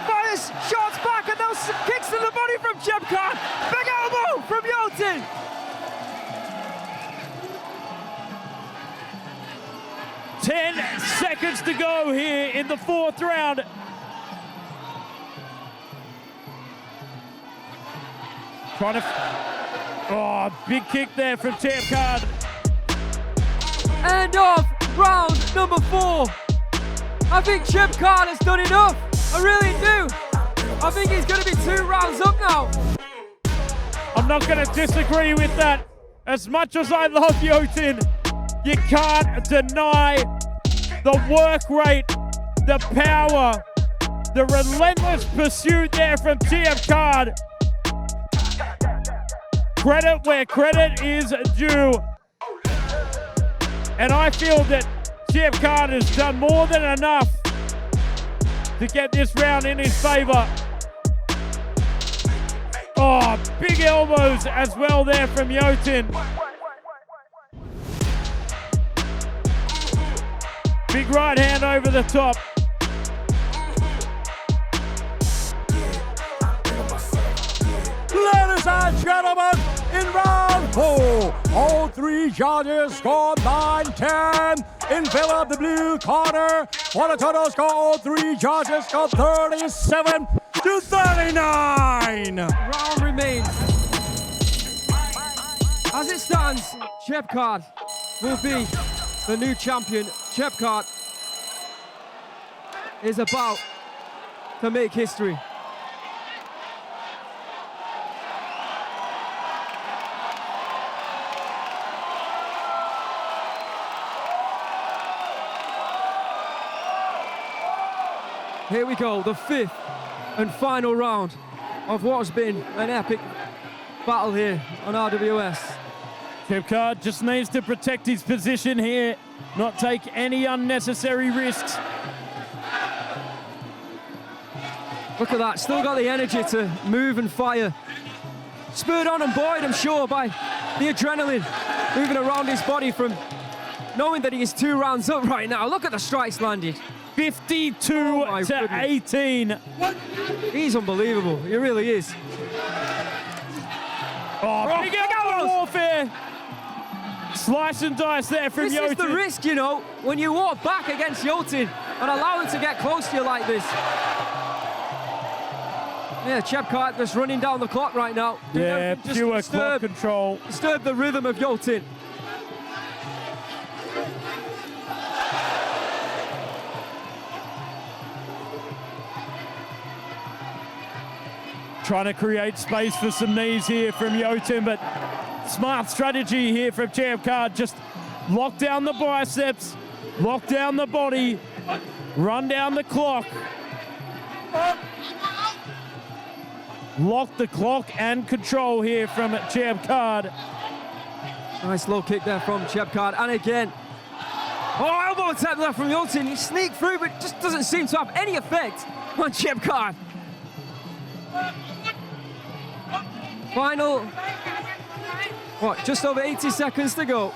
D: fires shots back and those kicks to the body from Chiabkard. Big elbow from Yothin.
B: Ten seconds to go here in the 4th round. Trying to... Oh, big kick there from Chiabkard.
D: End of round number 4. I think Chiabkard has done enough. I really do. I think he's going to be 2 rounds up now.
B: I'm not going to disagree with that. As much as I love Yothin, you can't deny the work rate, the power, the relentless pursuit there from Chiabkard. Credit where credit is due. And I feel that Chiabkard has done more than enough to get this round in his favor. Oh, big elbows as well there from Yothin. Big right hand over the top.
C: Ladies and gentlemen, in round 4, all 3 judges scored 9-10 in favor of the blue corner. For the total score, all 3 judges scored 37-39.
D: Round remains. As it stands, Chiabkard will be the new champion. Chiabkard is about to make history. Here we go, the 5th and final round of what has been an epic battle here on RWS.
B: Chiabkard just needs to protect his position here, not take any unnecessary risks.
D: Look at that, still got the energy to move and fire. Spurred on and buoyed, I'm sure, by the adrenaline moving around his body from knowing that he is 2 rounds up right now. Look at the strikes landed.
B: 52-18.
D: He's unbelievable, he really is.
B: Oh, big elbow warfare. Slice and dice there from Yothin.
D: This is the risk, you know, when you walk back against Yothin and allow him to get close to you like this. Yeah, Chiabkard just running down the clock right now.
B: Yeah, pure clock control.
D: Disturb the rhythm of Yothin.
B: Trying to create space for some knees here from Yothin, but Smart strategy here from Chiabkard. Just lock down the biceps, lock down the body, run down the clock. Lock the clock and control here from Chiabkard.
D: Nice low kick there from Chiabkard. And again, elbow attack there from Yothin. He sneaked through, but just doesn't seem to have any effect on Chiabkard. Final, just over 80 seconds to go.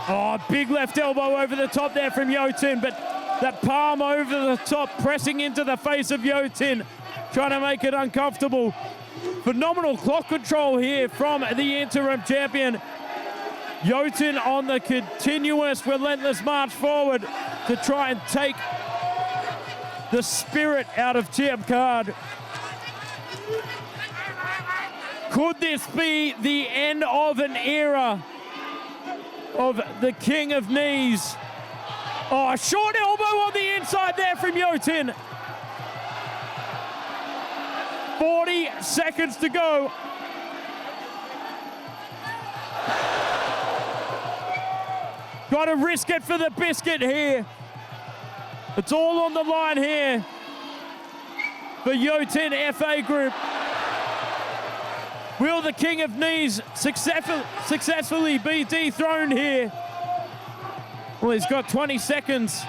B: Oh, big left elbow over the top there from Yothin, but that palm over the top, pressing into the face of Yothin, trying to make it uncomfortable. Phenomenal clock control here from the interim champion. Yothin on the continuous, relentless march forward to try and take the spirit out of Chiabkard. Could this be the end of an era of the king of knees? Oh, a short elbow on the inside there from Yothin. 40 seconds to go. Got to risk it for the biscuit here. It's all on the line here for Yothin FA Group. Will the king of knees successfully be dethroned here? Well, he's got 20 seconds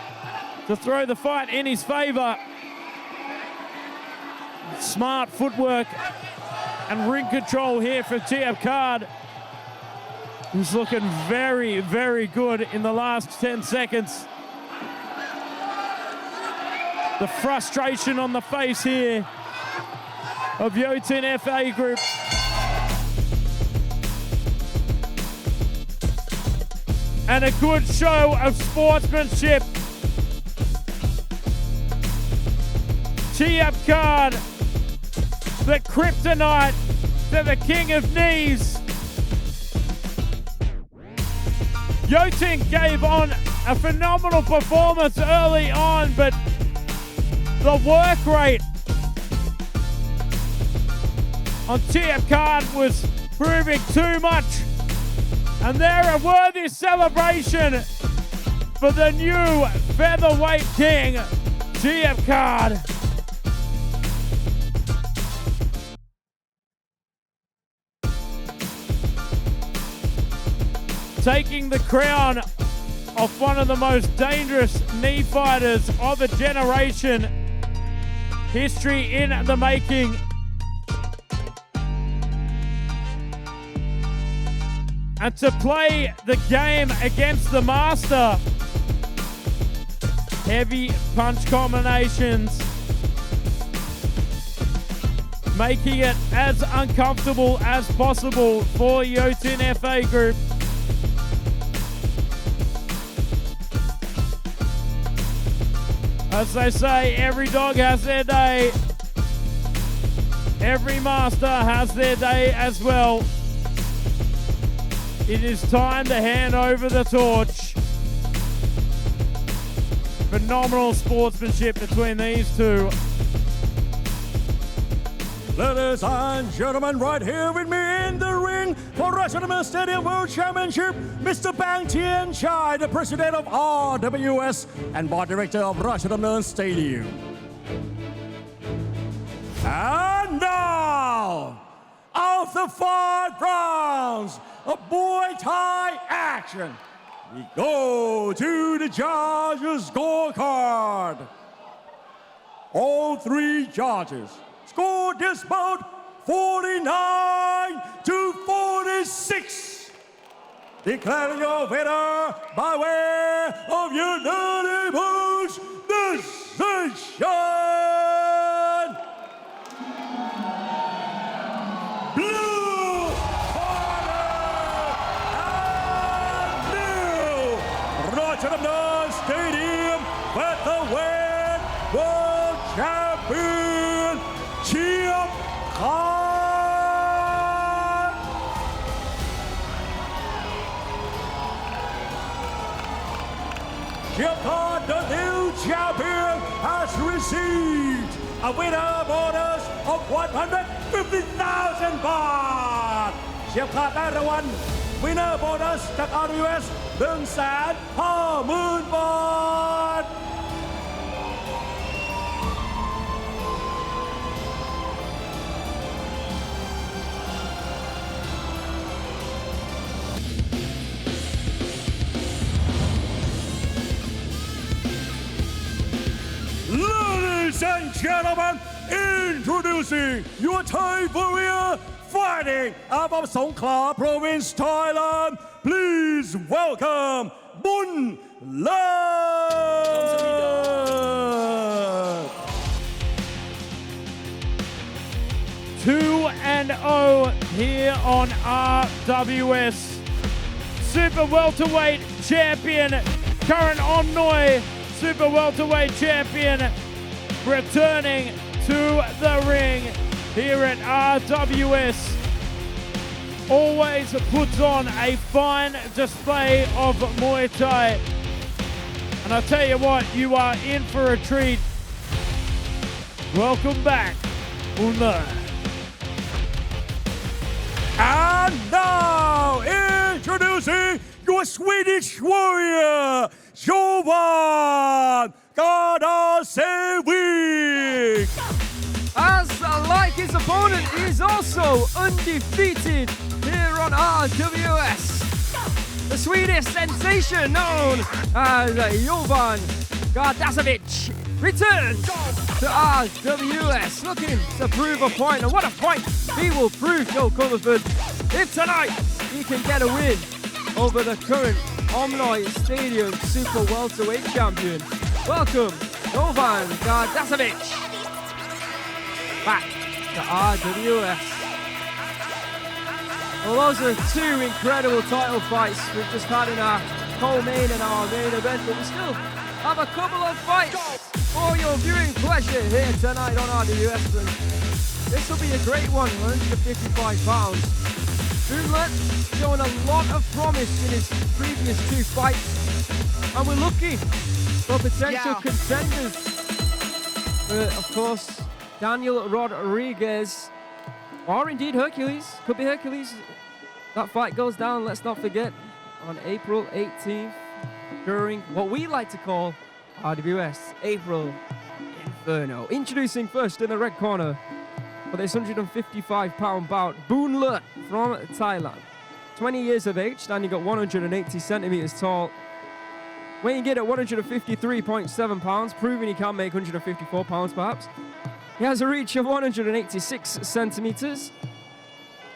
B: to throw the fight in his favor. Smart footwork and ring control here for Chiabkard, who's looking very, very good in the last 10 seconds. The frustration on the face here of Yothin FA Group. And a good show of sportsmanship. Chiabkard, the kryptonite to the king of knees. Yothin gave on a phenomenal performance early on, but the work rate on Chiabkard was proving too much. And there a worthy celebration for the new featherweight king, Chiabkard. Taking the crown off one of the most dangerous knee fighters of a generation. History in the making. And to play the game against the master. Heavy punch combinations, making it as uncomfortable as possible for Yothin FA Group. As they say, every dog has their day. Every master has their day as well. It is time to hand over the torch. Phenomenal sportsmanship between these two.
C: Ladies and gentlemen, right here with me in the ring for Rajadamnern Stadium World Championship, Mr. Bang Tian Chai, the president of RWS and board director of Rajadamnern Stadium. And now, after 5 rounds of Muay Thai action, we go to the judges' scorecard. All 3 judges scored this bout 49-46. Declaring your winner by way of unanimous decision. Blue corner and new Rajadamnern Stadium Featherweight World Champion Chiabkard. Chiabkard, the new champion, has received a winner bonus of 150,000 baht. เฉียบขาดได้รางวัล Winner Bonus จาก RWS 150,000 บาท Ladies and gentlemen, introducing your Thai warrior fighting out of Songkhla Province, Thailand. Please welcome Boonlert.
B: 2-0 here on RWS. Super welterweight champion, current Omnoi super welterweight champion, returning to the ring here at RWS. Always puts on a fine display of Muay Thai. And I tell you what, you are in for a treat. Welcome back, Boonlert.
C: And now introducing your Swedish warrior, Jovan Gardasevic.
D: As like his opponent, he is also undefeated here on RWS. The Swedish sensation known as Jovan Gardasevic returns to RWS, looking to prove a point. And what a point he will prove, Joe Comerford, if tonight he can get a win over the current Omnoi Stadium Super Welterweight Champion. Welcome, Jovan Gardasevic, back to RWS. Well, those are two incredible title fights we've just had in our co-main and our main event, but we still have a couple of fights for your viewing pleasure here tonight on RWS. And this will be a great one, 155 pounds. Boonlert shown a lot of promise in his previous two fights, and we're looking for potential contenders. Of course, Daniel Rodriguez, or indeed Hercules, could be Hercules. That fight goes down, let's not forget, on April 18th during what we like to call RWS April Inferno. Introducing first in the red corner for this 155-pound bout, Boonlert from Thailand. 20 years of age, standing at 180 centimeters tall. Weighing in at 153.7 pounds, proving he can make 154 pounds perhaps. He has a reach of 186 centimeters.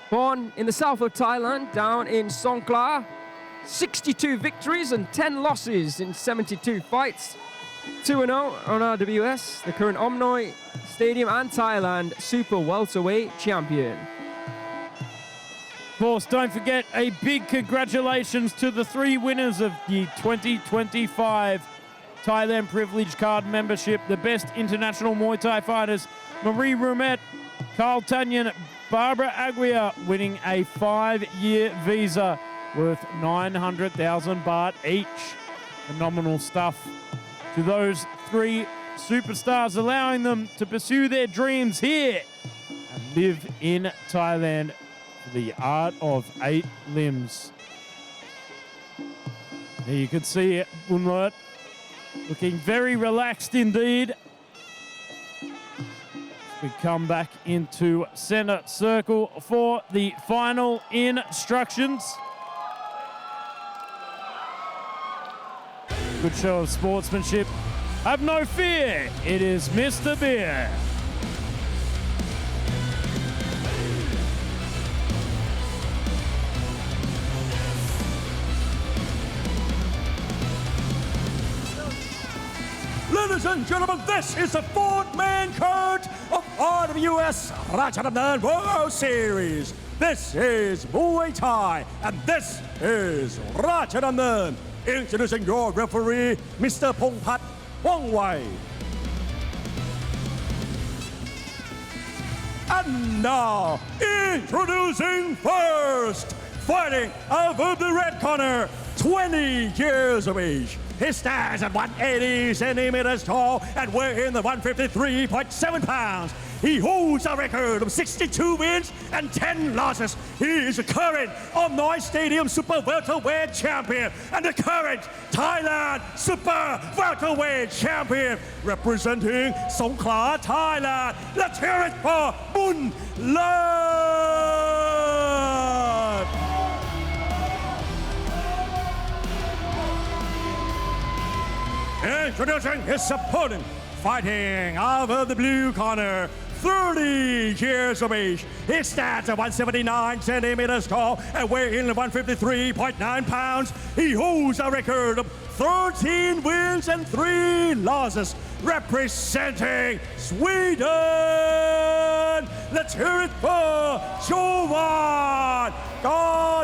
D: Born in the south of Thailand, down in Songkhla. 62 victories and 10 losses in 72 fights. 2-0 on RWS, the current Omnoi Stadium and Thailand Super Welterweight Champion.
B: Of course, don't forget a big congratulations to the three winners of the 2025 Thailand Privilege Card membership, the best international Muay Thai fighters, Marie Rumet, Carl Tanyan, Barbara Aguirre, winning a 5-year visa worth 900,000 baht each. Phenomenal stuff to those three superstars, allowing them to pursue their dreams here and live in Thailand for the art of 8 limbs. There you can see Boonlert looking very relaxed indeed. We come back into center circle for the final instructions. Good show of sportsmanship. Have no fear, it is Mr. Beer.
C: Ladies and gentlemen, this is the fourth main card of RWS Rajadamnern World Series. This is Muay Thai, and this is Ratchanon. Introducing your referee, Mr. Pongpat Wang. And now, introducing first, fighting out of the red corner, 20 years of age. He stands at 180 centimeters tall and weighs in the 153.7 pounds. He holds a record of 62 wins and 10 losses. He is the current Omnoi Stadium Super Welterweight Champion and the current Thailand Super Welterweight Champion. Representing Songkhla, Thailand, let's hear it for Boonlert! Introducing his opponent, fighting out of the blue corner, 30 years of age. He stands at 179 centimeters tall and weighs in 153.9 pounds. He holds a record of 13 wins and 3 losses, representing Sweden. Let's hear it for Jovan Gardasevic.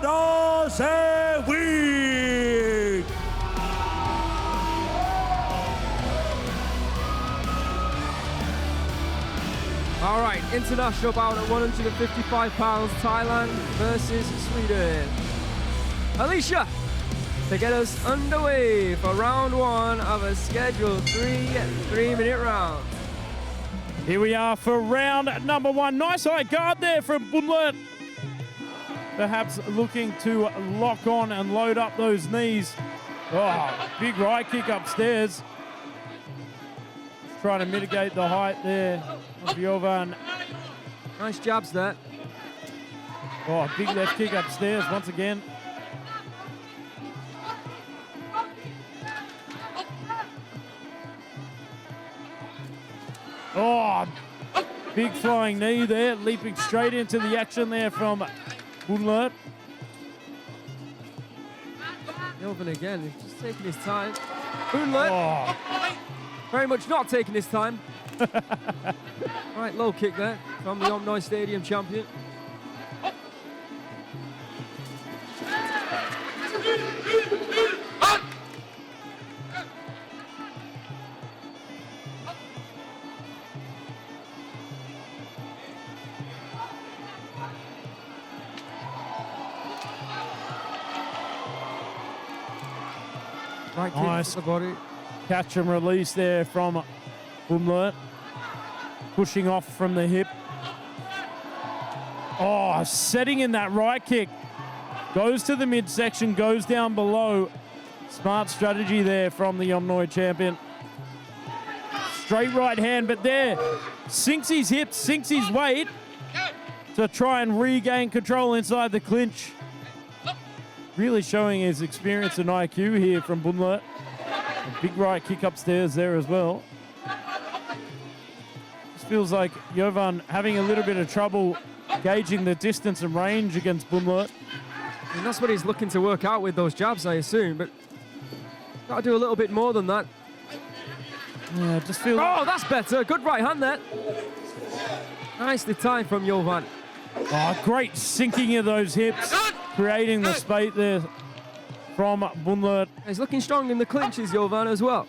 D: All right, international bout at 155 pounds, Thailand versus Sweden. Alicia, to get us underway for round 1 of a scheduled 3-minute round.
B: Here we are for round number 1. Nice high guard there from Boonlert. Perhaps looking to lock on and load up those knees. Oh, big right kick upstairs. Trying to mitigate the height there of Jovan.
D: Nice jabs there.
B: Oh, big left kick upstairs once again. Oh, big flying knee there, leaping straight into the action there from Boonlert.
D: Jovan again, he's just taking his time. Boonlert,
B: Oh,
D: very much not taking his time. Right, low kick there from the Omnoi Stadium champion. Right kick
B: Nice.
D: to the body.
B: catch and release there from Boonlert. Pushing off from the hip. Oh, setting in that right kick. Goes to the midsection, goes down below. Smart strategy there from the Omnoi champion. Straight right hand, but there. Sinks his hips, sinks his weight to try and regain control inside the clinch. Really showing his experience and IQ here from Boonlert. A big right kick upstairs there as well. Just feels like Jovan having a little bit of trouble gauging the distance and range against Boonlert.
D: And that's what he's looking to work out with those jabs, I assume, but got to do a little bit more than that.
B: Yeah, just feel.
D: Oh, that's better. Good right hand there. Nicely timed from Jovan.
B: Oh, great sinking of those hips, creating the space there from Boonlert.
D: He's looking strong in the clinches, Jovan, as well.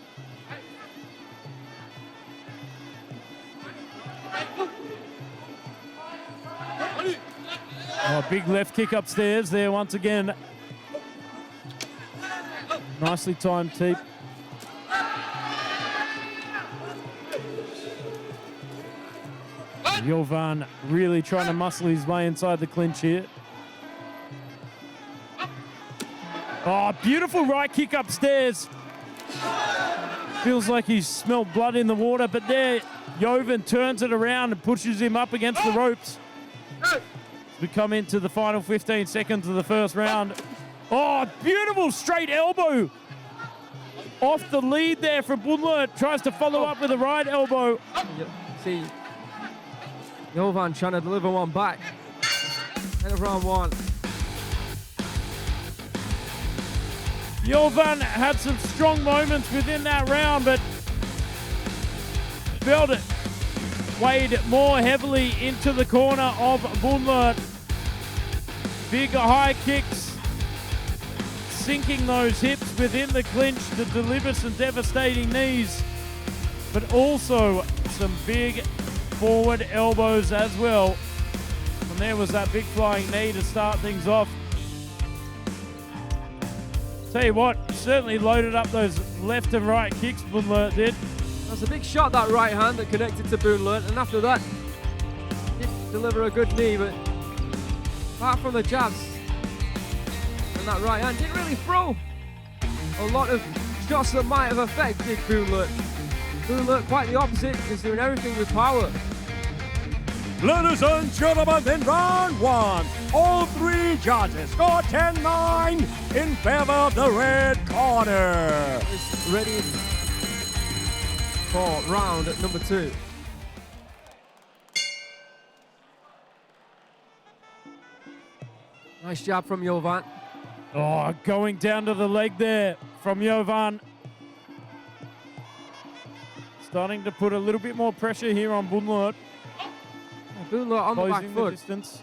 B: Oh, big left kick upstairs there once again. Nicely timed teep. Jovan really trying to muscle his way inside the clinch here. Oh, beautiful right kick upstairs. Feels like he's smelled blood in the water, but there, Jovan turns it around and pushes him up against the ropes. We come into the final 15 seconds of the first round. Oh, beautiful straight elbow. Off the lead there from Boonlert. Tries to follow up with a right elbow.
D: See, Jovan trying to deliver one back. End of round one.
B: Jovan had some strong moments within that round, but felt it weighed more heavily into the corner of Boonlert. Big high kicks, sinking those hips within the clinch to deliver some devastating knees, but also some big forward elbows as well. And there was that big flying knee to start things off. Tell you what, certainly loaded up those left and right kicks, Boonlert did.
D: That's a big shot, that right hand that connected to Boonlert, and after that, did deliver a good knee, but apart from the jabs and that right hand, didn't really throw a lot of shots that might have affected Boonlert. Boonlert, quite the opposite, is doing everything with power.
C: Ladies and gentlemen, in round one, all three judges scored 10-9 in favor of the red corner.
D: Is ready for round number 2. Nice jab from Jovan.
B: Oh, going down to the leg there from Jovan. Starting to put a little bit more pressure here on Boonlert.
D: Boonlert on the back
B: Closing the
D: foot.
B: distance.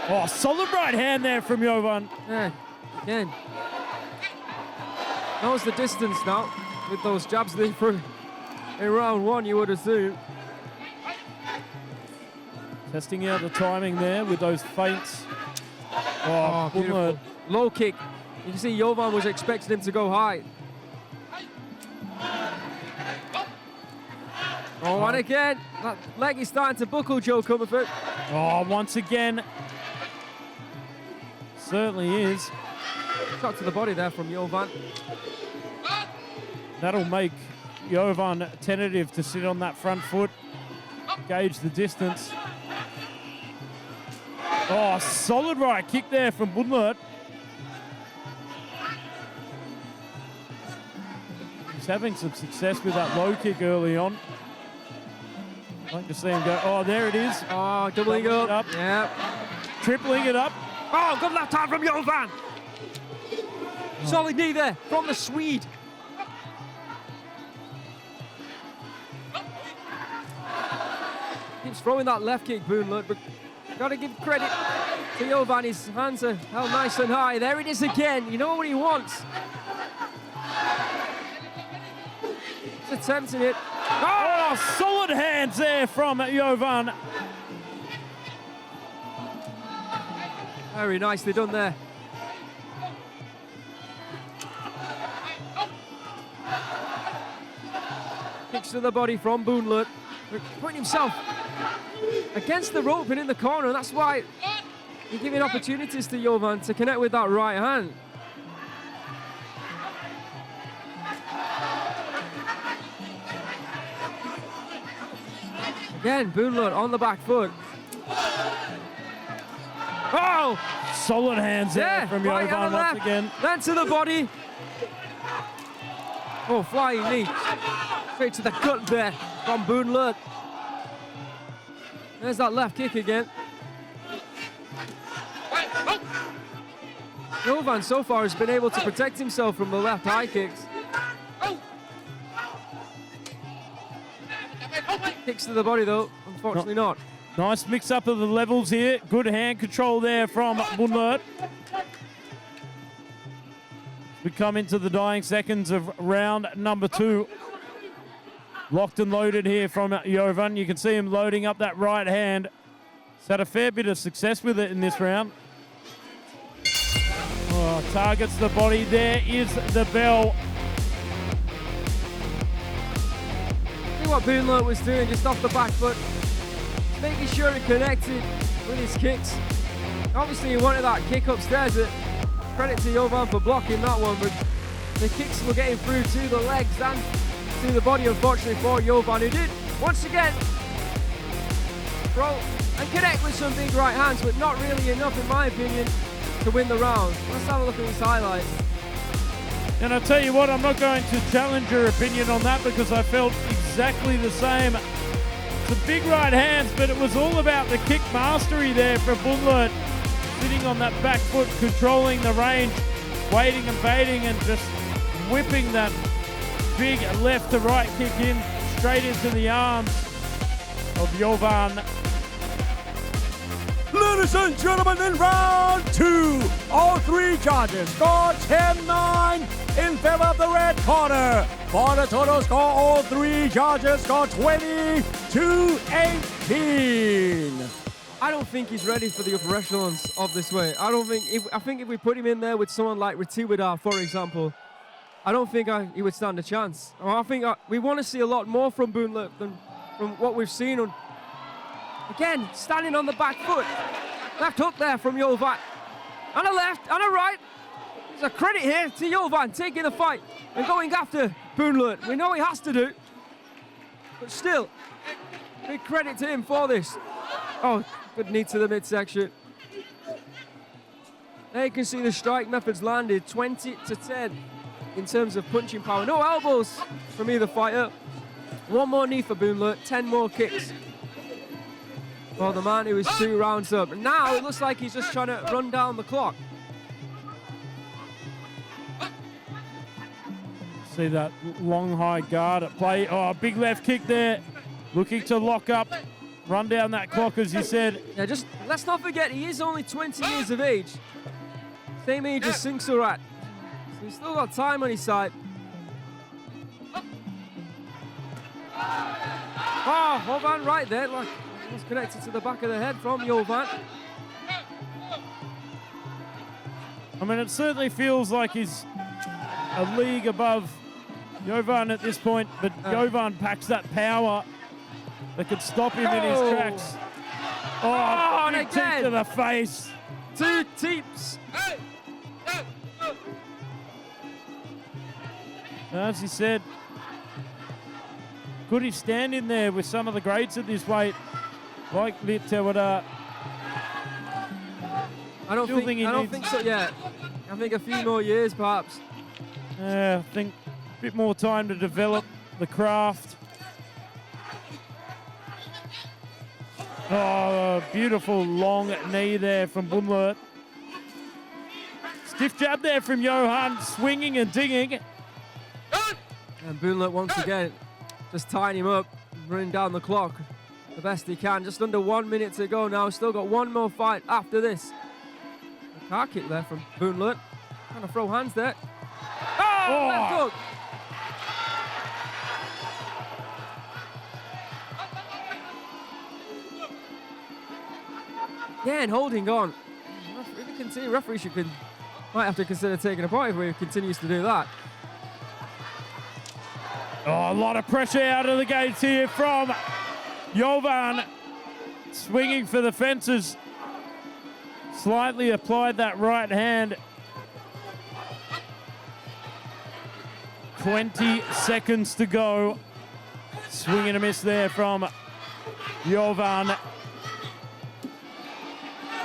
B: Oh, solid right hand there from Jovan.
D: Yeah, again. Knows the distance now with those jabs they threw in round 1, you would assume.
B: Testing out the timing there with those feints. Oh,
D: beautiful.
B: Boonlert.
D: Low kick. You can see Jovan was expecting him to go high. Oh, and again, that leg is starting to buckle, Joe Comerford.
B: Oh, once again. Certainly is.
D: Shot to the body there from Jovan.
B: That'll make Jovan tentative to sit on that front foot, gauge the distance. Oh, solid right kick there from Boonlert. He's having some success with that low kick early on. I'd like to see him go. Oh, there it is.
D: Oh, doubling up. Yeah.
B: Tripling it up.
D: Oh, good left hand from Jovan. Solid knee there from the Swede. Keeps throwing that left kick, Boonlert, but got to give credit to Jovan. His hands are held nice and high. There it is again. You know what he wants. He's attempting it.
B: Oh, solid hands there from Jovan.
D: Very nicely done there. Kicks to the body from Boonlert, putting himself against the rope and in the corner. That's why you're giving opportunities to Jovan to connect with that right hand. Again, Boonlert on the back foot. Oh!
B: Solid hands there from
D: right
B: Jovan once again.
D: Then to the body. Oh, flying knee. Straight to the gut there from Boonlert. There's that left kick again. Jovan so far has been able to protect himself from the left high kicks. Kicks to the body though, unfortunately not.
B: Nice mix up of the levels here. Good hand control there from Boonlert. We come into the dying seconds of round number 2. Locked and loaded here from Jovan. You can see him loading up that right hand. He's had a fair bit of success with it in this round. Oh, targets the body. There is the bell.
D: See what Boonlert was doing just off the back foot. Making sure he connected with his kicks. Obviously he wanted that kick upstairs. Credit to Jovan for blocking that one, but the kicks were getting through to the legs and to the body, unfortunately, for Jovan, who did once again throw and connect with some big right hands, but not really enough, in my opinion, to win the round. Let's have a look at these highlights.
B: And I'll tell you what, I'm not going to challenge your opinion on that because I felt exactly the same. Some big right hands, but it was all about the kick mastery there for Boonlert. Sitting on that back foot, controlling the range, waiting and baiting and just whipping that big left to right kick in straight into the arms of Jovan.
C: Ladies and gentlemen, in round 2, all three judges scored 10-9 in favor of the red corner. For the total score, all three judges scored 20-18.
D: I don't think he's ready for the upper echelons of this weight. I think if we put him in there with someone like Ratchanon, for example, I don't think he would stand a chance. I think we want to see a lot more from Boonlert than from what we've seen. Again, standing on the back foot. Left hook there from Jovan. And a left and a right. There's a credit here to Jovan taking the fight and going after Boonlert. We know he has to do. But still, big credit to him for this. Oh, good knee to the midsection. There you can see the strike methods landed 20-10 in terms of punching power. No elbows from either fighter. One more knee for Boonlert, 10 more kicks for the man who is 2 rounds up. And now it looks like he's just trying to run down the clock.
B: See that long high guard at play. Oh, big left kick there. Looking to lock up, run down that clock, as you said.
D: Yeah, just let's not forget, he is only 20 years of age. Same age as Singhasurat. So he's still got time on his side. Oh, Jovan right there. Like, was connected to the back of the head from Jovan.
B: I mean, it certainly feels like he's a league above Jovan at this point, but Jovan packs that power that could stop him in his tracks. Oh, big kick to the face.
D: 2 teeps.
B: As he said, could he stand in there with some of the greats at this weight, like Litewada?
D: I don't think so yet. I think a few more years, perhaps.
B: I think a bit more time to develop the craft. Oh, beautiful long knee there from Boonlert. Stiff jab there from Johan, swinging and dinging.
D: And Boonlert once again just tying him up, running down the clock the best he can. Just under 1 minute to go now. Still got one more fight after this. A car kick there from Boonlert. Trying to throw hands there. Oh, left hook. Again, holding on. Referee might have to consider taking a point if he continues to do that.
B: Oh, a lot of pressure out of the gates here from Jovan. Swinging for the fences. Slightly applied that right hand. 20 seconds to go. Swing and a miss there from Jovan.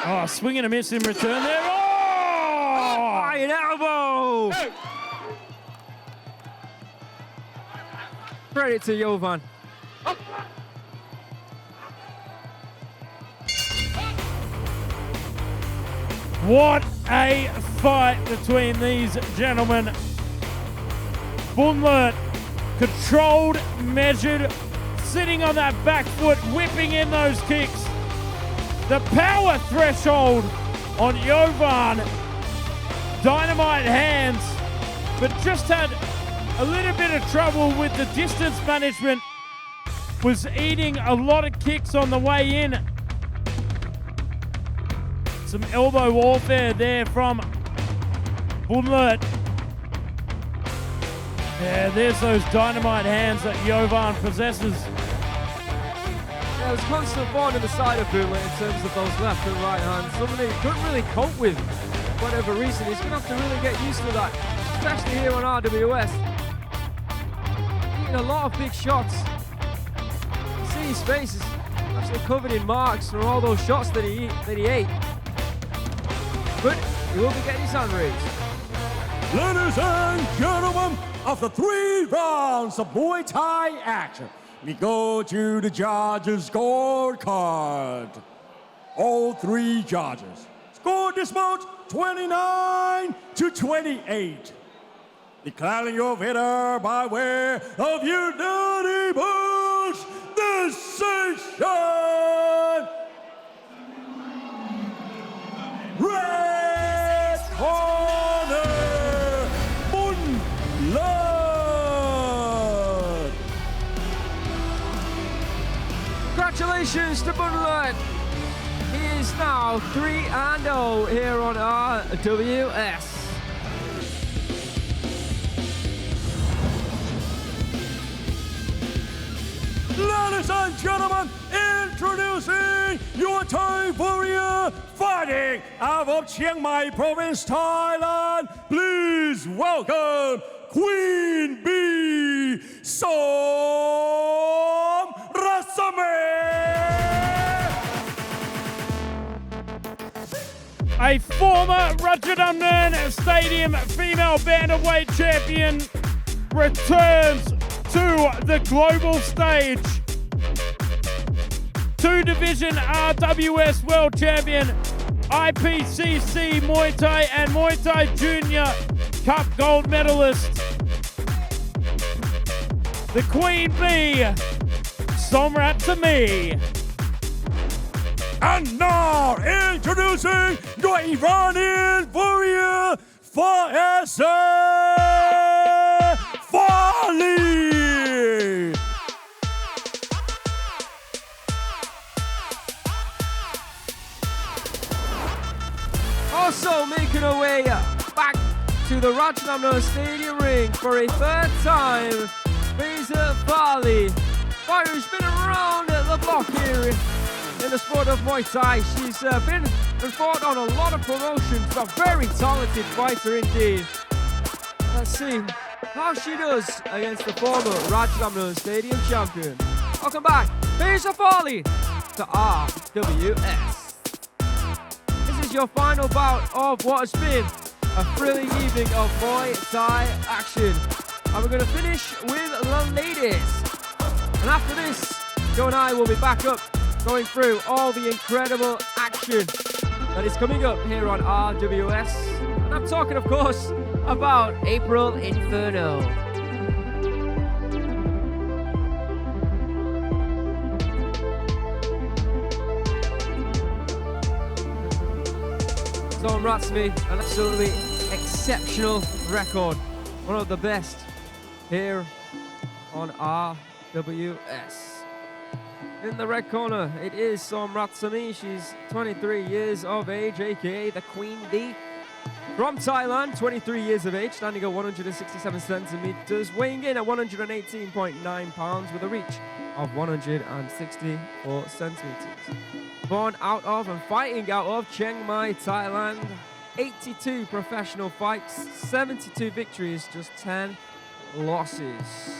B: Oh, swing and a miss in return there. Oh!
D: An elbow! Credit to Jovan.
B: What a fight between these gentlemen. Boonlert, controlled, measured, sitting on that back foot, whipping in those kicks. The power threshold on Jovan. Dynamite hands, but just had a little bit of trouble with the distance management. Was eating a lot of kicks on the way in. Some elbow warfare there from Boonlert. Yeah, there's those dynamite hands that Jovan possesses.
D: Yeah, it was constant bond in the side of Boonlert in terms of those left and right hands. Something he couldn't really cope with for whatever reason. He's going to have to really get used to that, especially here on RWS. Eating a lot of big shots. You see his face is actually covered in marks from all those shots that he ate. But he will be getting his hand raised.
C: Ladies and gentlemen, after 3 rounds of Muay Thai action, we go to the judges' scorecard. All 3 judges scored this bout 29-28. Declaring your winner by way of unanimous decision. Red corner, Boonlert.
D: Congratulations to Boonlert. He
A: is now 3-0 here on RWS.
C: Ladies and gentlemen, introducing your Thai warrior fighting out of Chiang Mai province, Thailand. Please welcome Queen Bee Somratsamee.
B: A former Rajadamnern Stadium female bantamweight champion returns to the global stage. Two-division RWS world champion, IPCC Muay Thai and Muay Thai Junior Cup gold medalist. The Queen Bee, Somratsamee.
C: And now introducing your Iranian warrior, Faezeh Fali.
A: Also making her way back to the Ratchanon Stadium ring for a third time, Faezeh Fali, fighter who's been around the block here in the sport of Muay Thai. She's been and fought on a lot of promotions, but very talented fighter indeed. Let's see how she does against the former Rajadamnern Stadium champion. Welcome back, Faezeh Fali to RWS. This is your final bout of what has been a thrilling evening of Muay Thai action. And we're going to finish with the ladies. And after this, Joe and I will be back up going through all the incredible action that is coming up here on RWS. And I'm talking, of course, about April Inferno. Somratsamee, an absolutely exceptional record. One of the best here on RWS. In the red corner, it is Somratsamee. She's 23 years of age, aka the Queen Bee. From Thailand, 23 years of age, standing at 167 centimeters, weighing in at 118.9 pounds with a reach of 164 centimeters. Born out of and fighting out of Chiang Mai, Thailand. 82 professional fights, 72 victories, just 10 losses.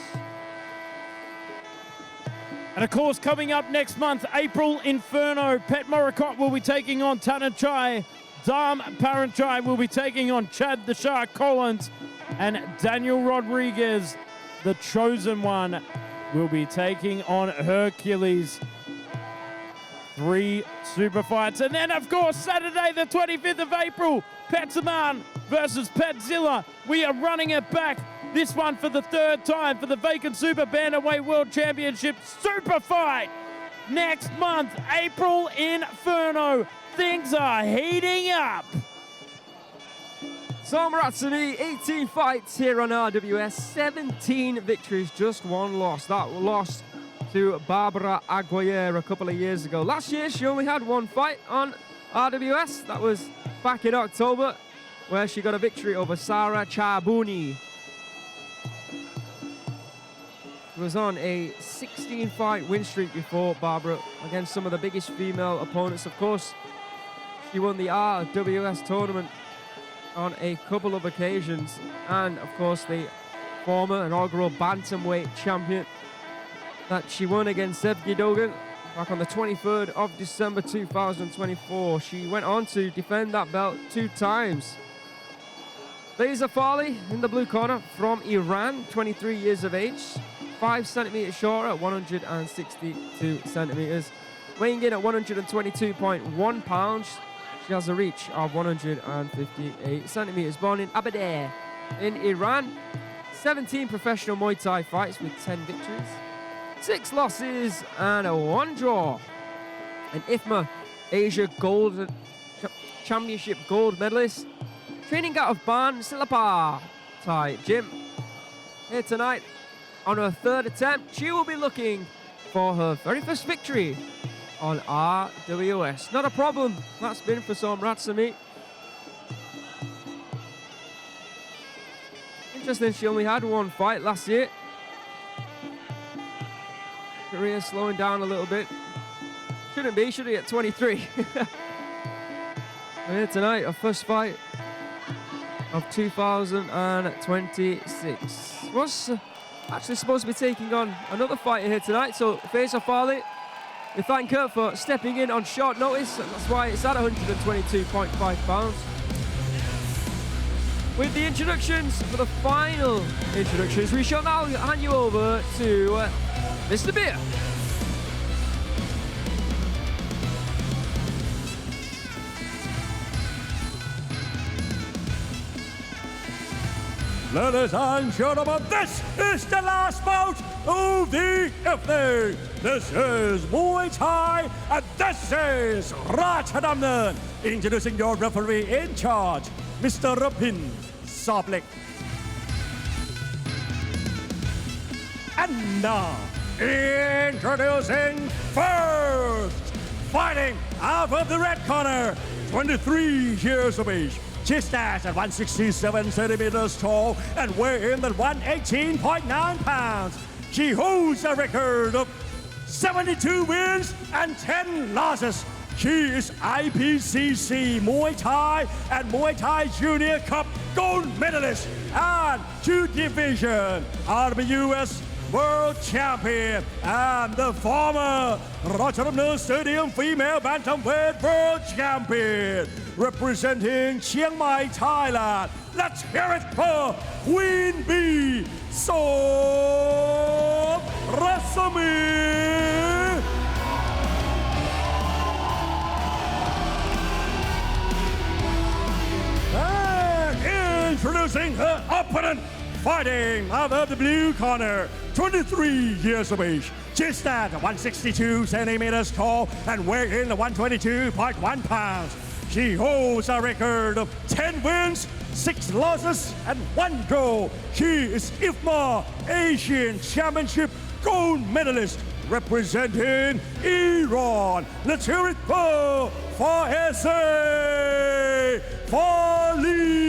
B: And of course, coming up next month, April Inferno, Pet Morakot will be taking on Tanachai. Dam Paranchai will be taking on Chad the Shark Collins. And Daniel Rodriguez, the chosen one, will be taking on Hercules. 3 super fights. And then, of course, Saturday, the 25th of April, Petsaman versus Petzilla. We are running it back. This one for the third time for the vacant Super Bantamweight World Championship Super Fight. Next month, April Inferno. Things are heating up.
A: Somratsamee, 18 fights here on RWS, 17 victories, just 1 loss. That loss to Barbara Aguirre a couple of years ago. Last year, she only had 1 fight on RWS. That was back in October, where she got a victory over Sarah Chabuni. She was on a 16-fight win streak before Barbara against some of the biggest female opponents. Of course, she won the RWS tournament on a couple of occasions, and of course the former inaugural bantamweight champion that she won against Sevgi Dogan back on the 23rd of December 2024. She went on to defend that belt 2 times. Faezeh Fali in the blue corner from Iran, 23 years of age, 5 centimeters shorter at 162 centimeters, weighing in at 122.1 pounds. She has a reach of 158 centimeters. Born in Aberdare in Iran, 17 professional Muay Thai fights with 10 victories, 6 losses and 1 draw. An IFMA Asia Gold Championship gold medalist, training out of Ban Silapa Thai Gym. Here tonight on her 3rd attempt, she will be looking for her very first victory
D: on RWS. Not a problem. That's been for Somratsamee. Interesting, she only had one fight last year. Career slowing down a little bit. Shouldn't be, should he, at 23? Here tonight, our first fight of 2026. Was actually supposed to be taking on another fighter here tonight, so Faezeh Fali, we thank her for stepping in on short notice, and that's why it's at 122.5 pounds. With the introductions, for the final introductions, we shall now hand you over to Mr. Beer.
C: Ladies and gentlemen, this is the last bout of the evening. This is Muay Thai, and this is Rajadamnern. Introducing your referee in charge, Mr. Rapin Soblek. And now, introducing first, fighting out of the red corner, 23 years of age. She stands at 167 centimeters tall and weighing at 118.9 pounds. She holds a record of 72 wins and 10 losses. She is IPCC Muay Thai and Muay Thai Junior Cup gold medalist and 2 division RWS World Champion and the former Ratchanon Stadium Female Bantamweight World Champion. Representing Chiang Mai, Thailand. Let's hear it for Queen Bee, Somratsamee. And introducing her opponent, fighting out of the blue corner, 23 years of age. She stands at 162 centimeters tall and weighing 122.1 pounds. She holds a record of 10 wins, 6 losses, and 1 draw. She is IFMA Asian Championship gold medalist representing Iran. Let's hear it for Faezeh Fali.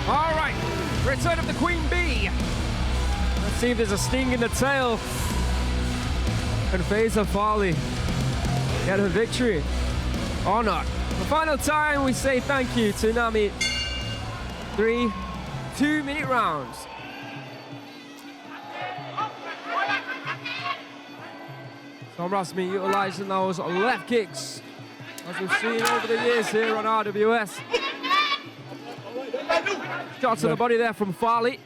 D: All right, return of the Queen Bee. Let's see if there's a sting in the tail. And Faezeh Fali get her victory or not. The final time we say thank you to Nami. 3 2-minute rounds. Somratsamee utilizing those left kicks as we've seen over the years here on RWS. Shot to the body there from Fali.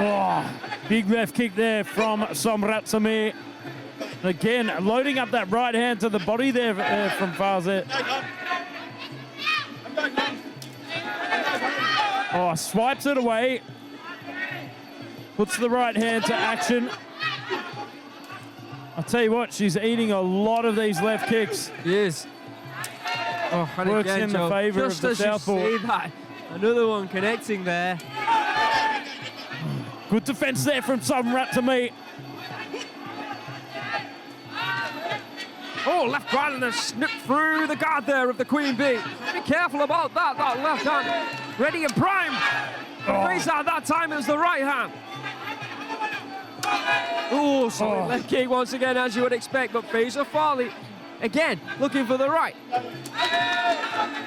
B: Oh, big left kick there from Somratsamee. Again, loading up that right hand to the body there from Faezeh. Oh, swipes it away. Puts the right hand to action. I'll tell you what, she's eating a lot of these left kicks.
D: She is. Oh, and
B: Works
D: again,
B: in the favour of the southpaw.
D: Just as you see that, another one connecting there.
B: Good defense there from Somratsamee.
D: Oh, left right and a snip through the guard there of the Queen Bee. Be careful about that left hand. Ready and prime. Faezeh, that time it was the right hand. Oh, solid left kick once again, as you would expect, but Faezeh Fali, again, looking for the right.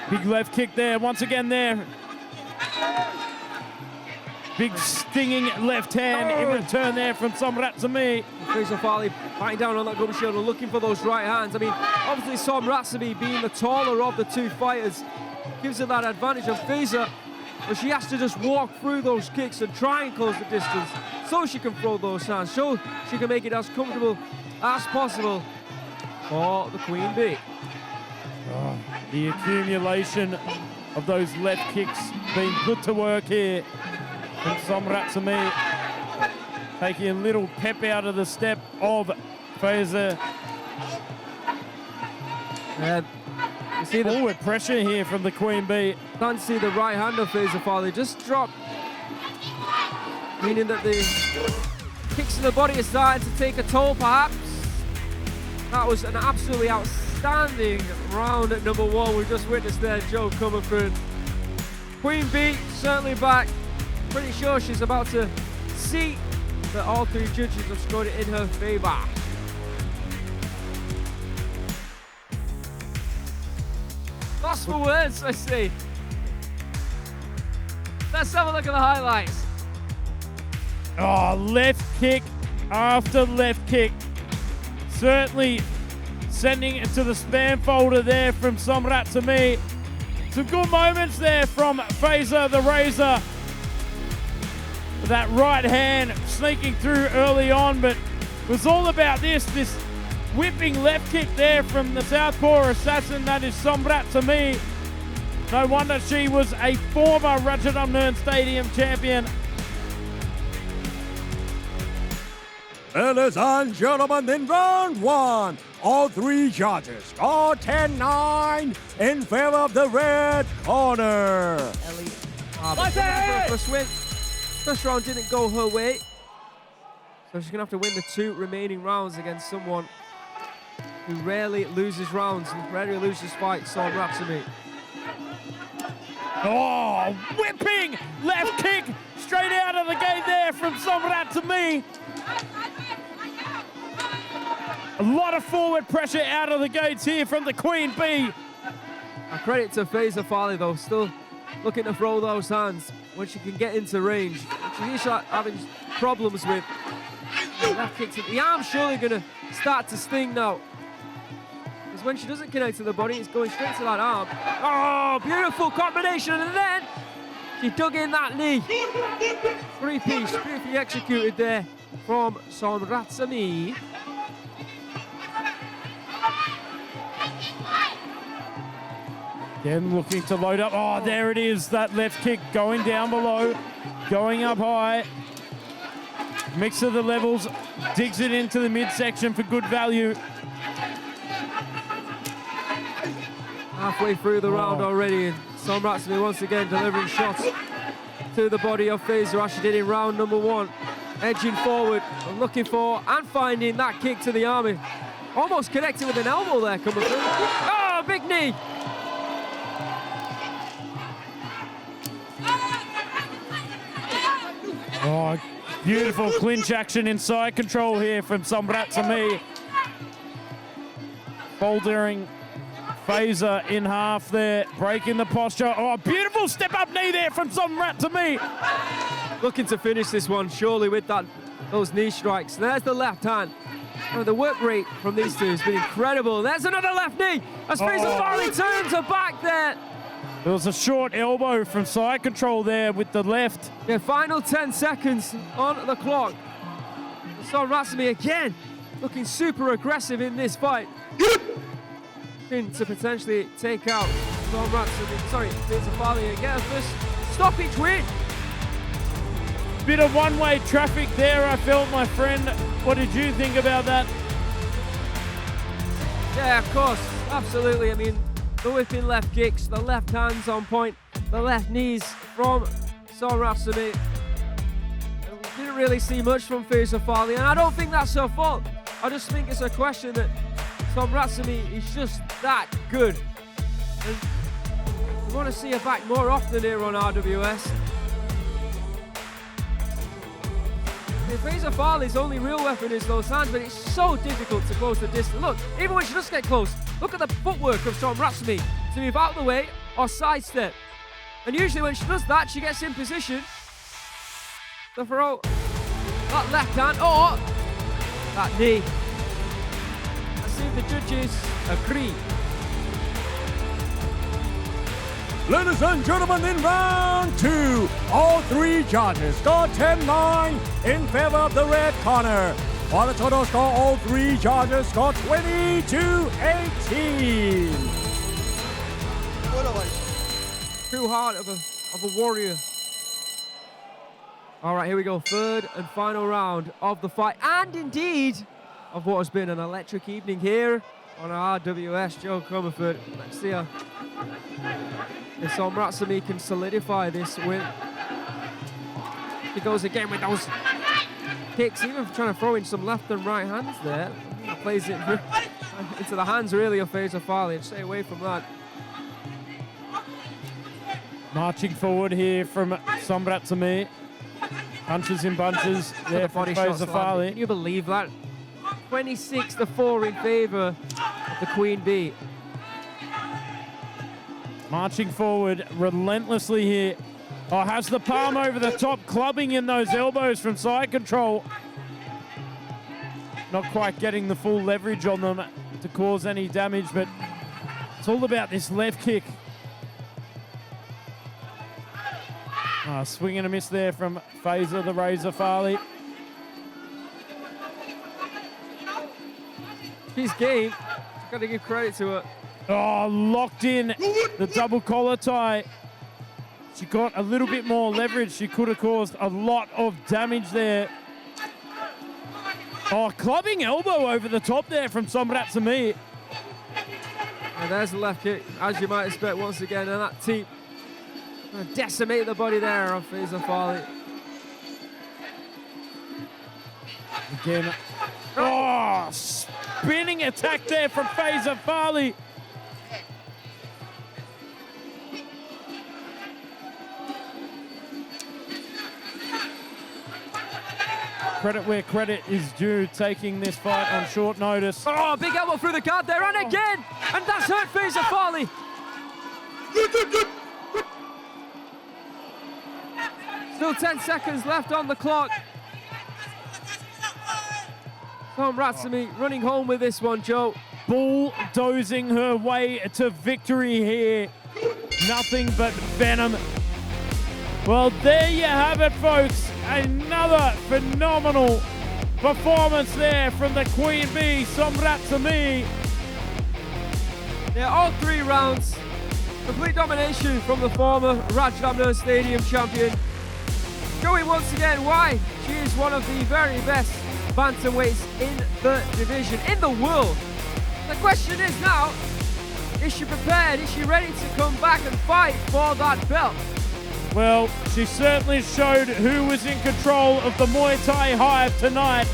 B: Big left kick there, once again there. Big stinging left hand in return there from Somratsamee.
D: Faezeh Fali biting down on that gum shield and looking for those right hands. I mean, obviously Somratsamee being the taller of the 2 fighters gives her that advantage of Faezeh, but she has to just walk through those kicks and try and close the distance so she can throw those hands, so she can make it as comfortable as possible for the Queen Bee.
B: Oh, the accumulation of those left kicks being put to work here from Somratsamee, taking a little pep out of the step of Faezeh.
D: You see the
B: Forward pressure here from the Queen Bee.
D: can't see the right hand of Faezeh Fali just drop, meaning that the kicks to the body are starting to take a toll, perhaps. That was an absolutely outstanding round at number one. We just witnessed there, Joe Comerford. Queen Bee certainly back. Pretty sure she's about to see that all three judges have scored it in her favour. Lost for words, I see. Let's have a look at the highlights.
B: Oh, left kick after left kick. Certainly sending it to the spam folder there from Somratsamee. Some good moments there from Faezeh the Razor. That right hand sneaking through early on, but it was all about this whipping left kick there from the southpaw assassin, that is Somratsamee. No wonder she was a former Rajadamnern Stadium champion.
C: Ladies and gentlemen, in round one, all three judges score 10-9 in favor of the red corner.
D: Ellie first win. First round didn't go her way, so she's gonna have to win the two remaining rounds against someone who rarely loses rounds and rarely loses fights, Somratsamee.
B: Oh, whipping left kick straight out of the gate there from Somratsamee. A lot of forward pressure out of the gates here from the Queen Bee.
D: Credit to Faezeh Fali though, still looking to throw those hands when she can get into range. She's usually having problems with left kicks. The arm's surely going to start to sting now. Because when she doesn't connect to the body, it's going straight to that arm. Oh, beautiful combination, and then she dug in that knee. Three-piece, beautifully executed there from Somratsamee.
B: Again, looking to load up. Oh, there it is, that left kick going down below, going up high. Mix of the levels, digs it into the midsection for good value.
D: Halfway through the round already, and Somratsamee once again delivering shots to the body of Faezeh as she did in round number one. Edging forward and looking for and finding that kick to the arm. Almost connecting with an elbow there coming through. Oh, big knee.
B: Oh, beautiful clinch action inside control here from Somratsamee. Foldering Faezeh in half there, breaking the posture. Oh, beautiful step up knee there from Somratsamee.
D: Looking to finish this one, surely with those knee strikes. There's the left hand. Oh, the work rate from these two has been incredible. There's another left knee as Faezeh Fali turns her back there.
B: There was a short elbow from side control there with the left.
D: Yeah, final 10 seconds on the clock. Somratsamee again looking super aggressive in this fight. To potentially take out Faezeh Fali and get her first stoppage win.
B: Bit of one-way traffic there, I felt, my friend. What did you think about that?
D: Yeah, of course, absolutely. I mean, the whipping left kicks, the left hands on point, the left knees from Somratsamee. Didn't really see much from Faezeh Fali, and I don't think that's her fault. I just think it's a question that Somratsamee is just that good. And we want to see her back more often here on RWS. Faezeh Fali's only real weapon is those hands, but it's so difficult to close the distance. Look, even when she does get close, look at the footwork of Somratsamee to move out of the way or sidestep. And usually when she does that, she gets in position to throw that left hand or that knee. Let's see if the judges agree.
C: Ladies and gentlemen, in round two, all three judges scored 10-9 in favor of the red corner. For the total score, all three judges scored 20-18.
D: True heart of a warrior. All right, here we go. Third and final round of the fight, and indeed of what has been an electric evening here on RWS, Joe Comerford. Let's see if Somratsamee can solidify this win. He goes again with those kicks, even trying to throw in some left and right hands there. Plays it into the hands really of Faezeh Fali, and stay away from that.
B: Marching forward here from Somratsamee. Punches in bunches there for Faezeh Fali.
D: Can you believe that? 26-4 in favour of the Queen Bee.
B: Marching forward relentlessly here. Oh, has the palm over the top, clubbing in those elbows from side control. Not quite getting the full leverage on them to cause any damage, but it's all about this left kick. Swing and a miss there from Faezeh the Razor Fali.
D: She's game. Got to give credit to her.
B: Oh, locked in the double collar tie. She got a little bit more leverage. She could have caused a lot of damage there. Oh, clubbing elbow over the top there from Somratsamee.
D: And there's the left kick, as you might expect once again, and that teep going to decimate the body there of Faezeh Fali.
B: Again. Oh, spinning attack there from Faezeh Fali. Credit where credit is due, taking this fight on short notice.
D: Oh, big elbow through the guard there, and again! And that's hurt Faezeh Fali. Still 10 seconds left on the clock. Somratsamee running home with this one, Joe.
B: Bulldozing her way to victory here. Nothing but venom. Well, there you have it, folks. Another phenomenal performance there from the Queen Bee, Somratsamee.
D: Yeah, all 3 rounds. Complete domination from the former Rajadamnern Stadium champion. Showing once again why she is one of the very best bantamweights in the division, in the world. The question is now, is she prepared? Is she ready to come back and fight for that belt?
B: Well, she certainly showed who was in control of the Muay Thai hive tonight.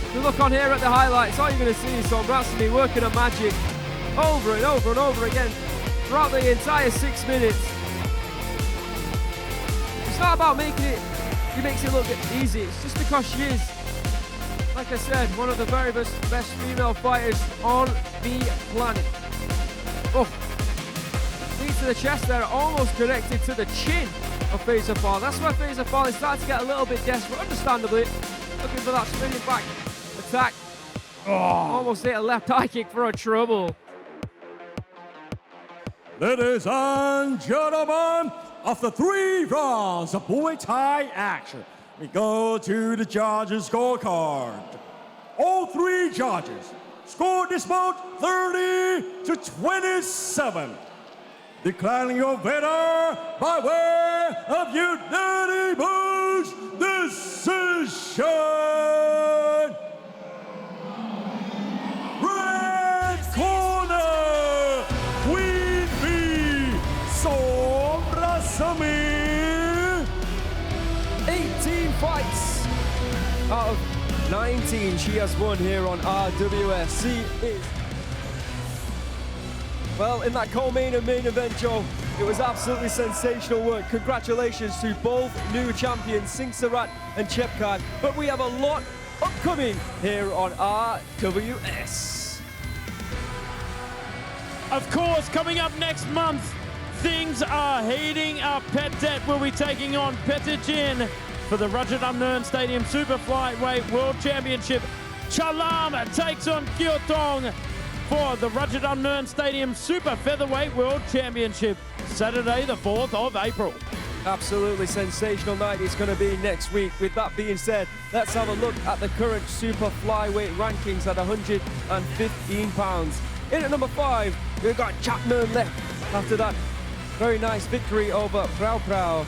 D: If you look on here at the highlights, all you're going to see is Somratsamee working a magic over and over and over again throughout the entire 6 minutes. It's not about making it, he makes it look easy. It's just because she is, like I said, one of the very best female fighters on the planet. Oh. Knee to the chest there, almost connected to the chin of Faezeh Fali. That's where Faezeh Fali started to get a little bit desperate, understandably. Looking for that spinning back attack. Oh. Almost hit a left high kick for a trouble.
C: Ladies and gentlemen, after 3 rounds of Muay Thai action, we go to the judges' scorecard. All 3 judges scored this bout 30-27. Declaring your winner by way of unanimous decision. Red corner, Queen Bee, Somratsamee.
D: 18 fights out of 19 she has won here on RWS. She is... Well, in that co-main and main event, Joe, it was absolutely sensational work. Congratulations to both new champions, Singhasurat and Chiabkard. But we have a lot upcoming here on RWS.
B: Of course, coming up next month, things are heating up. Pettet will be taking on Petterjin for the Rajadamnern Stadium Super Flyweight World Championship. Chalam takes on Yothin for the Rajadamnern Stadium Super Featherweight World Championship, Saturday the 4th of April.
D: Absolutely sensational night it's going to be next week. With that being said, let's have a look at the current Super Flyweight rankings at 115 pounds. In at number 5, we've got Ratchanon left. After that, very nice victory over Prao.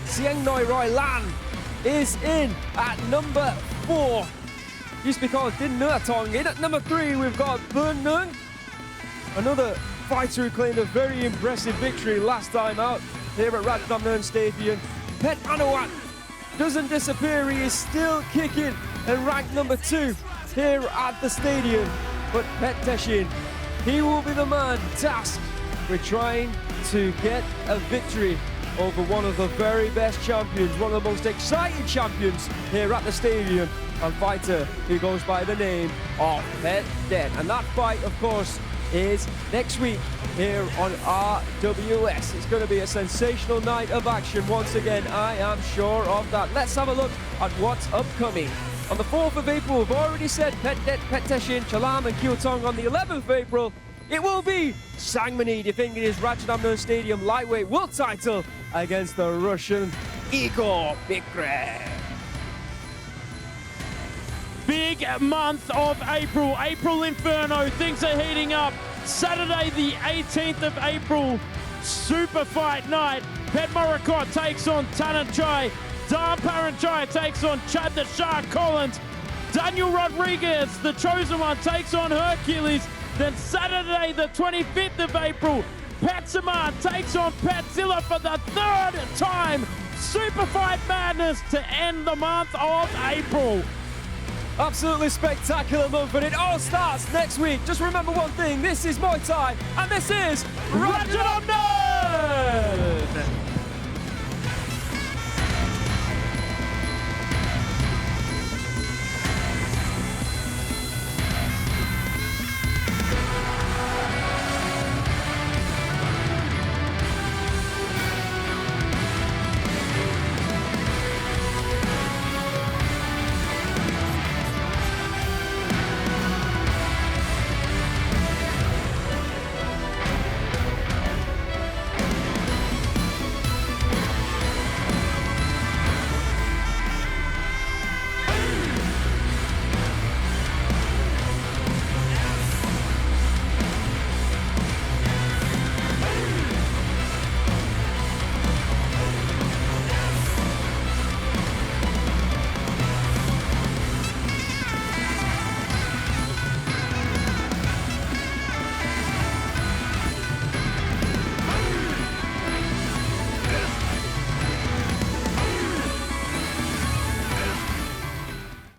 D: Sieng Noi Roy Lan is in at number 4. just because Din Nuatong. In at number 3, we've got Boonlert, another fighter who claimed a very impressive victory last time out here at Rajadamnern Stadium. Pet Anawat doesn't disappear, he is still kicking and ranked number 2 here at the stadium. But Pet Teshin, he will be the man tasked with trying to get a victory over one of the very best champions, one of the most exciting champions here at the stadium, a fighter who goes by the name of Pet Det. And that fight, of course, is next week here on RWS. It's going to be a sensational night of action once again, I am sure of that. Let's have a look at what's upcoming. On the 4th of April, we've already said Pet Det, Pet Teshin, Chalam and Kyotong. On the 11th of April, it will be Sangmani defending his Rajadamnern Stadium lightweight world title against the Russian Igor Bikrev.
B: Big month of April. April Inferno. Things are heating up. Saturday the 18th of April. Super fight night. Pet Morakot takes on Tanachai. Dan Paranchai takes on Chad the Shark Collins. Daniel Rodriguez, the chosen one, takes on Hercules. Then Saturday the 25th of April, Pat Saman takes on Patzilla for the 3rd time. Super fight madness to end the month of April.
D: Absolutely spectacular month, and it all starts next week. Just remember one thing, this is Muay Thai, and this is Rajadamnern!